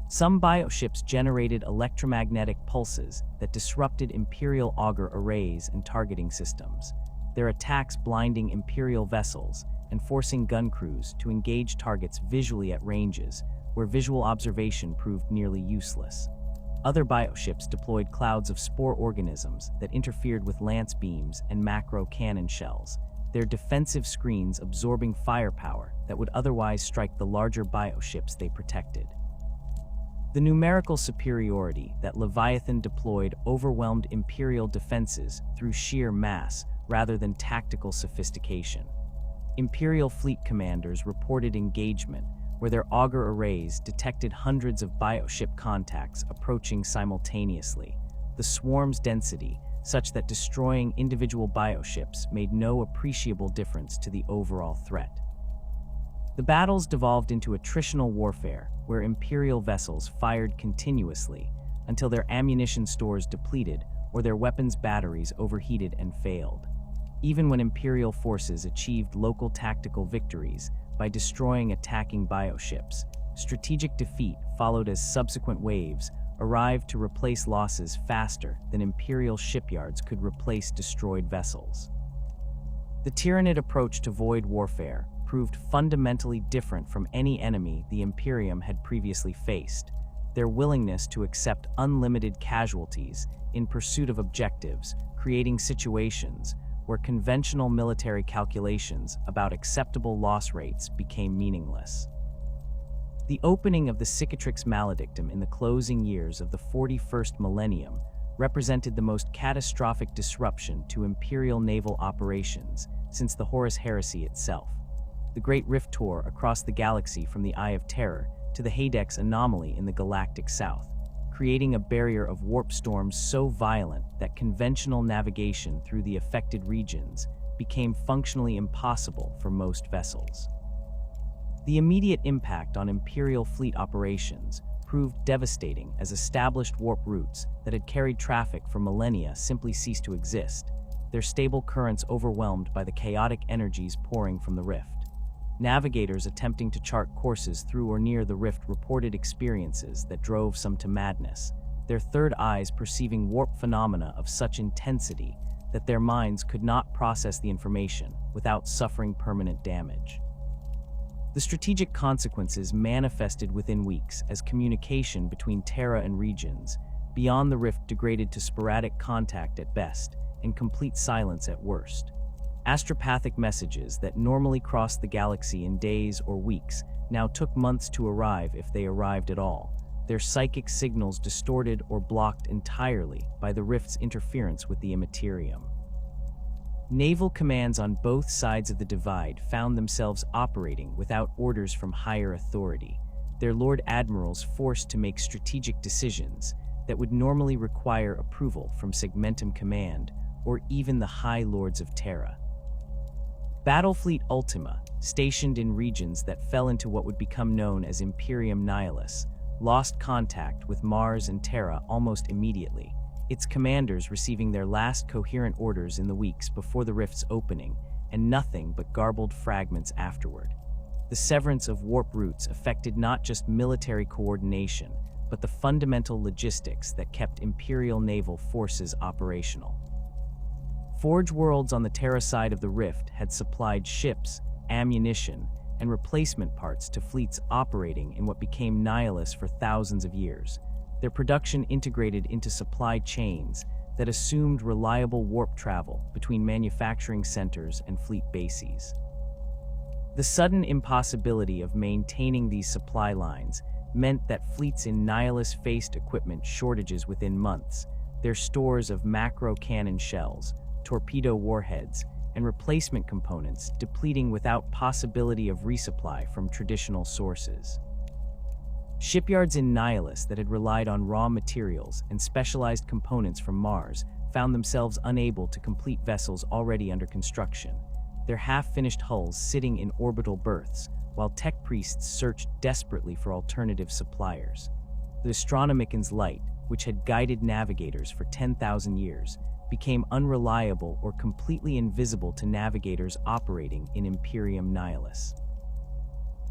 Some bioships generated electromagnetic pulses that disrupted Imperial auger arrays and targeting systems, their attacks blinding Imperial vessels and forcing gun crews to engage targets visually at ranges where visual observation proved nearly useless. Other bioships deployed clouds of spore organisms that interfered with lance beams and macro cannon shells, their defensive screens absorbing firepower that would otherwise strike the larger bioships they protected. The numerical superiority that Leviathan deployed overwhelmed Imperial defenses through sheer mass rather than tactical sophistication. Imperial fleet commanders reported engagement where their auger arrays detected hundreds of bioship contacts approaching simultaneously, the swarm's density such that destroying individual bioships made no appreciable difference to the overall threat. The battles devolved into attritional warfare, where Imperial vessels fired continuously until their ammunition stores depleted or their weapons batteries overheated and failed. Even when Imperial forces achieved local tactical victories by destroying attacking bioships, strategic defeat followed as subsequent waves arrived to replace losses faster than Imperial shipyards could replace destroyed vessels. The Tyranid approach to void warfare proved fundamentally different from any enemy the Imperium had previously faced. Their willingness to accept unlimited casualties in pursuit of objectives, creating situations where conventional military calculations about acceptable loss rates became meaningless. The opening of the Cicatrix Maledictum in the closing years of the 41st millennium represented the most catastrophic disruption to Imperial naval operations since the Horus Heresy itself. The Great Rift tore across the galaxy from the Eye of Terror to the Hadex anomaly in the galactic south, creating a barrier of warp storms so violent that conventional navigation through the affected regions became functionally impossible for most vessels. The immediate impact on Imperial fleet operations proved devastating as established warp routes that had carried traffic for millennia simply ceased to exist, their stable currents overwhelmed by the chaotic energies pouring from the rift. Navigators attempting to chart courses through or near the rift reported experiences that drove some to madness, their third eyes perceiving warp phenomena of such intensity that their minds could not process the information without suffering permanent damage. The strategic consequences manifested within weeks as communication between Terra and regions beyond the rift degraded to sporadic contact at best and complete silence at worst. Astropathic messages that normally crossed the galaxy in days or weeks now took months to arrive if they arrived at all, their psychic signals distorted or blocked entirely by the rift's interference with the immaterium. Naval commands on both sides of the divide found themselves operating without orders from higher authority, their Lord Admirals forced to make strategic decisions that would normally require approval from Segmentum Command or even the High Lords of Terra. Battlefleet Ultima, stationed in regions that fell into what would become known as Imperium Nihilus, lost contact with Mars and Terra almost immediately, its commanders receiving their last coherent orders in the weeks before the rift's opening, and nothing but garbled fragments afterward. The severance of warp routes affected not just military coordination, but the fundamental logistics that kept Imperial naval forces operational. Forge worlds on the Terra side of the rift had supplied ships, ammunition, and replacement parts to fleets operating in what became Nihilus for thousands of years, their production integrated into supply chains that assumed reliable warp travel between manufacturing centers and fleet bases. The sudden impossibility of maintaining these supply lines meant that fleets in Nihilus faced equipment shortages within months, their stores of macro cannon shells, torpedo warheads, and replacement components depleting without possibility of resupply from traditional sources. Shipyards in Nihilus that had relied on raw materials and specialized components from Mars found themselves unable to complete vessels already under construction, their half-finished hulls sitting in orbital berths, while tech priests searched desperately for alternative suppliers. The Astronomican's light, which had guided navigators for 10,000 years, became unreliable or completely invisible to navigators operating in Imperium Nihilus.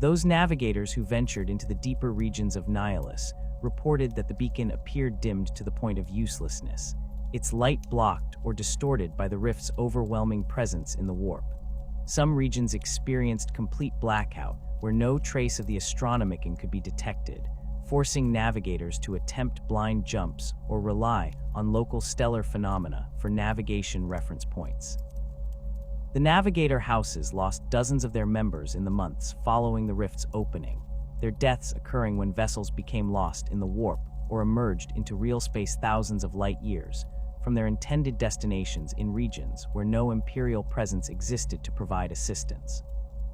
Those navigators who ventured into the deeper regions of Nihilus reported that the beacon appeared dimmed to the point of uselessness, its light blocked or distorted by the rift's overwhelming presence in the warp. Some regions experienced complete blackout where no trace of the Astronomican could be detected, forcing navigators to attempt blind jumps or rely on local stellar phenomena for navigation reference points. The navigator houses lost dozens of their members in the months following the rift's opening, their deaths occurring when vessels became lost in the warp or emerged into real space thousands of light years from their intended destinations in regions where no Imperial presence existed to provide assistance.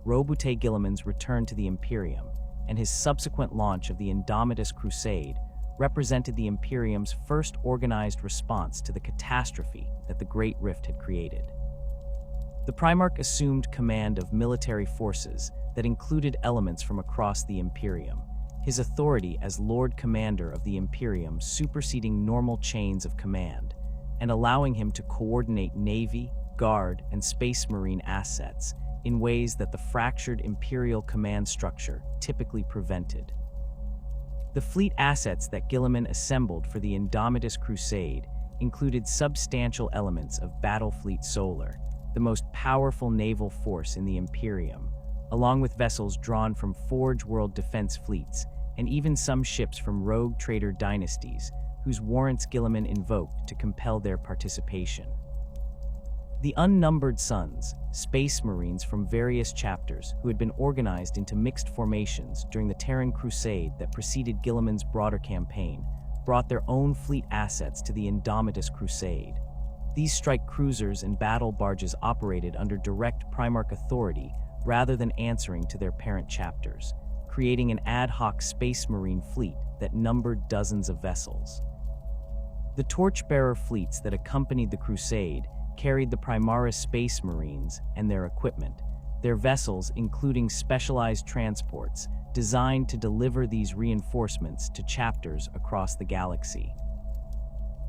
Robute Guilliman's return to the Imperium and his subsequent launch of the Indomitus Crusade represented the Imperium's first organized response to the catastrophe that the Great Rift had created. The Primarch assumed command of military forces that included elements from across the Imperium, his authority as Lord Commander of the Imperium superseding normal chains of command, and allowing him to coordinate Navy, Guard, and Space Marine assets in ways that the fractured Imperial command structure typically prevented. The fleet assets that Guilliman assembled for the Indomitus Crusade included substantial elements of Battlefleet Solar, the most powerful naval force in the Imperium, along with vessels drawn from Forge World defense fleets and even some ships from rogue trader dynasties whose warrants Guilliman invoked to compel their participation. The Unnumbered Sons, Space Marines from various chapters who had been organized into mixed formations during the Terran Crusade that preceded Guilliman's broader campaign, brought their own fleet assets to the Indomitus Crusade. These strike cruisers and battle barges operated under direct Primarch authority rather than answering to their parent chapters, creating an ad hoc Space Marine fleet that numbered dozens of vessels. The torchbearer fleets that accompanied the Crusade carried the Primaris Space Marines and their equipment, their vessels including specialized transports designed to deliver these reinforcements to chapters across the galaxy.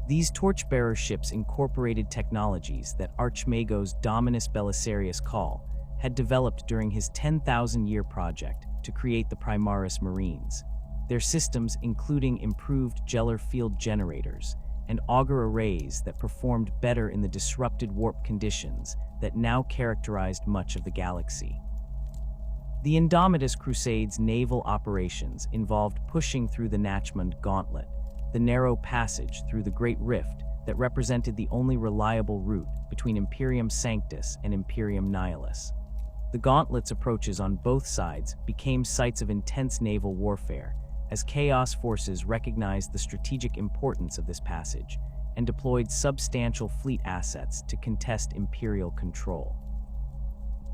These torchbearer ships incorporated technologies that Archmago's Dominus Belisarius Call had developed during his 10,000-year project to create the Primaris Marines, their systems including improved Geller field generators and auger arrays that performed better in the disrupted warp conditions that now characterized much of the galaxy. The Indomitus Crusade's naval operations involved pushing through the Nachmund Gauntlet, the narrow passage through the Great Rift that represented the only reliable route between Imperium Sanctus and Imperium Nihilus. The Gauntlet's approaches on both sides became sites of intense naval warfare, as Chaos forces recognized the strategic importance of this passage and deployed substantial fleet assets to contest Imperial control.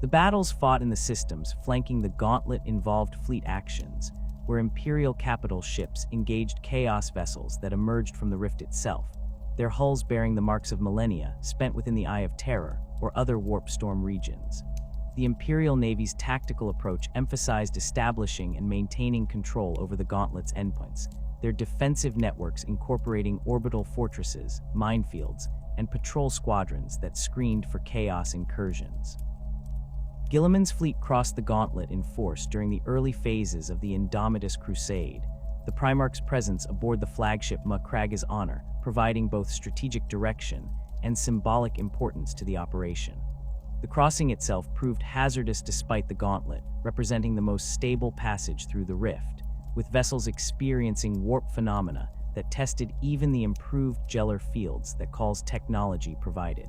The battles fought in the systems flanking the gauntlet involved fleet actions, where Imperial capital ships engaged Chaos vessels that emerged from the rift itself, their hulls bearing the marks of millennia spent within the Eye of Terror or other warp storm regions. The Imperial Navy's tactical approach emphasized establishing and maintaining control over the gauntlet's endpoints, their defensive networks incorporating orbital fortresses, minefields, and patrol squadrons that screened for Chaos incursions. Guilliman's fleet crossed the gauntlet in force during the early phases of the Indomitus Crusade, the Primarch's presence aboard the flagship Macraga's honor, providing both strategic direction and symbolic importance to the operation. The crossing itself proved hazardous despite the gauntlet, representing the most stable passage through the rift, with vessels experiencing warp phenomena that tested even the improved Gellar fields that Call's technology provided.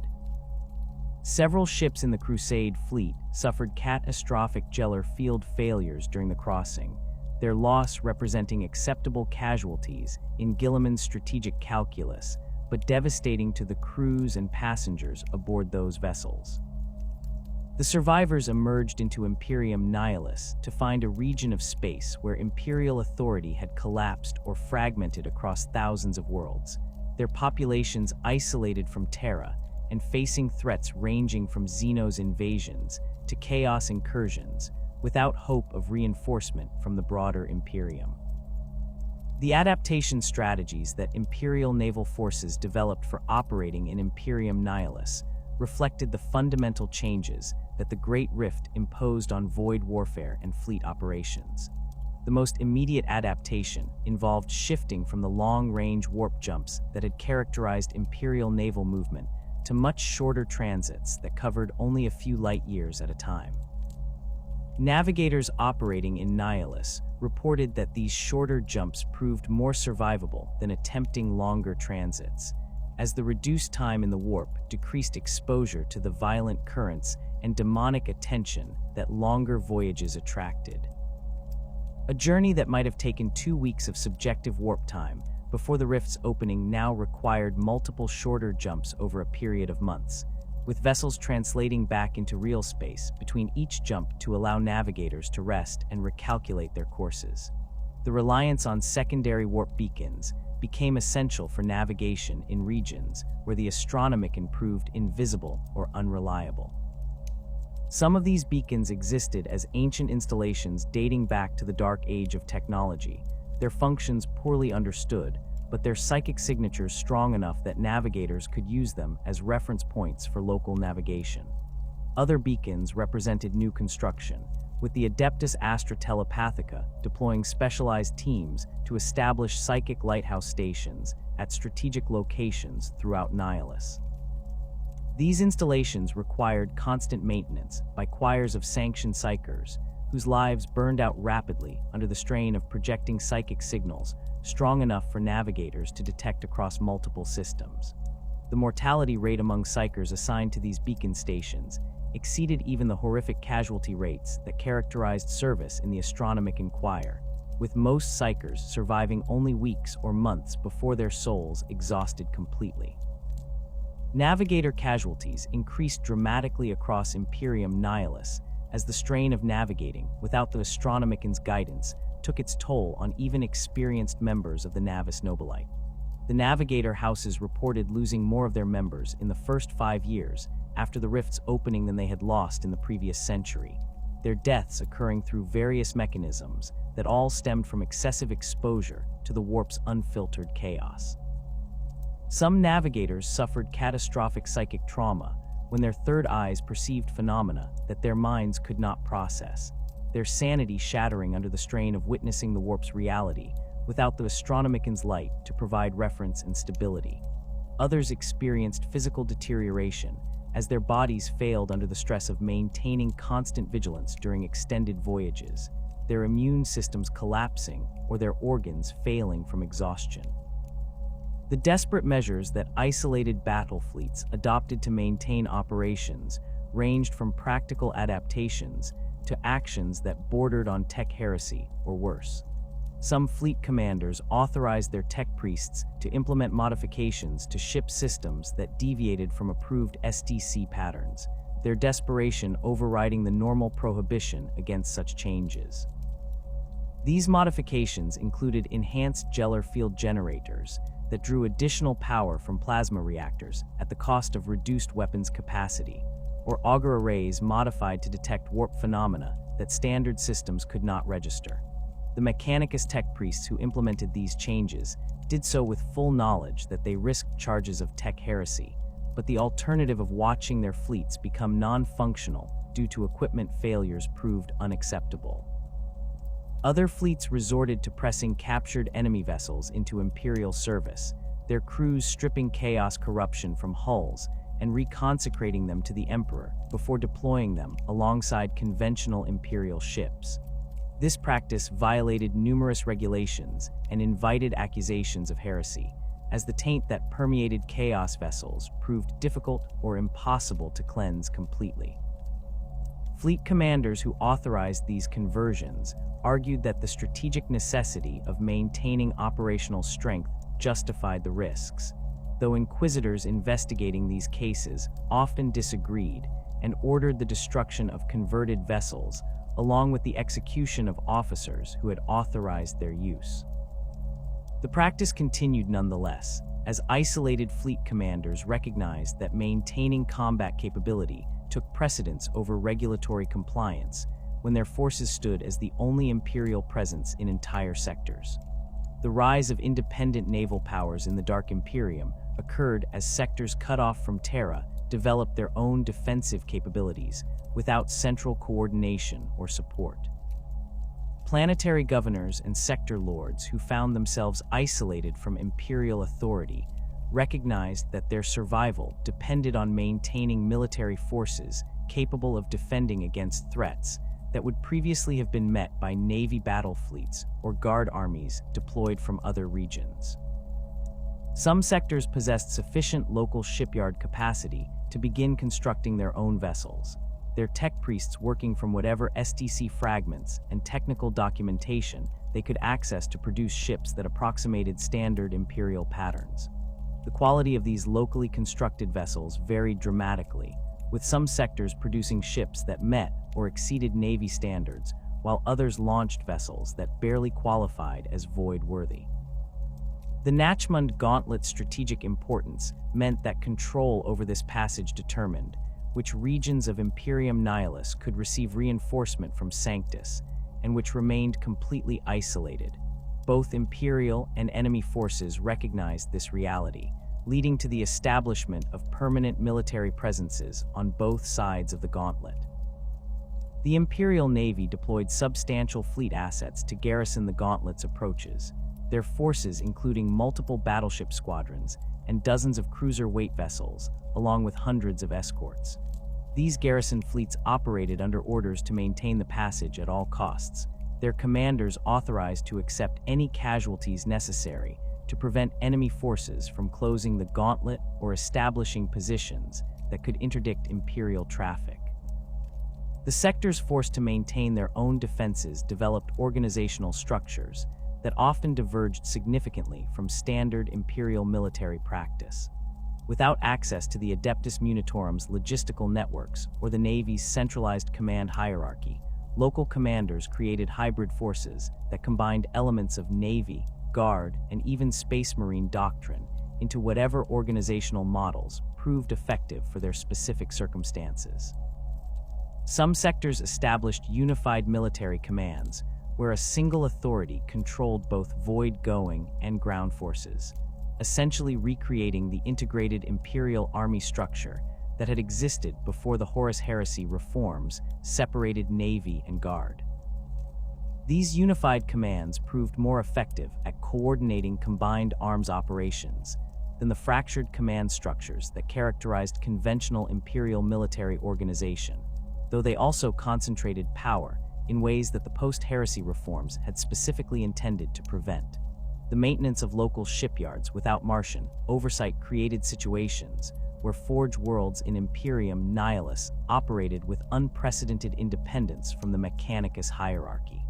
Several ships in the Crusade fleet suffered catastrophic Gellar field failures during the crossing, their loss representing acceptable casualties in Guilliman's strategic calculus, but devastating to the crews and passengers aboard those vessels. The survivors emerged into Imperium Nihilus to find a region of space where Imperial authority had collapsed or fragmented across thousands of worlds, their populations isolated from Terra and facing threats ranging from Xenos invasions to Chaos incursions, without hope of reinforcement from the broader Imperium. The adaptation strategies that Imperial naval forces developed for operating in Imperium Nihilus reflected the fundamental changes that the Great Rift imposed on void warfare and fleet operations. The most immediate adaptation involved shifting from the long-range warp jumps that had characterized Imperial naval movement to much shorter transits that covered only a few light years at a time. Navigators operating in Nihilus reported that these shorter jumps proved more survivable than attempting longer transits, as the reduced time in the warp decreased exposure to the violent currents and demonic attention that longer voyages attracted. A journey that might have taken 2 weeks of subjective warp time before the rift's opening now required multiple shorter jumps over a period of months, with vessels translating back into real space between each jump to allow navigators to rest and recalculate their courses. The reliance on secondary warp beacons became essential for navigation in regions where the astronomican proved invisible or unreliable. Some of these beacons existed as ancient installations dating back to the Dark Age of technology, their functions poorly understood, but their psychic signatures strong enough that navigators could use them as reference points for local navigation. Other beacons represented new construction, with the Adeptus Astra Telepathica deploying specialized teams to establish psychic lighthouse stations at strategic locations throughout Nihilus. These installations required constant maintenance by choirs of sanctioned psychers, whose lives burned out rapidly under the strain of projecting psychic signals strong enough for navigators to detect across multiple systems. The mortality rate among psychers assigned to these beacon stations exceeded even the horrific casualty rates that characterized service in the astronomic inquiry, with most psychers surviving only weeks or months before their souls exhausted completely. Navigator casualties increased dramatically across Imperium Nihilus as the strain of navigating without the astronomican's guidance took its toll on even experienced members of the Navis Nobilite. The navigator houses reported losing more of their members in the first 5 years after the rift's opening than they had lost in the previous century, their deaths occurring through various mechanisms that all stemmed from excessive exposure to the warp's unfiltered chaos. Some navigators suffered catastrophic psychic trauma when their third eyes perceived phenomena that their minds could not process, their sanity shattering under the strain of witnessing the warp's reality without the astronomican's light to provide reference and stability. Others experienced physical deterioration as their bodies failed under the stress of maintaining constant vigilance during extended voyages, their immune systems collapsing or their organs failing from exhaustion. The desperate measures that isolated battle fleets adopted to maintain operations ranged from practical adaptations to actions that bordered on tech heresy or worse. Some fleet commanders authorized their tech priests to implement modifications to ship systems that deviated from approved SDC patterns, their desperation overriding the normal prohibition against such changes. These modifications included enhanced Geller field generators that drew additional power from plasma reactors at the cost of reduced weapons capacity, or auger arrays modified to detect warp phenomena that standard systems could not register. The Mechanicus tech priests who implemented these changes did so with full knowledge that they risked charges of tech heresy, but the alternative of watching their fleets become non-functional due to equipment failures proved unacceptable. Other fleets resorted to pressing captured enemy vessels into Imperial service, their crews stripping chaos corruption from hulls and reconsecrating them to the Emperor before deploying them alongside conventional Imperial ships. This practice violated numerous regulations and invited accusations of heresy, as the taint that permeated chaos vessels proved difficult or impossible to cleanse completely. Fleet commanders who authorized these conversions argued that the strategic necessity of maintaining operational strength justified the risks, though inquisitors investigating these cases often disagreed and ordered the destruction of converted vessels, along with the execution of officers who had authorized their use. The practice continued nonetheless, as isolated fleet commanders recognized that maintaining combat capability took precedence over regulatory compliance when their forces stood as the only Imperial presence in entire sectors. The rise of independent naval powers in the Dark Imperium occurred as sectors cut off from Terra developed their own defensive capabilities without central coordination or support. Planetary governors and sector lords who found themselves isolated from Imperial authority recognized that their survival depended on maintaining military forces capable of defending against threats that would previously have been met by Navy battlefleets or guard armies deployed from other regions. Some sectors possessed sufficient local shipyard capacity to begin constructing their own vessels, their tech priests working from whatever SDC fragments and technical documentation they could access to produce ships that approximated standard Imperial patterns. The quality of these locally constructed vessels varied dramatically, with some sectors producing ships that met or exceeded Navy standards, while others launched vessels that barely qualified as void-worthy. The Nachmund Gauntlet's strategic importance meant that control over this passage determined which regions of Imperium Nihilus could receive reinforcement from Sanctus, and which remained completely isolated. Both Imperial and enemy forces recognized this reality, leading to the establishment of permanent military presences on both sides of the gauntlet. The Imperial Navy deployed substantial fleet assets to garrison the gauntlet's approaches, their forces including multiple battleship squadrons and dozens of cruiser weight vessels, along with hundreds of escorts. These garrison fleets operated under orders to maintain the passage at all costs, their commanders authorized to accept any casualties necessary to prevent enemy forces from closing the gauntlet or establishing positions that could interdict Imperial traffic. The sectors forced to maintain their own defenses developed organizational structures that often diverged significantly from standard Imperial military practice. Without access to the Adeptus Munitorum's logistical networks or the Navy's centralized command hierarchy, local commanders created hybrid forces that combined elements of Navy, Guard, and even Space Marine doctrine into whatever organizational models proved effective for their specific circumstances. Some sectors established unified military commands, where a single authority controlled both void-going and ground forces, essentially recreating the integrated Imperial Army structure that had existed before the Horus Heresy reforms separated Navy and Guard. These unified commands proved more effective at coordinating combined arms operations than the fractured command structures that characterized conventional Imperial military organization, though they also concentrated power in ways that the post-heresy reforms had specifically intended to prevent. The maintenance of local shipyards without Martian oversight created situations where forge worlds in Imperium Nihilus operated with unprecedented independence from the Mechanicus hierarchy.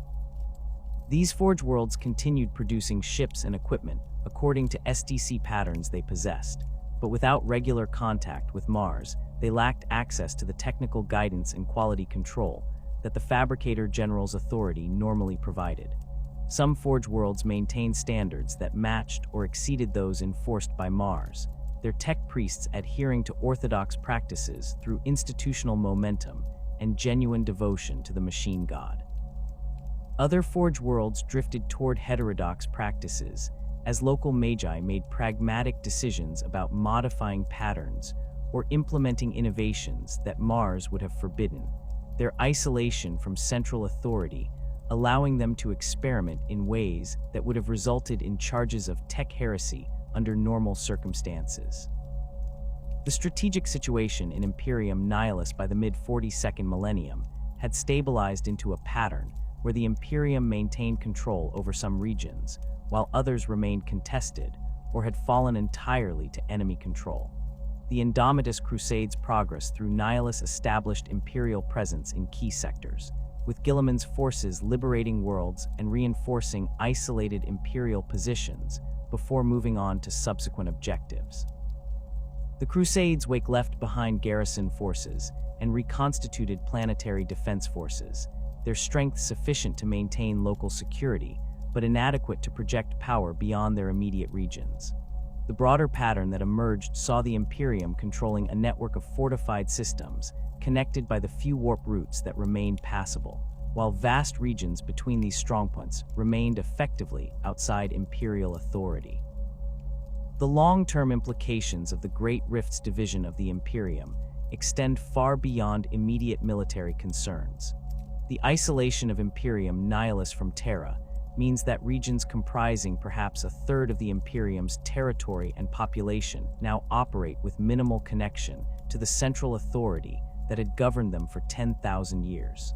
These Forge worlds continued producing ships and equipment according to SDC patterns they possessed, but without regular contact with Mars, they lacked access to the technical guidance and quality control that the Fabricator General's authority normally provided. Some Forge worlds maintained standards that matched or exceeded those enforced by Mars, their tech priests adhering to orthodox practices through institutional momentum and genuine devotion to the machine god. Other Forge worlds drifted toward heterodox practices, as local magi made pragmatic decisions about modifying patterns or implementing innovations that Mars would have forbidden, their isolation from central authority allowing them to experiment in ways that would have resulted in charges of tech heresy under normal circumstances. The strategic situation in Imperium Nihilus by the mid-42nd millennium had stabilized into a pattern where the Imperium maintained control over some regions, while others remained contested or had fallen entirely to enemy control. The Indomitus Crusades' progress through Nihilus established Imperial presence in key sectors, with Guilliman's forces liberating worlds and reinforcing isolated Imperial positions before moving on to subsequent objectives. The Crusades left behind garrison forces and reconstituted planetary defense forces, their strength sufficient to maintain local security, but inadequate to project power beyond their immediate regions. The broader pattern that emerged saw the Imperium controlling a network of fortified systems connected by the few warp routes that remained passable, while vast regions between these strongpoints remained effectively outside Imperial authority. The long-term implications of the Great Rift's division of the Imperium extend far beyond immediate military concerns. The isolation of Imperium Nihilus from Terra means that regions comprising perhaps a third of the Imperium's territory and population now operate with minimal connection to the central authority that had governed them for 10,000 years.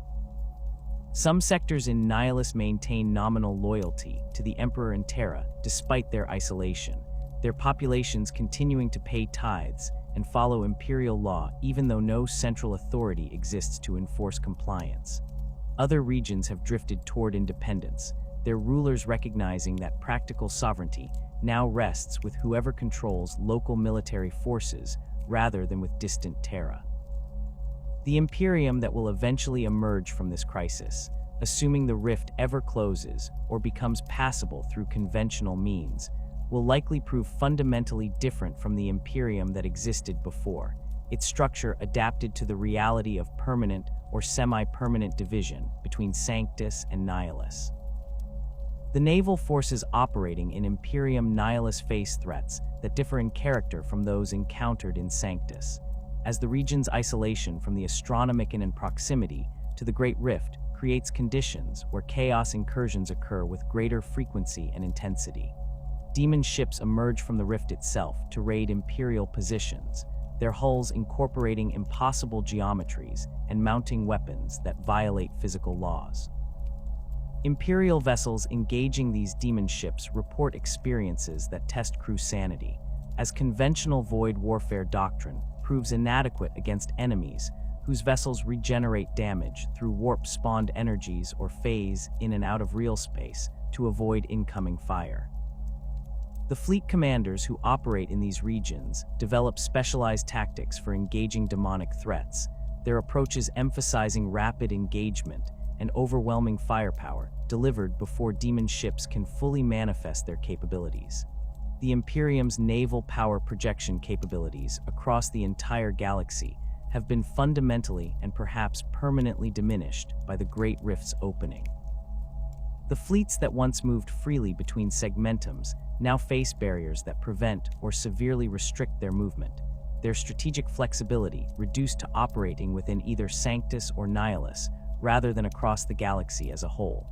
Some sectors in Nihilus maintain nominal loyalty to the Emperor and Terra despite their isolation, their populations continuing to pay tithes and follow Imperial law even though no central authority exists to enforce compliance. Other regions have drifted toward independence, their rulers recognizing that practical sovereignty now rests with whoever controls local military forces rather than with distant Terra. The Imperium that will eventually emerge from this crisis, assuming the rift ever closes or becomes passable through conventional means, will likely prove fundamentally different from the Imperium that existed before, its structure adapted to the reality of permanent or semi-permanent division between Sanctus and Nihilus. The naval forces operating in Imperium Nihilus face threats that differ in character from those encountered in Sanctus, as the region's isolation from the Astronomican and proximity to the Great Rift creates conditions where chaos incursions occur with greater frequency and intensity. Demon ships emerge from the rift itself to raid Imperial positions, their hulls incorporating impossible geometries and mounting weapons that violate physical laws. Imperial vessels engaging these demon ships report experiences that test crew sanity, as conventional void warfare doctrine proves inadequate against enemies whose vessels regenerate damage through warp-spawned energies or phase in and out of real space to avoid incoming fire. The fleet commanders who operate in these regions develop specialized tactics for engaging demonic threats, their approaches emphasizing rapid engagement and overwhelming firepower delivered before demon ships can fully manifest their capabilities. The Imperium's naval power projection capabilities across the entire galaxy have been fundamentally and perhaps permanently diminished by the Great Rift's opening. The fleets that once moved freely between segmentums now face barriers that prevent or severely restrict their movement, their strategic flexibility reduced to operating within either Sanctus or Nihilus rather than across the galaxy as a whole.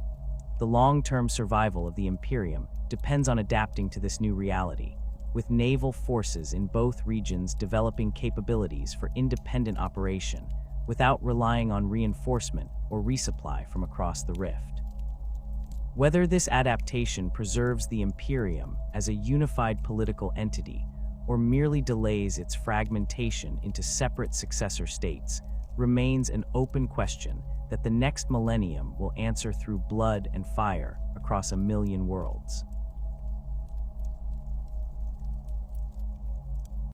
The long-term survival of the Imperium depends on adapting to this new reality, with naval forces in both regions developing capabilities for independent operation without relying on reinforcement or resupply from across the rift. Whether this adaptation preserves the Imperium as a unified political entity or merely delays its fragmentation into separate successor states remains an open question that the next millennium will answer through blood and fire across a million worlds.